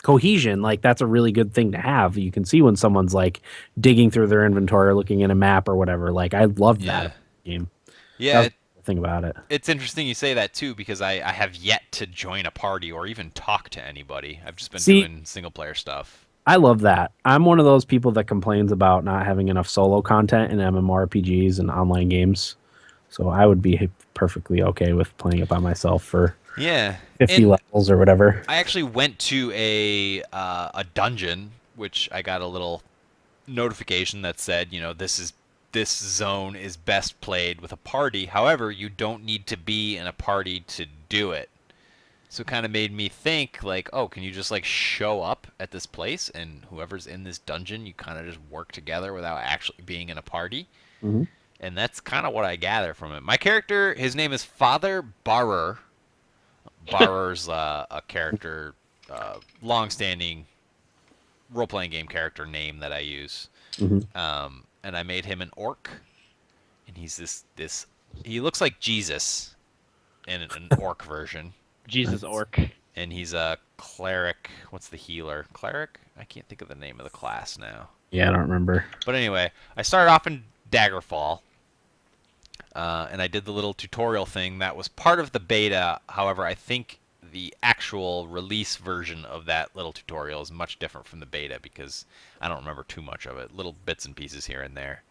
cohesion. Like that's a really good thing to have. You can see when someone's like digging through their inventory or looking at a map or whatever. Like I loved that game. Yeah. That's the thing about it. It's interesting you say that too, because I have yet to join a party or even talk to anybody. I've just been doing single player stuff. I love that. I'm one of those people that complains about not having enough solo content in MMORPGs and online games. So I would be perfectly okay with playing it by myself for 50 levels or whatever. I actually went to a dungeon, which I got a little notification that said, this zone is best played with a party. However, you don't need to be in a party to do it. So it kind of made me think, like, oh, can you just, like, show up at this place, and whoever's in this dungeon, you kind of just work together without actually being in a party? Mm-hmm. And that's kind of what I gather from it. My character, his name is Father Barrer. Barrer's a character, long-standing role-playing game character name that I use. Mm-hmm. And I made him an orc, and he's this he looks like Jesus in an orc version. Jesus orc. And he's a cleric. What's the healer? Cleric? I can't think of the name of the class now. Yeah, I don't remember. But anyway, I started off in Daggerfall, and I did the little tutorial thing that was part of the beta. However, I think the actual release version of that little tutorial is much different from the beta because I don't remember too much of it. Little bits and pieces here and there.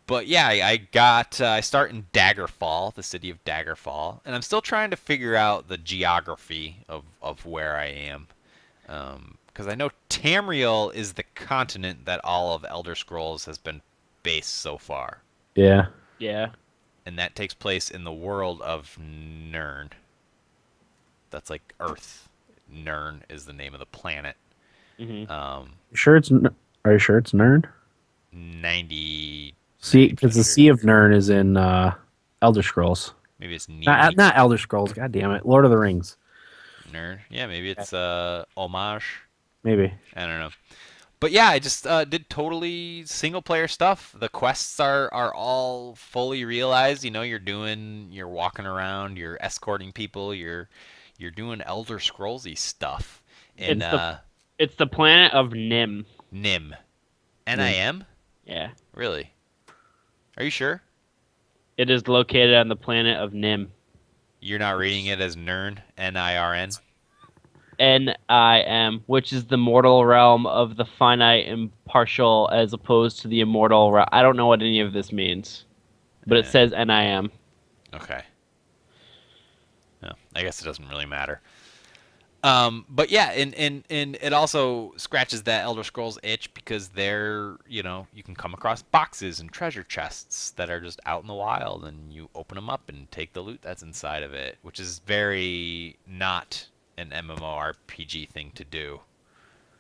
But yeah, I start in Daggerfall, the city of Daggerfall, and I'm still trying to figure out the geography of where I am. Because I know Tamriel is the continent that all of Elder Scrolls has been based so far. Yeah. Yeah. And that takes place in the world of Nirn. That's like Earth. Nirn is the name of the planet. Mm-hmm. Are you sure it's Nirn? 90. See, because the Sea of Nirn is in Elder Scrolls. Maybe it's not Elder Scrolls. God damn it, Lord of the Rings. Nirn. Yeah, maybe it's homage. Maybe. I don't know. But yeah, I just did totally single player stuff. The quests are all fully realized. You're walking around, you're escorting people, you're doing Elder Scrollsy stuff. And it's the planet of Nim. Nim. N-I-M? Yeah. Really? Are you sure? It is located on the planet of Nim. You're not reading it as Nirn? N-I-R-N? N-I-M, which is the mortal realm of the finite and partial as opposed to the immortal realm. I don't know what any of this means, but it says N-I-M. Okay. No, I guess it doesn't really matter. But yeah, and it also scratches that Elder Scrolls itch because you can come across boxes and treasure chests that are just out in the wild, and you open them up and take the loot that's inside of it, which is very not an MMORPG thing to do.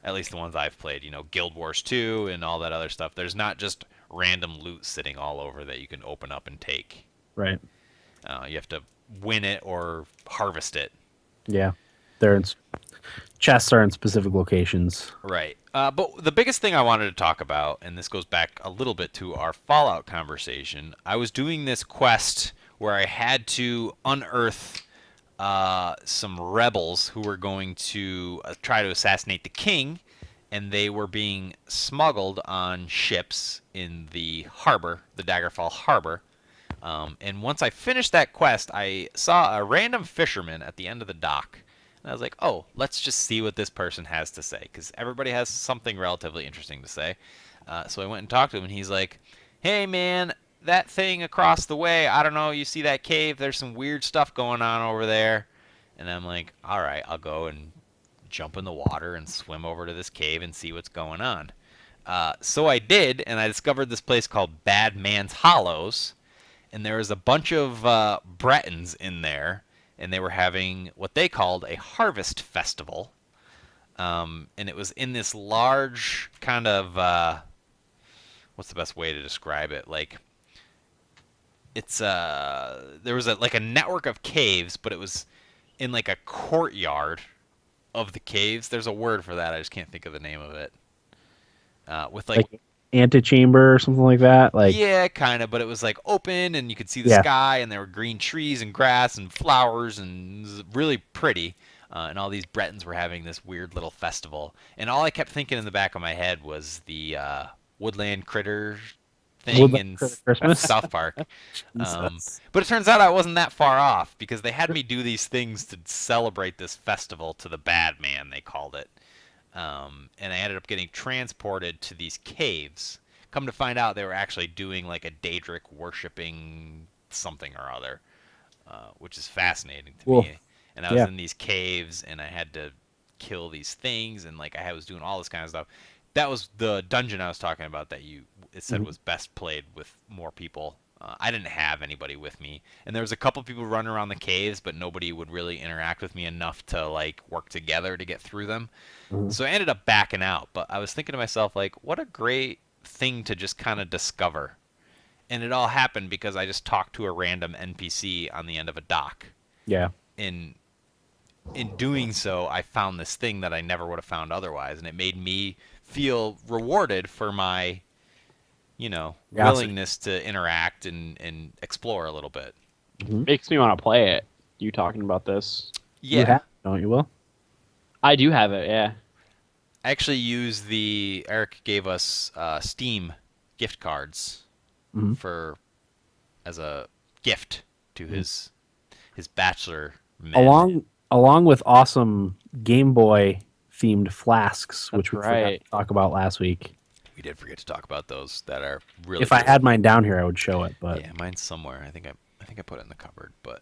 At least the ones I've played, Guild Wars 2 and all that other stuff. There's not just random loot sitting all over that you can open up and take. Right. You have to win it or harvest it. Yeah. Chests are in specific locations. Right. But the biggest thing I wanted to talk about, and this goes back a little bit to our Fallout conversation, I was doing this quest where I had to unearth some rebels who were going to try to assassinate the king, and they were being smuggled on ships in the harbor, the Daggerfall harbor. And once I finished that quest, I saw a random fisherman at the end of the dock. And I was like, oh, let's just see what this person has to say, because everybody has something relatively interesting to say. So I went and talked to him, and he's like, hey, man, that thing across the way, I don't know, you see that cave? There's some weird stuff going on over there. And I'm like, all right, I'll go and jump in the water and swim over to this cave and see what's going on. So I did, and I discovered this place called Bad Man's Hollows. And there was a bunch of Bretons in there, and they were having what they called a harvest festival. And it was in this large kind of what's the best way to describe it? Like it's there was like a network of caves, but it was in like a courtyard of the caves. There's a word for that. I just can't think of the name of it. With like antechamber or something like that. Like yeah, kind of, but it was like open and you could see the Yeah. sky and there were green trees and grass and flowers and it was really pretty. And all these Bretons were having this weird little festival. And all I kept thinking in the back of my head was the woodland critter thing Woodland in Critter Christmas. South Park. Jesus. But it turns out I wasn't that far off because they had me do these things to celebrate this festival to the bad man, they called it. And I ended up getting transported to these caves. Come to find out, they were actually doing like a Daedric worshiping something or other, which is fascinating to Cool. me. And I was Yeah. in these caves, and I had to kill these things, and like I was doing all this kind of stuff. That was the dungeon I was talking about that it said was best played with more people. I didn't have anybody with me, and there was a couple people running around the caves, but nobody would really interact with me enough to like work together to get through them. So I ended up backing out. But I was thinking to myself, like, what a great thing to just kind of discover. And it all happened because I just talked to a random NPC on the end of a dock. Yeah. In doing so, I found this thing that I never would have found otherwise, and it made me feel rewarded for my, willingness to interact and explore a little bit. Makes me want to play it. You talking about this? Yeah. You have, don't you, Will? I do have it. Yeah. I actually used Eric gave us Steam gift cards as a gift to his bachelor men. Along with awesome Game Boy themed flasks, which we forgot to talk about last week. We did forget to talk about those that are really If cool. I had mine down here, I would show it, but yeah, mine's somewhere. I think I put it in the cupboard, but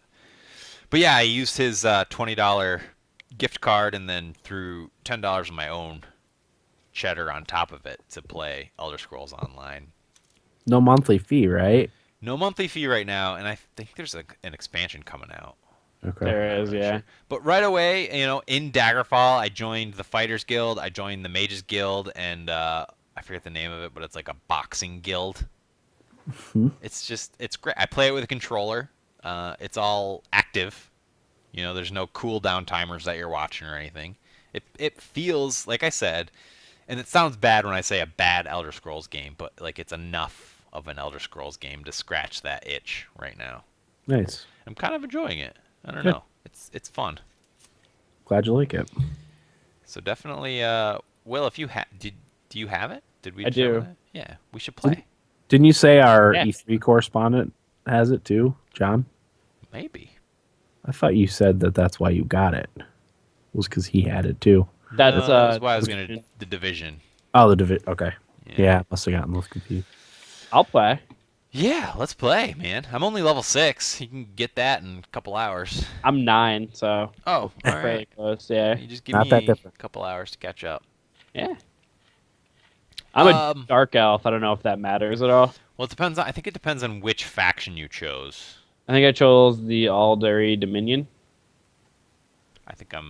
yeah, I used his $20 gift card and then threw $10 of my own cheddar on top of it to play Elder Scrolls Online. no monthly fee, right? No monthly fee right now, and I think there's an expansion coming out. Okay. There is, yeah. Sure. But right away, in Daggerfall, I joined the Fighters Guild, I joined the Mages Guild, and I forget the name of it, but it's like a boxing guild. It's great. I play it with a controller. It's all active. There's no cooldown timers that you're watching or anything. It feels, like I said, and it sounds bad when I say a bad Elder Scrolls game, but like it's enough of an Elder Scrolls game to scratch that itch right now. Nice. I'm kind of enjoying it. I don't Good. know. It's fun. Glad you like it. So definitely, Will, if you do you have it? Did we? I do. That? Yeah, we should play. Didn't you say our Yeah. E3 correspondent has it too, John? Maybe. I thought you said that's why you got it. Was because he had it too. That's that's why I was gonna the Division. Oh, the Division. Okay. Yeah, must have gotten those confused. I'll play. Yeah, let's play, man. I'm only level 6. You can get that in a couple hours. I'm 9, so Oh, all pretty right. close. Yeah. You just give Not me that a different. couple hours to catch up. Yeah. I'm a dark elf. I don't know if that matters at all. Well, it depends. I think it depends on which faction you chose. I think I chose the Aldari Dominion. I think I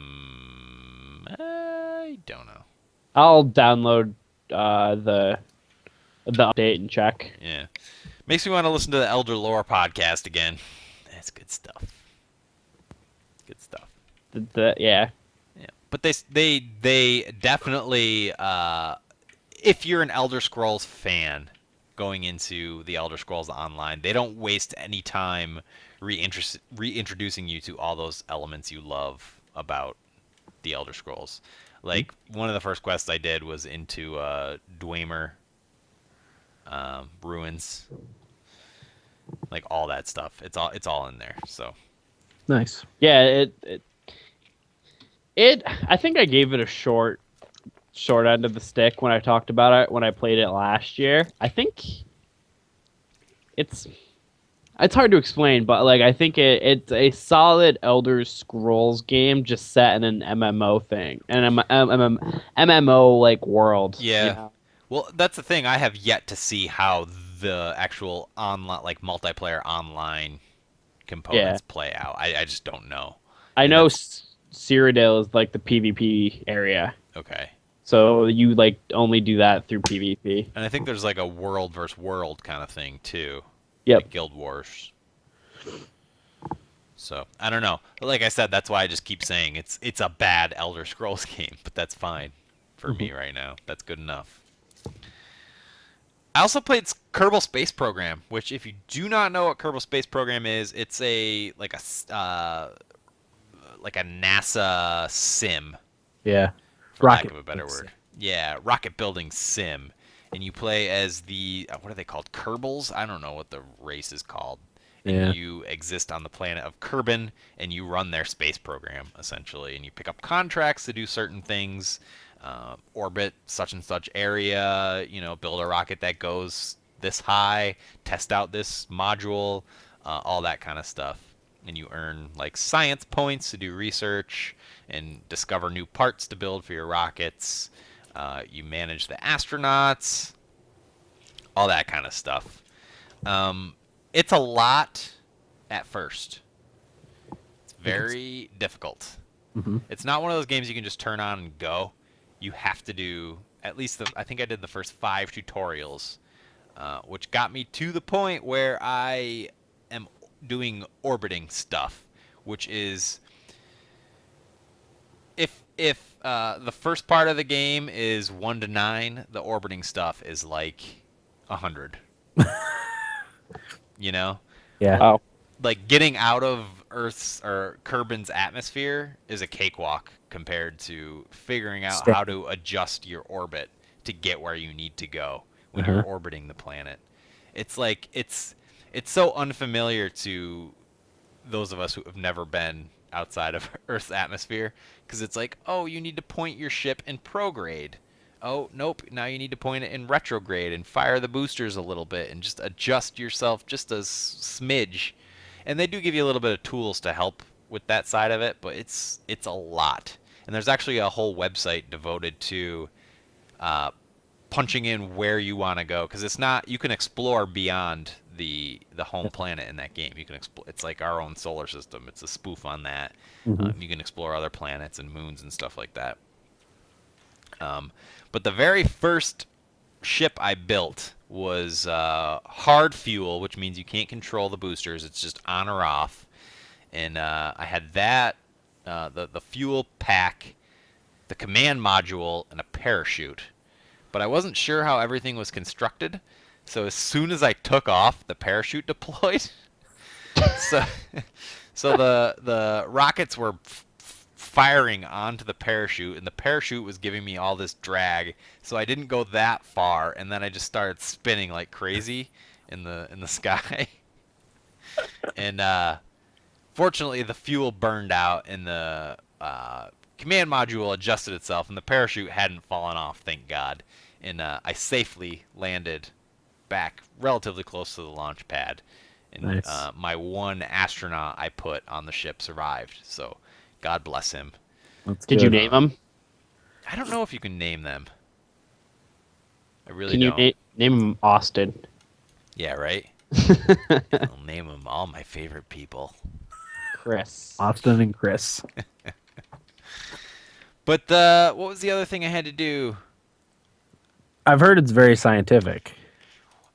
don't know. I'll download the update and check. Yeah. Makes me want to listen to the Elder Lore podcast again. That's good stuff. Good stuff. Yeah. Yeah. But they definitely if you're an Elder Scrolls fan going into the Elder Scrolls Online, they don't waste any time reintroducing you to all those elements you love about the Elder Scrolls. Like one of the first quests I did was into Dwemer ruins, like all that stuff. It's all in there. So Nice. Yeah, it I think I gave it a short end of the stick when I talked about it when I played it last year. I think it's hard to explain, but like I think it's a solid Elder Scrolls game just set in an MMO thing, an MMO like world. yeah. you know? Well, that's the thing. I have yet to see how the actual online, like multiplayer online components play out. I just don't know. I know Cyrodiil is like the PvP area. Okay. So you like only do that through PvP. And I think there's like a world versus world kind of thing too. Yep. Like Guild Wars. So I don't know. But like I said, that's why I just keep saying it's a bad Elder Scrolls game, but that's fine for me right now. That's good enough. I also played Kerbal Space Program, which if you do not know what Kerbal Space Program is, it's like a NASA sim. Yeah. For lack of a better word. Yeah, rocket building sim. And you play as the, what are they called? Kerbals? I don't know what the race is called. And you exist on the planet of Kerbin, and you run their space program, essentially. And you pick up contracts to do certain things, orbit such and such area, build a rocket that goes this high, test out this module, all that kind of stuff. And you earn like science points to do research and discover new parts to build for your rockets. You manage the astronauts, all that kind of stuff. It's a lot at first. It's very difficult. Mm-hmm. It's not one of those games you can just turn on and go. You have to do at least I think I did the first 5 tutorials, which got me to the point where I am doing orbiting stuff, which is if the first part of the game is 1 to 9, the orbiting stuff is like 100. Yeah. Wow. Like getting out of Earth's or Kerbin's atmosphere is a cakewalk compared to figuring out how to adjust your orbit to get where you need to go when you're orbiting the planet. It's like it's so unfamiliar to those of us who have never been outside of Earth's atmosphere, because it's like, oh, you need to point your ship in prograde. Oh, nope, now you need to point it in retrograde and fire the boosters a little bit and just adjust yourself just a smidge. And they do give you a little bit of tools to help with that side of it, but it's a lot. And there's actually a whole website devoted to punching in where you want to go, because it's not, you can explore beyond the home planet in that game. You can explore, it's like our own solar system. It's a spoof on that. You can explore other planets and moons and stuff like that. But the very first ship I built was hard fuel, which means you can't control the boosters. It's just on or off. And I had that, the fuel pack, the command module, and a parachute. But I wasn't sure how everything was constructed. So as soon as I took off, the parachute deployed. So the rockets were firing onto the parachute, and the parachute was giving me all this drag, so I didn't go that far, and then I just started spinning like crazy in the sky. And fortunately the fuel burned out, and the command module adjusted itself, and the parachute hadn't fallen off, thank God. And I safely landed back relatively close to the launch pad, and nice. My one astronaut I put on the ship survived, so God bless him. Did you name them? I don't know if you can name them. I really Can don't. you name them Austin? Yeah, right? I'll name them all my favorite people. Chris. Austin and Chris. But what was the other thing I had to do? I've heard it's very scientific.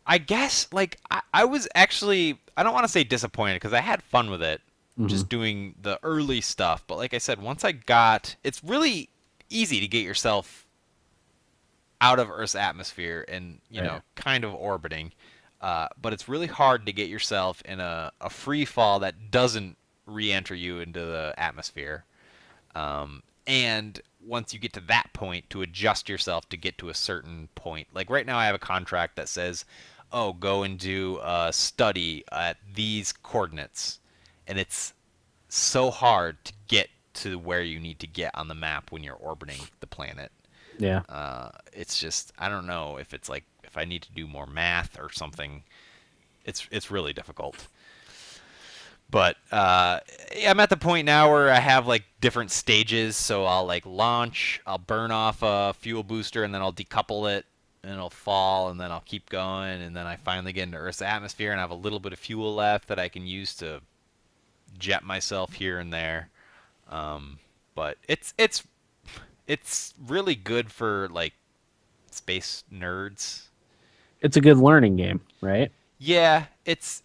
I guess, like, I was actually, I don't want to say disappointed, because I had fun with it. Just doing the early stuff. But like I said, once I got, it's really easy to get yourself out of Earth's atmosphere and, kind of orbiting. But it's really hard to get yourself in a free fall that doesn't re-enter you into the atmosphere. And once you get to that point, to adjust yourself to get to a certain point. Like right now I have a contract that says, oh, go and do a study at these coordinates. And it's so hard to get to where you need to get on the map when you're orbiting the planet. Yeah. It's just, I don't know if it's like, if I need to do more math or something. It's really difficult. But I'm at the point now where I have like different stages. So I'll like launch, I'll burn off a fuel booster, and then I'll decouple it, and it'll fall, and then I'll keep going, and then I finally get into Earth's atmosphere, and I have a little bit of fuel left that I can use to jet myself here and there. But it's It's really good for like space nerds. It's a good learning game, right? Yeah, it's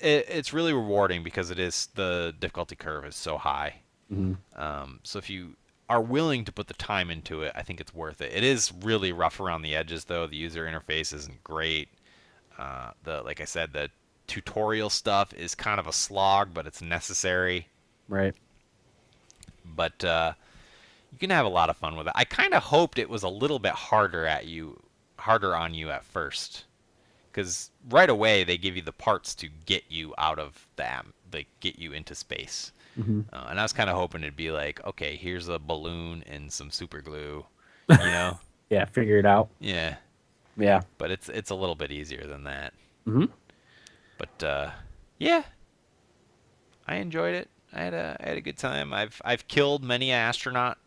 really rewarding because the difficulty curve is so high. Mm-hmm. So if you are willing to put the time into it, I think it's worth it. It is really rough around the edges, though. The user interface isn't great. Like I said, the tutorial stuff is kind of a slog, but it's necessary. Right. But you can have a lot of fun with it. I kind of hoped it was a little bit harder on you at first, because right away they give you the parts to get you out of like get you into space. Mm-hmm. And I was kind of hoping it'd be like, okay, here's a balloon and some super glue, you know? Yeah, figure it out. Yeah. Yeah. But it's a little bit easier than that. Mm-hmm. But yeah, I enjoyed it. I had a good time. I've killed many an astronaut.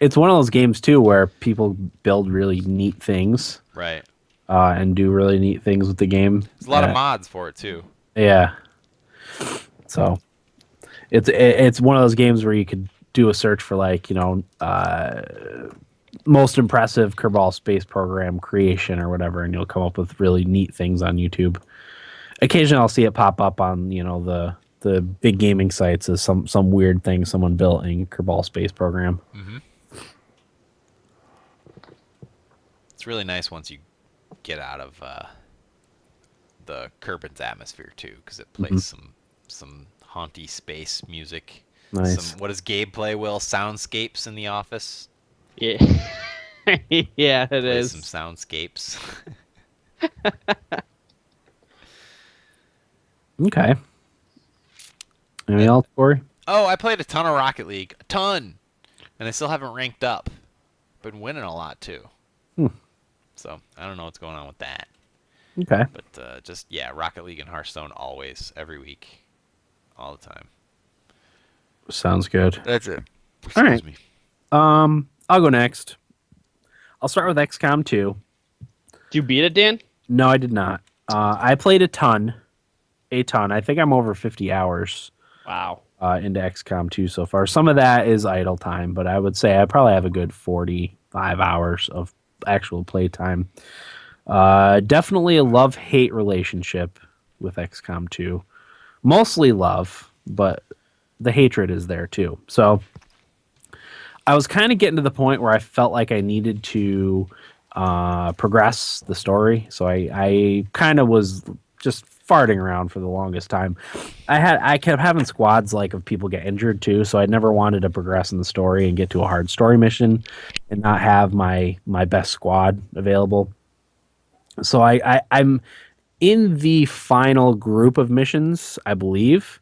It's one of those games too where people build really neat things, Right. and do really neat things with the game. There's a lot of mods for it too. Yeah. So it's one of those games where you could do a search for like, most impressive Kerbal Space Program creation or whatever, and you'll come up with really neat things on YouTube. Occasionally I'll see it pop up on, the big gaming sites as some weird thing someone built in Kerbal Space Program. Mm-hmm. It's really nice once you get out of the Kerbin's atmosphere too, because it plays some haunty space music. Nice. What does Gabe play, Will? Soundscapes in the office? Yeah. Yeah, it Plays is. some soundscapes. Okay. Anything else, Corey? Oh, I played a ton of Rocket League. A ton! And I still haven't ranked up. Been winning a lot too. So, I don't know what's going on with that. Okay. But Rocket League and Hearthstone always, every week. All the time. Sounds good. That's it. All right. Excuse me. I'll go next. I'll start with XCOM 2. Did you beat it, Dan? No, I did not. I played a ton. I think I'm over 50 hours Wow. into XCOM 2 so far. Some of that is idle time, but I would say I probably have a good 45 hours of actual play time. Definitely a love-hate relationship with XCOM 2. Mostly love, but the hatred is there too. So I was kind of getting to the point where I felt like I needed to progress the story. So I kind of was just farting around for the longest time. I kept having squads like of people get injured too, so I never wanted to progress in the story and get to a hard story mission and not have my best squad available. So I'm in the final group of missions, I believe.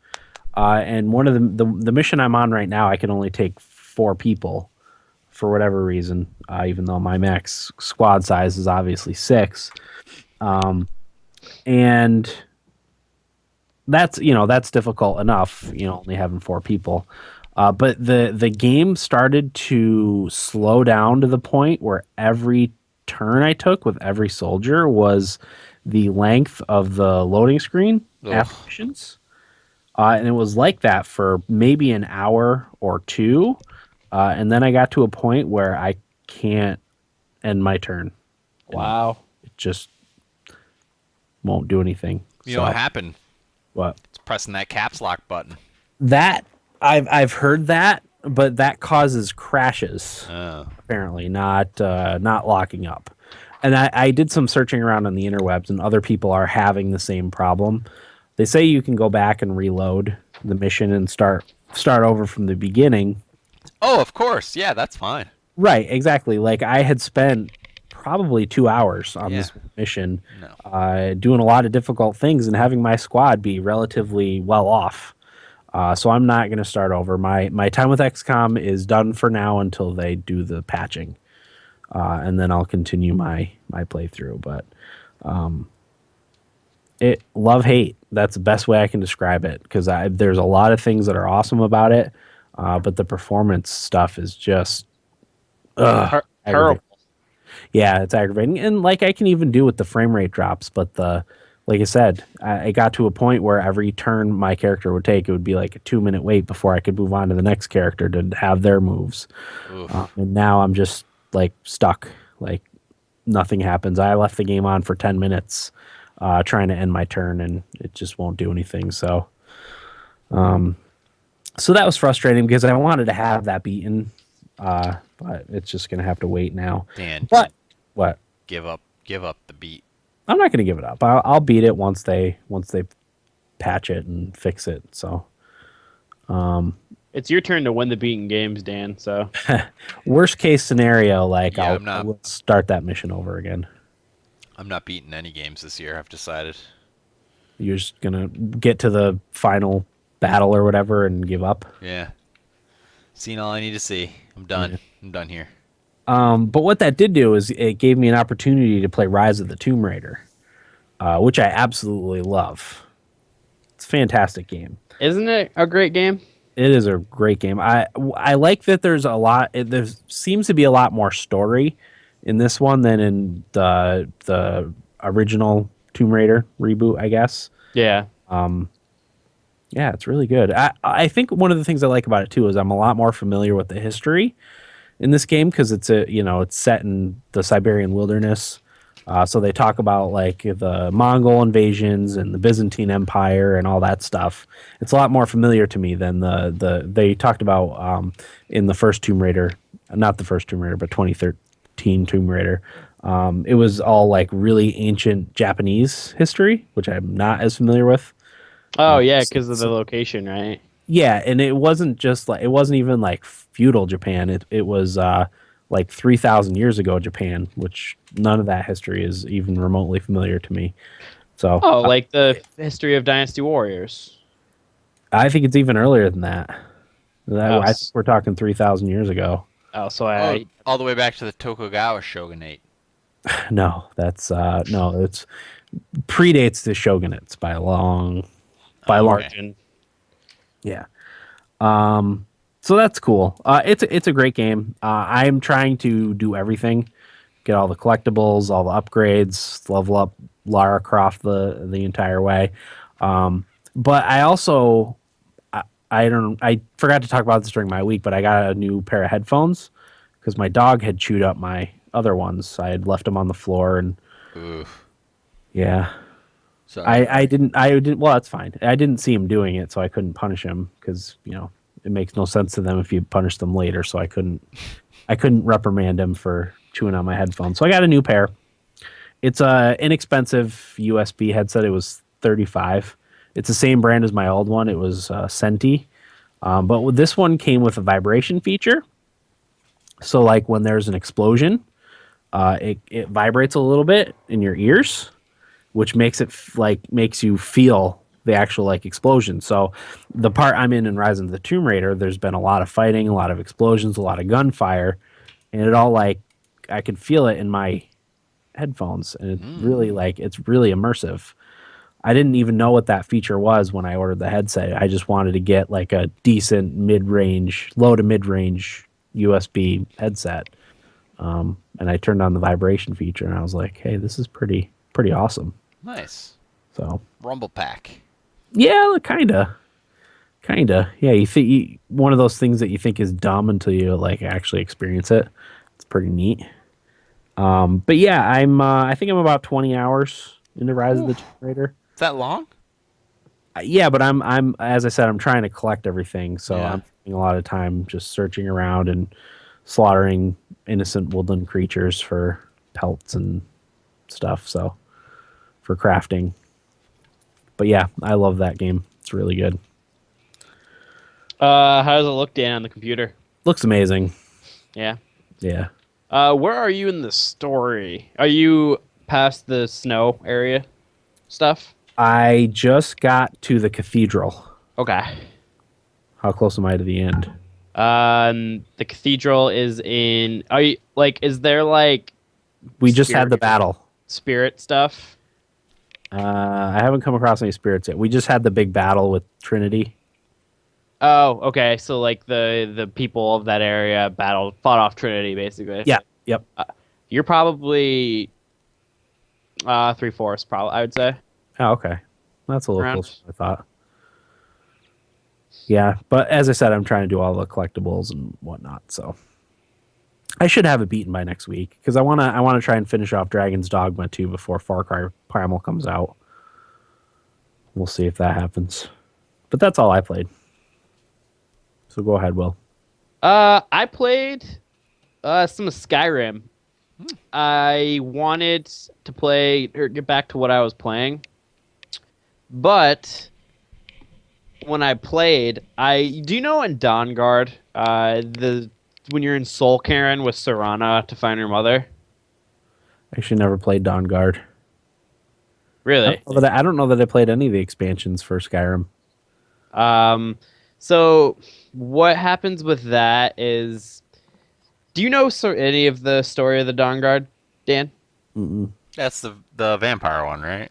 And one of the mission I'm on right now, I can only take 4 people for whatever reason, even though my max squad size is obviously 6. And that's difficult enough, only having 4 people. But the game started to slow down to the point where every turn I took with every soldier was the length of the loading screen after missions. And it was like that for maybe an hour or 2. And then I got to a point where I can't end my turn. Wow. It just won't do anything. You know what happened? What? It's pressing that caps lock button. That I've heard that, but that causes crashes. Oh. Apparently, not locking up. And I did some searching around on the interwebs, and other people are having the same problem. They say you can go back and reload the mission and start over from the beginning. Oh, of course. Yeah, that's fine. Right, exactly. Like I had spent probably 2 hours on this mission, doing a lot of difficult things and having my squad be relatively well off. So I'm not going to start over. My time with XCOM is done for now until they do the patching. And then I'll continue my playthrough. But love-hate. That's the best way I can describe it, because there's a lot of things that are awesome about it, but the performance stuff is just terrible. Yeah, it's aggravating. And like I can even do with the frame rate drops, but the like I said, I got to a point where every turn my character would take, it would be like a 2-minute wait before I could move on to the next character to have their moves. And now I'm just like stuck. Like nothing happens. I left the game on for 10 minutes trying to end my turn, and it just won't do anything. So, so that was frustrating because I wanted to have that beaten, but it's just gonna have to wait now. Dan, but what? Give up the beat. I'm not gonna give it up. I'll beat it once they patch it and fix it. So, it's your turn to win the beaten games, Dan. So, worst case scenario, like Yeah, I will start that mission over again. I'm not beating any games this year, I've decided. You're just gonna get to the final battle or whatever and give up. Yeah. Seen all I need to see. I'm done. Yeah. I'm done here. But what that did do is it gave me an opportunity to play Rise of the Tomb Raider, which I absolutely love. It's a fantastic game. Isn't it a great game? It is a great game. I like that there's a lot. There seems to be a lot more story in this one than in the original Tomb Raider reboot, I guess. Yeah. Yeah, it's really good. I think one of the things I like about it too is I'm a lot more familiar with the history in this game because it's it's set in the Siberian wilderness. So they talk about like the Mongol invasions and the Byzantine Empire and all that stuff. It's a lot more familiar to me than they talked about in the first Tomb Raider, not the first Tomb Raider, but 2013 Tomb Raider. It was all like really ancient Japanese history, which I'm not as familiar with. Oh yeah, because of the location, right? Yeah, and it wasn't even like feudal Japan. It was like 3,000 years ago Japan, which none of that history is even remotely familiar to me. So, like the history of Dynasty Warriors. I think it's even earlier than that. I think we're talking 3,000 years ago. Oh, so all the way back to the Tokugawa shogunate. No, that's no, it's predates the shogunates by a long margin. Yeah. So that's cool. It's a great game. I'm trying to do everything, get all the collectibles, all the upgrades, level up Lara Croft the entire way. But I also I forgot to talk about this during my week, but I got a new pair of headphones because my dog had chewed up my other ones. I had left them on the floor and Oof. Yeah. Sorry. I didn't. Well, that's fine. I didn't see him doing it, so I couldn't punish him because it makes no sense to them if you punish them later. So I couldn't reprimand him for chewing on my headphones. So I got a new pair. It's a inexpensive USB headset. It was $35. It's the same brand as my old one. It was Senti, but this one came with a vibration feature. So like when there's an explosion, it vibrates a little bit in your ears, which makes you feel the actual explosion. So the part I'm in Rise of the Tomb Raider, there's been a lot of fighting, a lot of explosions, a lot of gunfire, and it all I could feel it in my headphones, and it's really immersive. I didn't even know what that feature was when I ordered the headset. I just wanted to get like a decent low to mid-range USB headset. And I turned on the vibration feature and I was like, hey, this is pretty awesome. Nice. So Rumble Pack. Yeah, kinda. Yeah, you think one of those things that you think is dumb until you actually experience it. It's pretty neat. But yeah, I think I'm about 20 hours into Rise of the Tomb Raider. Is that long? Yeah, but I'm as I said, I'm trying to collect everything, so I'm spending a lot of time just searching around and slaughtering innocent woodland creatures for pelts and stuff. So for crafting. But yeah, I love that game. It's really good. How does it look, Dan, on the computer? Looks amazing. Yeah. Yeah. Where are you in the story? Are you past the snow area stuff? I just got to the cathedral. Okay. How close am I to the end? The cathedral is in. Are you is there We just had the battle. Spirit stuff? I haven't come across any spirits yet. We just had the big battle with Trinity. Oh, okay. So the people of that area fought off Trinity, basically. Yeah. Yep. You're probably 3/4, probably, I would say. Oh, okay. That's a little Around. closer than I thought. Yeah, but as I said, I'm trying to do all the collectibles and whatnot, so I should have it beaten by next week because I wanna try and finish off Dragon's Dogma 2 before Far Cry Primal comes out. We'll see if that happens. But that's all I played. So go ahead, Will. I played some of Skyrim. I wanted to play or get back to what I was playing, but when I played, I do you know in Dawnguard, the when you're in Soul Cairn with Serana to find her mother. Actually, never played Dawn Guard. Really? I don't know that I played any of the expansions for Skyrim. So what happens with that is, do you know any of the story of the Dawnguard, Dan? Mm-mm. That's the vampire one, right?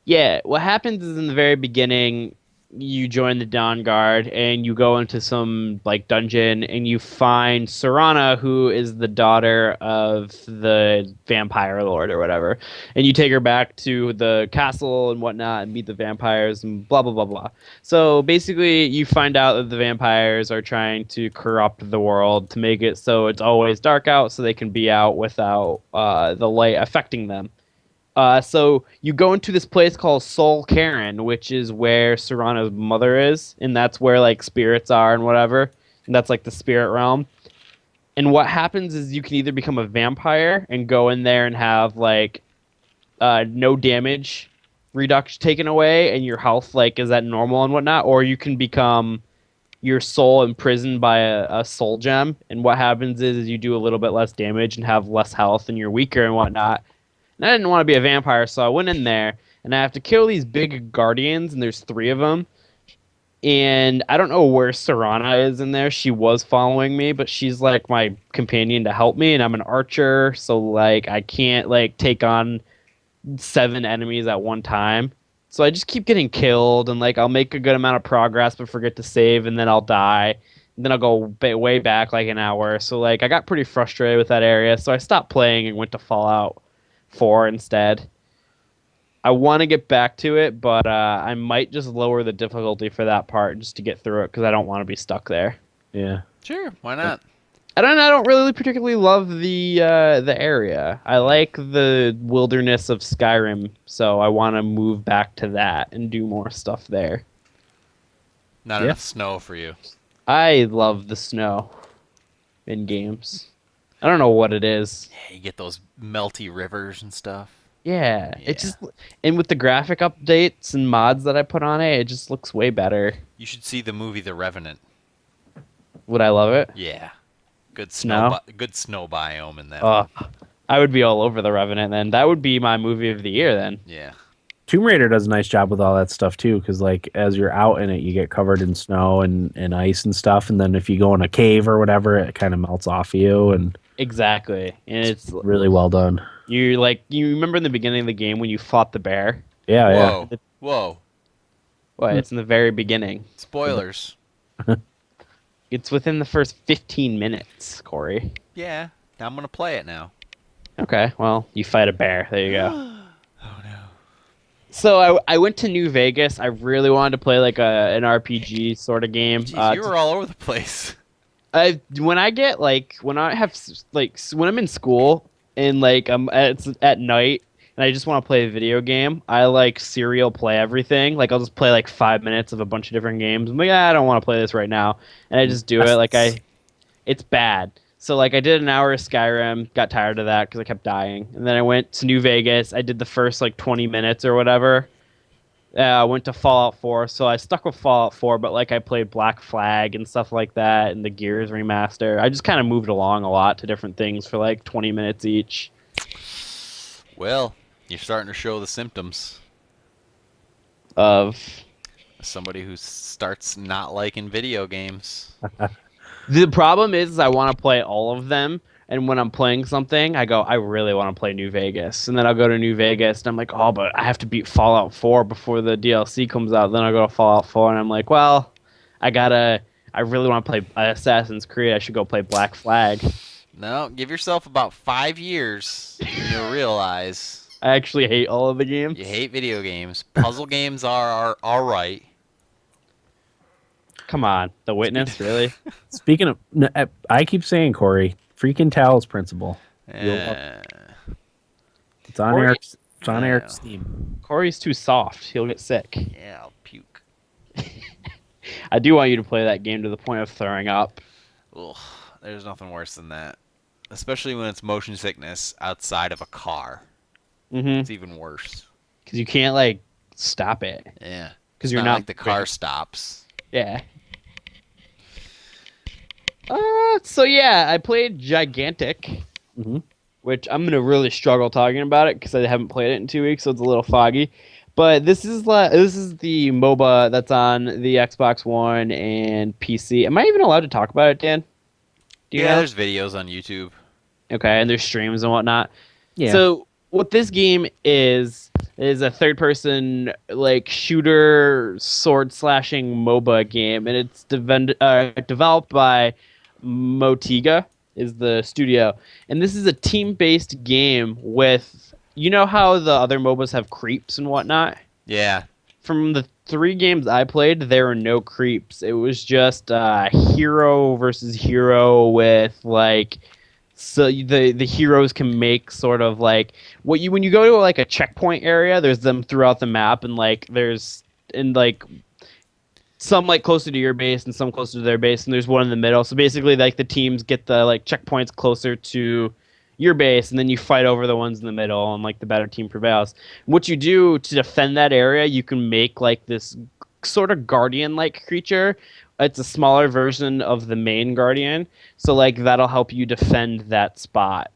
Yeah, what happens is in the very beginning, you join the Dawn Guard and you go into some like dungeon and you find Serana, who is the daughter of the vampire lord or whatever, and you take her back to the castle and whatnot and meet the vampires and blah blah blah blah. So basically, you find out that the vampires are trying to corrupt the world to make it so it's always dark out, so they can be out without the light affecting them. So you go into this place called Soul Cairn, which is where Serana's mother is, and that's where like spirits are and whatever. And that's like the spirit realm. And what happens is you can either become a vampire and go in there and have like no damage reduction taken away, and your health like is at normal and whatnot, or you can become your soul imprisoned by a soul gem. And what happens is you do a little bit less damage and have less health, and you're weaker and whatnot. And I didn't want to be a vampire, so I went in there, and I have to kill these big guardians, and there's 3 of them. And I don't know where Serana is in there. She was following me, but she's like my companion to help me, and I'm an archer, so like I can't like take on 7 enemies at one time. So I just keep getting killed, and like I'll make a good amount of progress, but forget to save, and then I'll die. And then I'll go way back like an hour. So like I got pretty frustrated with that area, so I stopped playing and went to Fallout 4 instead. I want to get back to it, but I might just lower the difficulty for that part just to get through it because I don't want to be stuck there. Yeah. Sure, why not? I don't really particularly love the area. I like the wilderness of Skyrim, so I want to move back to that and do more stuff there. Not enough snow for you. I love the snow in games. I don't know what it is. Yeah, you get those melty rivers and stuff. Yeah, it just, and with the graphic updates and mods that I put on it, it just looks way better. You should see the movie The Revenant. Would I love it? Yeah, good No? good snow biome in that. I would be all over The Revenant then. That would be my movie of the year then. Yeah. Tomb Raider does a nice job with all that stuff too, because like as you're out in it, you get covered in snow and ice and stuff, and then if you go in a cave or whatever, it kind of melts off you, and Exactly, and it's really well done. you remember in the beginning of the game when you fought the bear? Yeah, Whoa. yeah. Whoa. Well, it's in the very beginning. Spoilers. It's within the first 15 minutes, Corey. Yeah. Now I'm gonna play it now. Okay, well, you fight a bear. There you go. Oh no. So I went to New Vegas. I really wanted to play like an RPG sort of game. Jeez, you were all over the place. When I when I'm in school and like it's at night and I just want to play a video game, I like serial play everything. Like I'll just play like 5 minutes of a bunch of different games. I'm like, I don't want to play this right now, and I just do it. Like it's bad. So like I did an hour of Skyrim, got tired of that because I kept dying, and then I went to New Vegas. I did the first like 20 minutes or whatever. I went to Fallout 4, so I stuck with Fallout 4, but like I played Black Flag and stuff like that, and the Gears remaster. I just kind of moved along a lot to different things for like 20 minutes each. Well, you're starting to show the symptoms Of somebody who starts not liking video games. the problem is I want to play all of them, and when I'm playing something, I go, I really want to play New Vegas, and then I'll go to New Vegas, and I'm like, oh, but I have to beat Fallout 4 before the DLC comes out. Then I go to Fallout 4, and I'm like, well, I really want to play Assassin's Creed. I should go play Black Flag. No, give yourself about 5 years, and you'll realize I actually hate all of the games. You hate video games. Puzzle games are all right. Come on, The Witness, really? Speaking of, I keep saying Corey, freaking Talos Principle. Eh, It's on Corey- Eric's. It's on Eric's Steam. Corey's too soft. He'll get sick. yeah, I'll puke. I do want you to play that game to the point of throwing up. Ugh, there's nothing worse than that. Especially when it's motion sickness outside of a car. Mm-hmm. It's even worse. Because you can't, like, stop it. Yeah. Because It's you're not not like the car stops. Yeah. So yeah, I played Gigantic, Mhm. which I'm gonna really struggle talking about it because I haven't played it in 2 weeks, so it's a little foggy. But this is the MOBA that's on the Xbox One and PC. Am I even allowed to talk about it, Dan? Do you Yeah, know? there's videos on YouTube. Okay, and there's streams and whatnot. Yeah. So what this game is a third-person like shooter sword slashing MOBA game, and it's developed by Motiga is the studio, and this is a team-based game with how the other MOBAs have creeps and whatnot. Yeah. From the 3 games I played, there were no creeps. It was just hero versus hero with like. So the heroes can make sort of like when you go to like a checkpoint area, there's them throughout the map, and like some like closer to your base and some closer to their base, and there's one in the middle. So basically, like the teams get the like checkpoints closer to your base, and then you fight over the ones in the middle, and like the better team prevails. What you do to defend that area, you can make like this sort of guardian-like creature. It's a smaller version of the main guardian, so like that'll help you defend that spot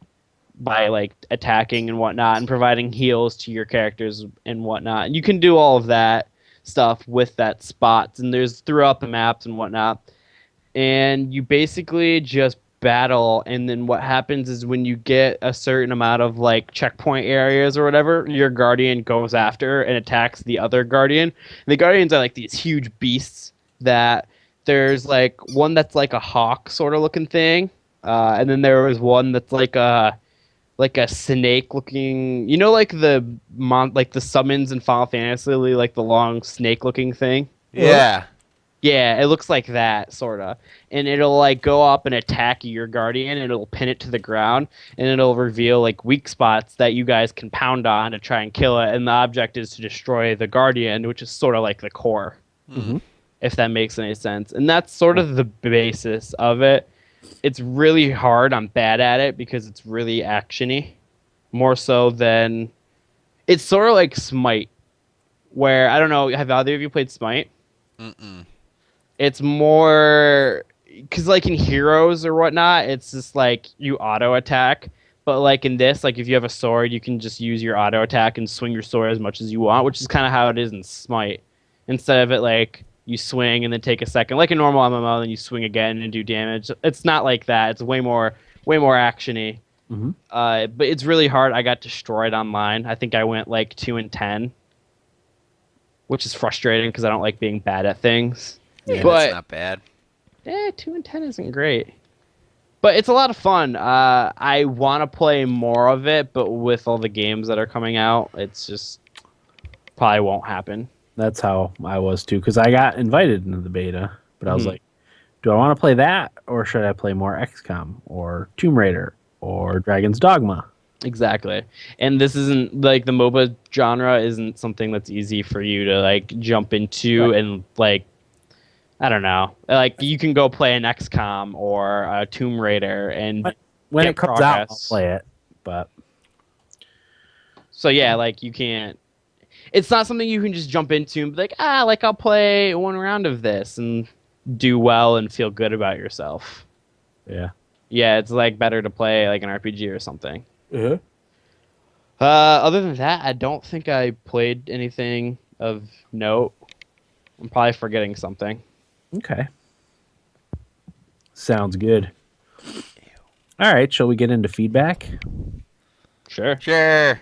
by like attacking and whatnot and providing heals to your characters and whatnot. And you can do all of that stuff with that spot, and there's throughout the maps and whatnot. And you basically just battle, and then what happens is when you get a certain amount of like checkpoint areas or whatever, your guardian goes after and attacks the other guardian. And the guardians are like these huge beasts that there's like one that's like a hawk sort of looking thing, and then there was one that's like a snake looking, like the summons in Final Fantasy, like the long snake looking thing. Yeah. Yeah, it looks like that sort of, and it'll like go up and attack your guardian, and it'll pin it to the ground, and it'll reveal like weak spots that you guys can pound on to try and kill it. And the object is to destroy the guardian, which is sort of like the core. Mhm. If that makes any sense. And that's sort of the basis of it. It's really hard. I'm bad at it because it's really actiony. More so than... It's sort of like Smite, where, I don't know, have either of you played Smite? Mm-mm. It's more... Because like in Heroes or whatnot, it's just like you auto-attack. But like in this, like if you have a sword, you can just use your auto-attack and swing your sword as much as you want, which is kind of how it is in Smite. Instead of it like... You swing and then take a second, like a normal MMO, then you swing again and do damage. It's not like that. It's way more actiony. Mm-hmm. But it's really hard. I got destroyed online. I think I went like 2-10, which is frustrating because I don't like being bad at things. Yeah, But that's not bad. 2-10 isn't great. But it's a lot of fun. I want to play more of it, but with all the games that are coming out, it's just probably won't happen. That's how I was too, because I got invited into the beta, but I was like, do I want to play that, or should I play more XCOM, or Tomb Raider, or Dragon's Dogma? Exactly. And this isn't, like, the MOBA genre isn't something that's easy for you to, like, jump into and, like, I don't know. Like, you can go play an XCOM or a Tomb Raider and When get it comes out, I'll progress. play it, but... So, yeah, like, you can't... It's not something you can just jump into and be like, I'll play one round of this and do well and feel good about yourself. Yeah. Yeah, it's, like, better to play, like, an RPG or something. Uh-huh. Other than that, I don't think I played anything of note. I'm probably forgetting something. Okay. Sounds good. All right, shall we get into feedback? Sure. Sure.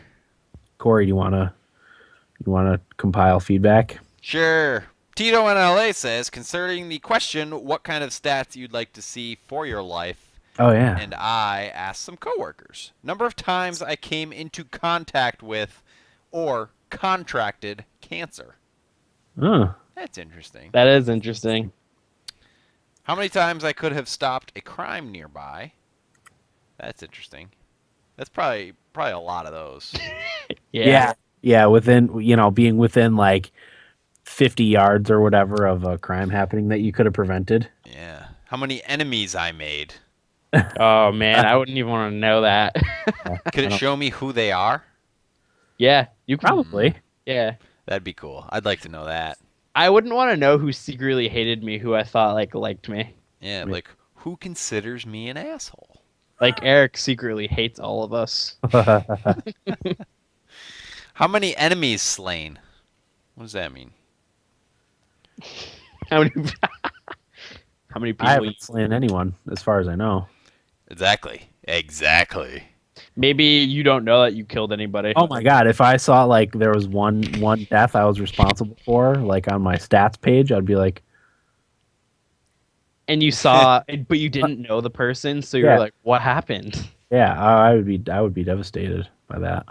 Corey, do you wanna compile feedback? Sure. Tito in LA says, concerning the question, what kind of stats you'd like to see for your life? Oh yeah. And I asked some coworkers. Number of times I came into contact with or contracted cancer. Oh. That's interesting. That is interesting. How many times I could have stopped a crime nearby. That's interesting. That's probably a lot of those. Yeah. Yeah, within being within like 50 yards or whatever of a crime happening that you could have prevented. Yeah. How many enemies I made. Oh man, I wouldn't even want to know that. Could it show me who they are? Yeah, you can, Probably. Yeah, That'd be cool. I'd like to know that. I wouldn't want to know who secretly hated me, who I thought liked me. Yeah, like who considers me an asshole? Like Eric secretly hates all of us. How many enemies slain? What does that mean? How many? How many people? I haven't slain anyone, as far as I know. Exactly. Maybe you don't know that you killed anybody. Oh my god! If I saw like there was one death I was responsible for, like on my stats page, I'd be like, And you saw, but you didn't know the person, so you're like, "What happened?" yeah, I would be devastated by that.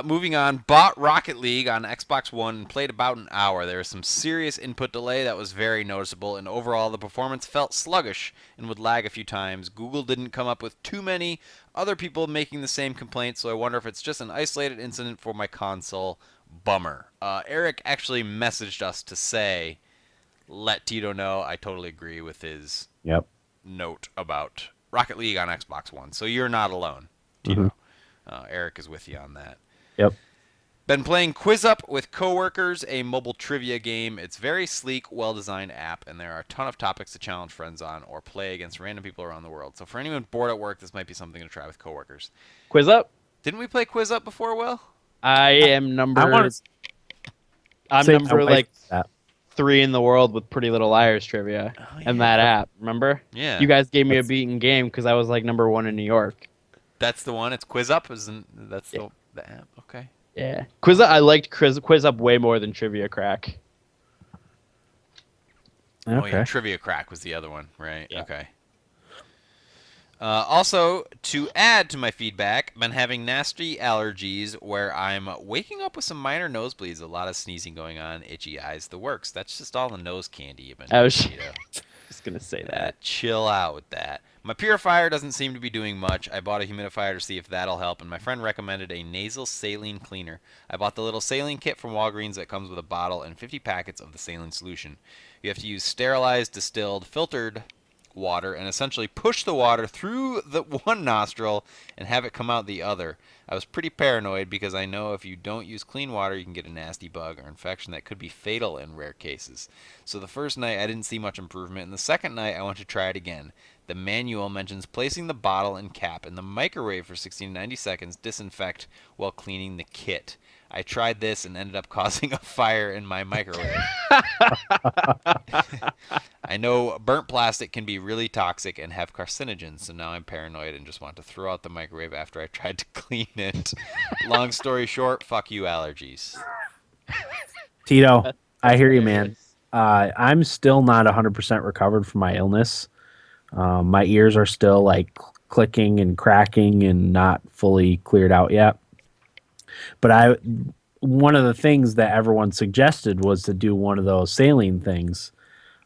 Moving on, bought Rocket League on Xbox One and played about an hour. There was some serious input delay that was very noticeable, and overall the performance felt sluggish and would lag a few times. Google didn't come up with too many other people making the same complaints, so I wonder if it's just an isolated incident for my console. Bummer. Eric actually messaged us to say, let Tito know I totally agree with his note about Rocket League on Xbox One. So you're not alone, Tito. Eric is with you on that. Yep. Been playing Quiz Up with coworkers, a mobile trivia game. It's very sleek, well-designed app, and there are a ton of topics to challenge friends on or play against random people around the world. So for anyone bored at work, this might be something to try with coworkers. Quiz Up. Didn't we play Quiz Up before, Will? I am number. I'm number like 3 in the world with Pretty Little Liars trivia and that app. Remember? Yeah. You guys gave me a beaten game because I was like number 1 in New York. That's the one. It's Quiz Up, isn't? That's the app. Okay. Yeah. Quiz Up. I liked Quiz Up way more than Trivia Crack. Okay. Oh yeah, Trivia Crack was the other one, right? Yeah. Okay. Also, to add to my feedback, I've been having nasty allergies where I'm waking up with some minor nosebleeds, a lot of sneezing going on, itchy eyes, the works. That's just all the nose candy you've been eating. Just going to say that. Chill out with that. My purifier doesn't seem to be doing much. I bought a humidifier to see if that'll help, and my friend recommended a nasal saline cleaner. I bought the little saline kit from Walgreens that comes with a bottle and 50 packets of the saline solution. You have to use sterilized, distilled, filtered water and essentially push the water through the one nostril and have it come out the other. I was pretty paranoid because I know if you don't use clean water, you can get a nasty bug or infection that could be fatal in rare cases. So the first night I didn't see much improvement, and the second night I went to try it again. The manual mentions placing the bottle and cap in the microwave for 60 to 90 seconds, disinfect while cleaning the kit. I tried this and ended up causing a fire in my microwave. I know burnt plastic can be really toxic and have carcinogens, so now I'm paranoid and just want to throw out the microwave after I tried to clean it. Long story short, fuck you, allergies. Tito, I hear you, man. I'm still not 100% recovered from my illness. My ears are still like clicking and cracking and not fully cleared out yet. But one of the things that everyone suggested was to do one of those saline things.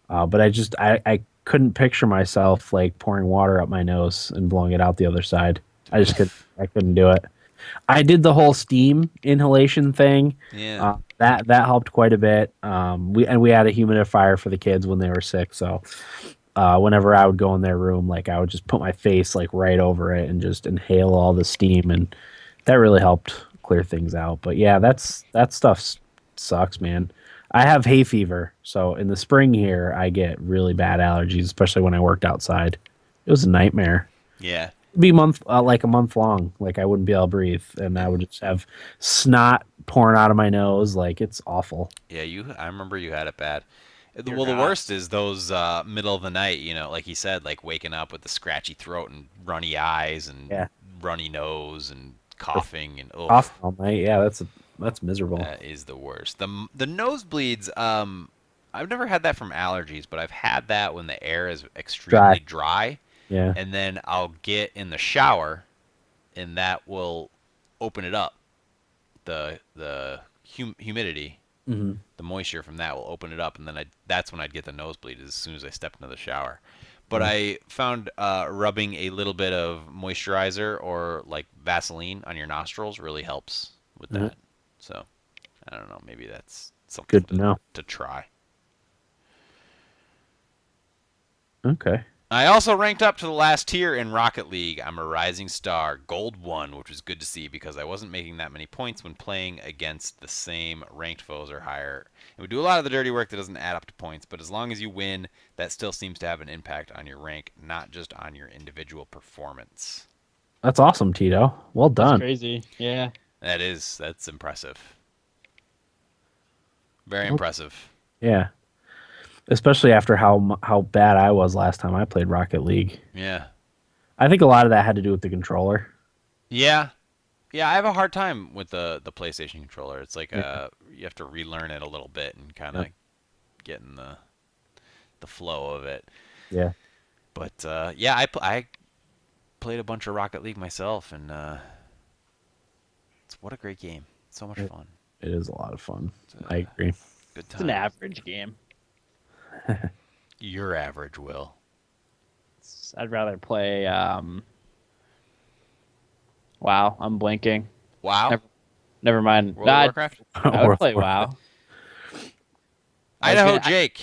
But I couldn't picture myself like pouring water up my nose and blowing it out the other side. I couldn't do it. I did the whole steam inhalation thing. Yeah. That helped quite a bit. We had a humidifier for the kids when they were sick, so whenever I would go in their room, like I would just put my face like right over it and just inhale all the steam, and that really helped clear things out. But yeah, that stuff sucks, man. I have hay fever, so in the spring here I get really bad allergies, especially when I worked outside. It was a nightmare. Yeah. It'd be like a month long. Like I wouldn't be able to breathe, and I would just have snot pouring out of my nose. Like it's awful. Yeah, I remember you had it bad. Well, the worst is those middle of the night, like he said, like waking up with the scratchy throat and runny eyes and runny nose and coughing and coughing all night. Yeah, that's miserable. That is the worst. The nosebleeds. I've never had that from allergies, but I've had that when the air is extremely dry. Yeah. And then I'll get in the shower, and that will open it up. The humidity, Mm-hmm. the moisture from that will open it up, and then that's when I'd get the nosebleed as soon as I step into the shower. But I found rubbing a little bit of moisturizer or like Vaseline on your nostrils really helps with that. So I don't know, maybe that's something Good to know. to try. Okay. I also ranked up to the last tier in Rocket League. I'm a Rising Star, Gold 1, which was good to see because I wasn't making that many points when playing against the same ranked foes or higher. And we do a lot of the dirty work that doesn't add up to points, but as long as you win, that still seems to have an impact on your rank, not just on your individual performance. That's awesome, Tito. Well done. That's crazy. Yeah. That's impressive. Very impressive. Yeah. Especially after how bad I was last time I played Rocket League. Yeah. I think a lot of that had to do with the controller. Yeah. Yeah, I have a hard time with the PlayStation controller. It's like you have to relearn it a little bit and kind of get in the flow of it. Yeah. But yeah, I played a bunch of Rocket League myself, and what a great game. So much fun. It is a lot of fun. I agree. Good time. It's an average game. Your average, Will. I'd rather play. WoW. I'm blinking. WoW? Never mind. World of Warcraft? I would play WoW. Idaho Jake.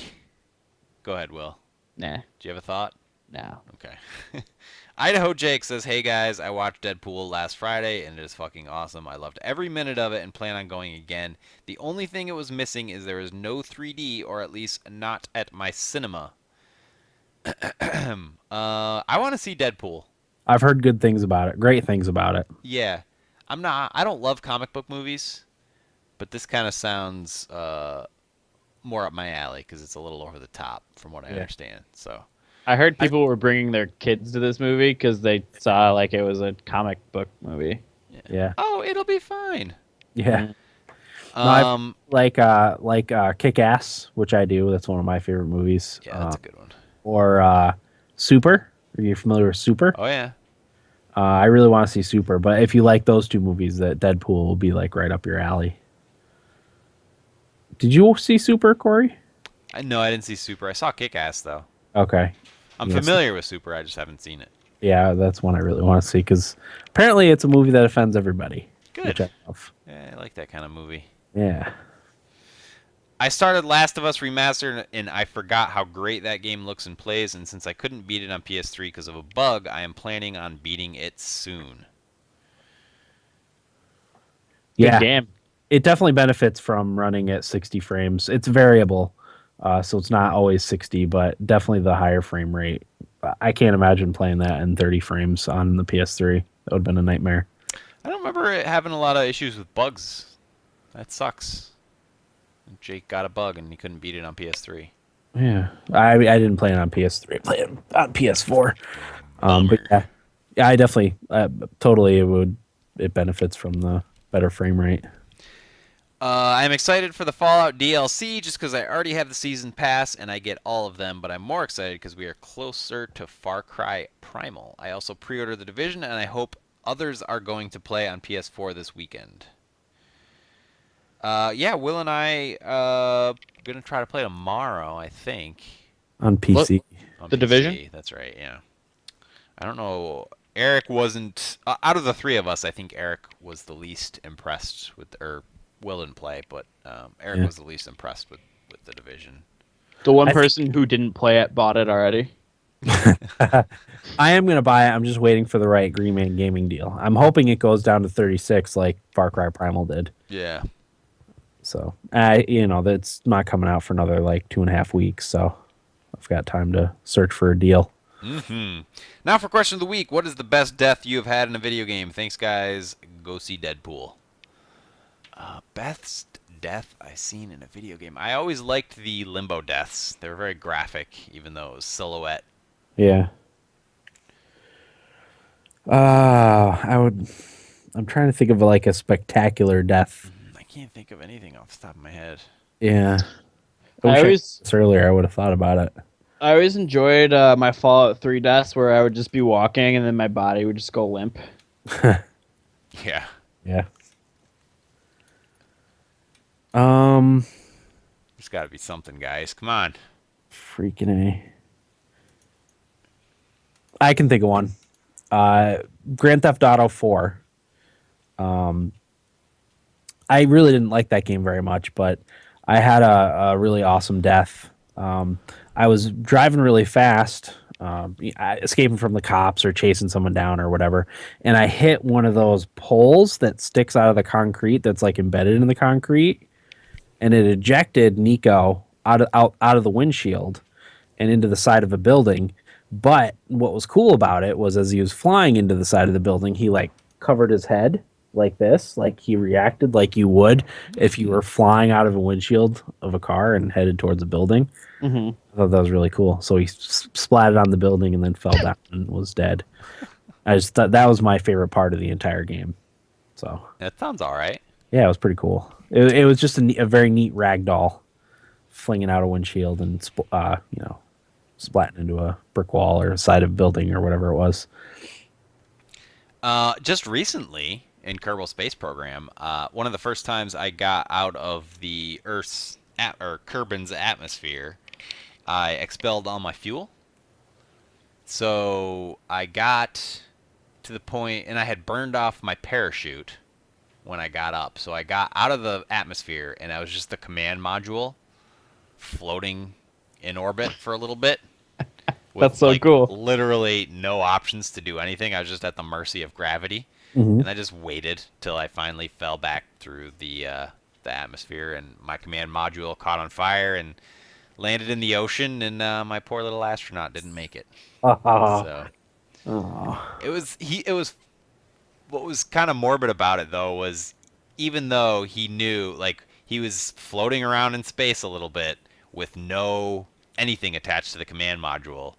Go ahead, Will. Nah. Do you have a thought? No. Okay. Idaho Jake says, "Hey guys, I watched Deadpool last Friday and it is fucking awesome. I loved every minute of it and plan on going again. The only thing it was missing is there is no 3D, or at least not at my cinema." I want to see Deadpool. I've heard good things about it. Great things about it. Yeah. I don't love comic book movies, but this kind of sounds more up my alley because it's a little over the top from what I understand. So I heard people were bringing their kids to this movie because they saw like it was a comic book movie. Yeah. Oh, it'll be fine. Yeah. No, like Kick-Ass, which I do. That's one of my favorite movies. Yeah, that's a good one. Or Super. Are you familiar with Super? Oh yeah. I really want to see Super, but if you like those two movies, that Deadpool will be like right up your alley. Did you see Super, Corey? No, I didn't see Super. I saw Kick-Ass though. Okay. I'm familiar with Super. I just haven't seen it. Yeah, that's one I really want to see because apparently it's a movie that offends everybody. Good. Which I love. Yeah, I like that kind of movie. Yeah. I started Last of Us Remastered, and I forgot how great that game looks and plays, and since I couldn't beat it on PS3 because of a bug, I am planning on beating it soon. Yeah. Good game. It definitely benefits from running at 60 frames. It's variable, so it's not always 60, but definitely the higher frame rate. I can't imagine playing that in 30 frames on the PS3. That would have been a nightmare. I don't remember it having a lot of issues with bugs. That sucks. Jake got a bug and he couldn't beat it on PS3. Yeah, I didn't play it on PS3. I played it on PS4. But yeah, I definitely totally it benefits from the better frame rate. I'm excited for the Fallout DLC just because I already have the season pass and I get all of them, but I'm more excited because we are closer to Far Cry Primal. I also pre-ordered The Division and I hope others are going to play on PS4 this weekend. Yeah, Will and I gonna try to play tomorrow, I think. On PC. On The PC, Division? That's right, yeah. I don't know. Eric wasn't... out of the three of us, I think Eric was the least impressed with... Or Will didn't play, but Eric was the least impressed with The Division. The one person who didn't play it bought it already. I am going to buy it. I'm just waiting for the right Green Man Gaming deal. I'm hoping it goes down to 36 like Far Cry Primal did. Yeah. So, that's not coming out for another like 2.5 weeks. So I've got time to search for a deal. Mm-hmm. Now for question of the week. What is the best death you have had in a video game? Thanks, guys. Go see Deadpool. Best death I've seen in a video game. I always liked the Limbo deaths. They were very graphic, even though it was silhouette. Yeah. I'm trying to think of like a spectacular death. I can't think of anything off the top of my head. Yeah. I wish I was earlier. I would have thought about it. I always enjoyed my Fallout 3 deaths where I would just be walking and then my body would just go limp. Yeah. Yeah. There's got to be something, guys. Come on. Freaking A. I can think of one. Grand Theft Auto 4. I really didn't like that game very much, but I had a really awesome death. I was driving really fast, escaping from the cops or chasing someone down or whatever, and I hit one of those poles that sticks out of the concrete that's like embedded in the concrete, and it ejected Nico out of the windshield and into the side of a building. But what was cool about it was as he was flying into the side of the building, he like covered his head like this, like he reacted like you would if you were flying out of a windshield of a car and headed towards a building. Mm-hmm. I thought that was really cool. So he splatted on the building and then fell down and was dead. I just thought that was my favorite part of the entire game. So That sounds all right. yeah, it was pretty cool. It was just a very neat ragdoll flinging out a windshield and splatting into a brick wall or side of a building or whatever it was. Just recently in Kerbal Space Program, one of the first times I got out of the Earth's Kerbin's atmosphere, I expelled all my fuel. So I got to the point, and I had burned off my parachute when I got up. So I got out of the atmosphere, and I was just the command module floating in orbit for a little bit. That's so cool. Literally no options to do anything. I was just at the mercy of gravity. Mm-hmm. And I just waited till I finally fell back through the atmosphere, and my command module caught on fire and landed in the ocean, and my poor little astronaut didn't make it. So it was what was kind of morbid about it though was even though he knew, like, he was floating around in space a little bit with no anything attached to the command module,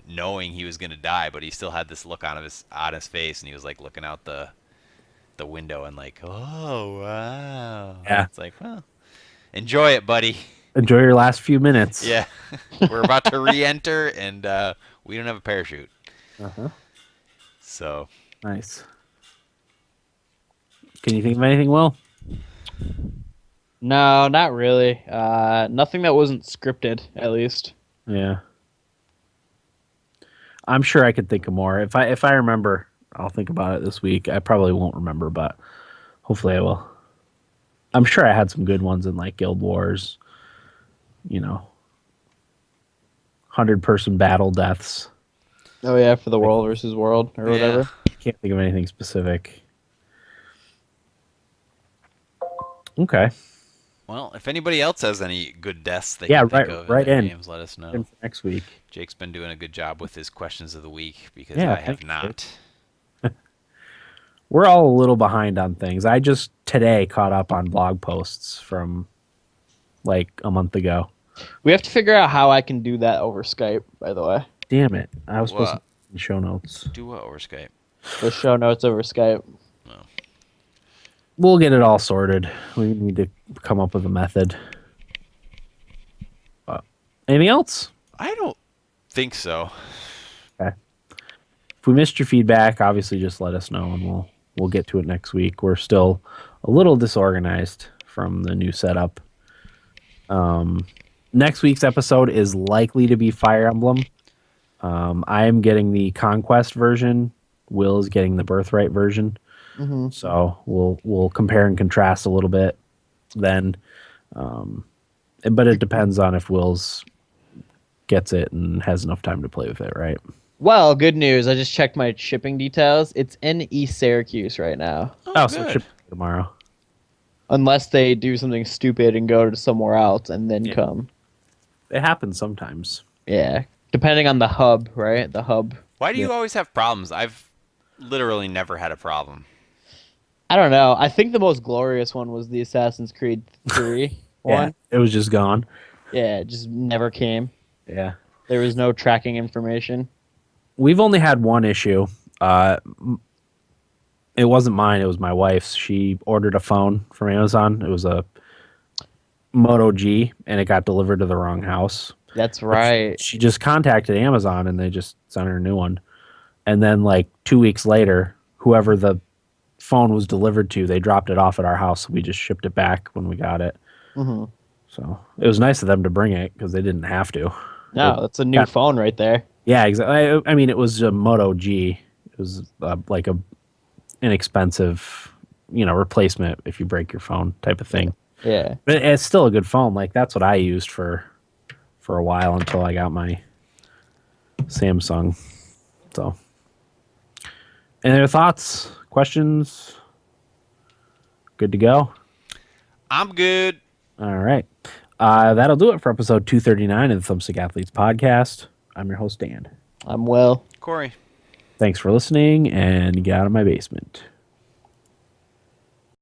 knowing he was going to die, but he still had this look on his face, and he was like looking out the window and like, oh wow. Yeah. It's like, well, enjoy it, buddy. Enjoy your last few minutes. Yeah. We're about to re-enter, and we don't have a parachute. Uh-huh. So Nice. Can you think of anything, Will? No, not really. Nothing that wasn't scripted, at least. Yeah. I'm sure I could think of more. If I remember, I'll think about it this week. I probably won't remember, but hopefully I will. I'm sure I had some good ones in like Guild Wars, 100-person battle deaths. Oh yeah, for the world versus world or whatever. Can't think of anything specific. Okay. well, if anybody else has any good deaths they can think of in their games, let us know. In for next week. Jake's been doing a good job with his questions of the week because Yeah, I have thank you. not. We're all a little behind on things. I just today caught up on blog posts from like a month ago. We have to figure out how I can do that over Skype, by the way. Damn it. I was supposed to put in show notes. Do what over Skype? The show notes over Skype. We'll get it all sorted. We need to come up with a method. Anything else? I don't think so. Okay. If we missed your feedback, obviously just let us know and we'll get to it next week. We're still a little disorganized from the new setup. Next week's episode is likely to be Fire Emblem. I am getting the Conquest version. Will is getting the Birthright version. Mm-hmm. So we'll compare and contrast a little bit then. But it depends on if Will's gets it and has enough time to play with it, right? Well, good news. I just checked my shipping details. It's in East Syracuse right now. Oh, so it should be tomorrow. Unless they do something stupid and go to somewhere else and then come. It happens sometimes. Yeah. Depending on the hub, right? The hub. Why do you always have problems? I've literally never had a problem. I don't know. I think the most glorious one was the Assassin's Creed 3 one. It was just gone. Yeah, it just never came. Yeah. There was no tracking information. We've only had one issue. It wasn't mine. It was my wife's. She ordered a phone from Amazon. It was Moto G, and it got delivered to the wrong house. That's right. She just contacted Amazon, and they just sent her a new one. And then, like 2 weeks later, whoever the phone was delivered to, they dropped it off at our house. So we just shipped it back when we got it. Mm-hmm. So it was nice of them to bring it because they didn't have to. No, that's a new phone right there. Yeah, exactly. I mean, it was a Moto G. It was like a inexpensive, replacement if you break your phone type of thing. Yeah, but it's still a good phone. Like that's what I used for a while until I got my Samsung. So, any other thoughts, questions? Good to go. I'm good. All right. That'll do it for episode 239 of the Thumbstick Athletes podcast. I'm your host, Dan. I'm Will. Corey. Thanks for listening, and get out of my basement.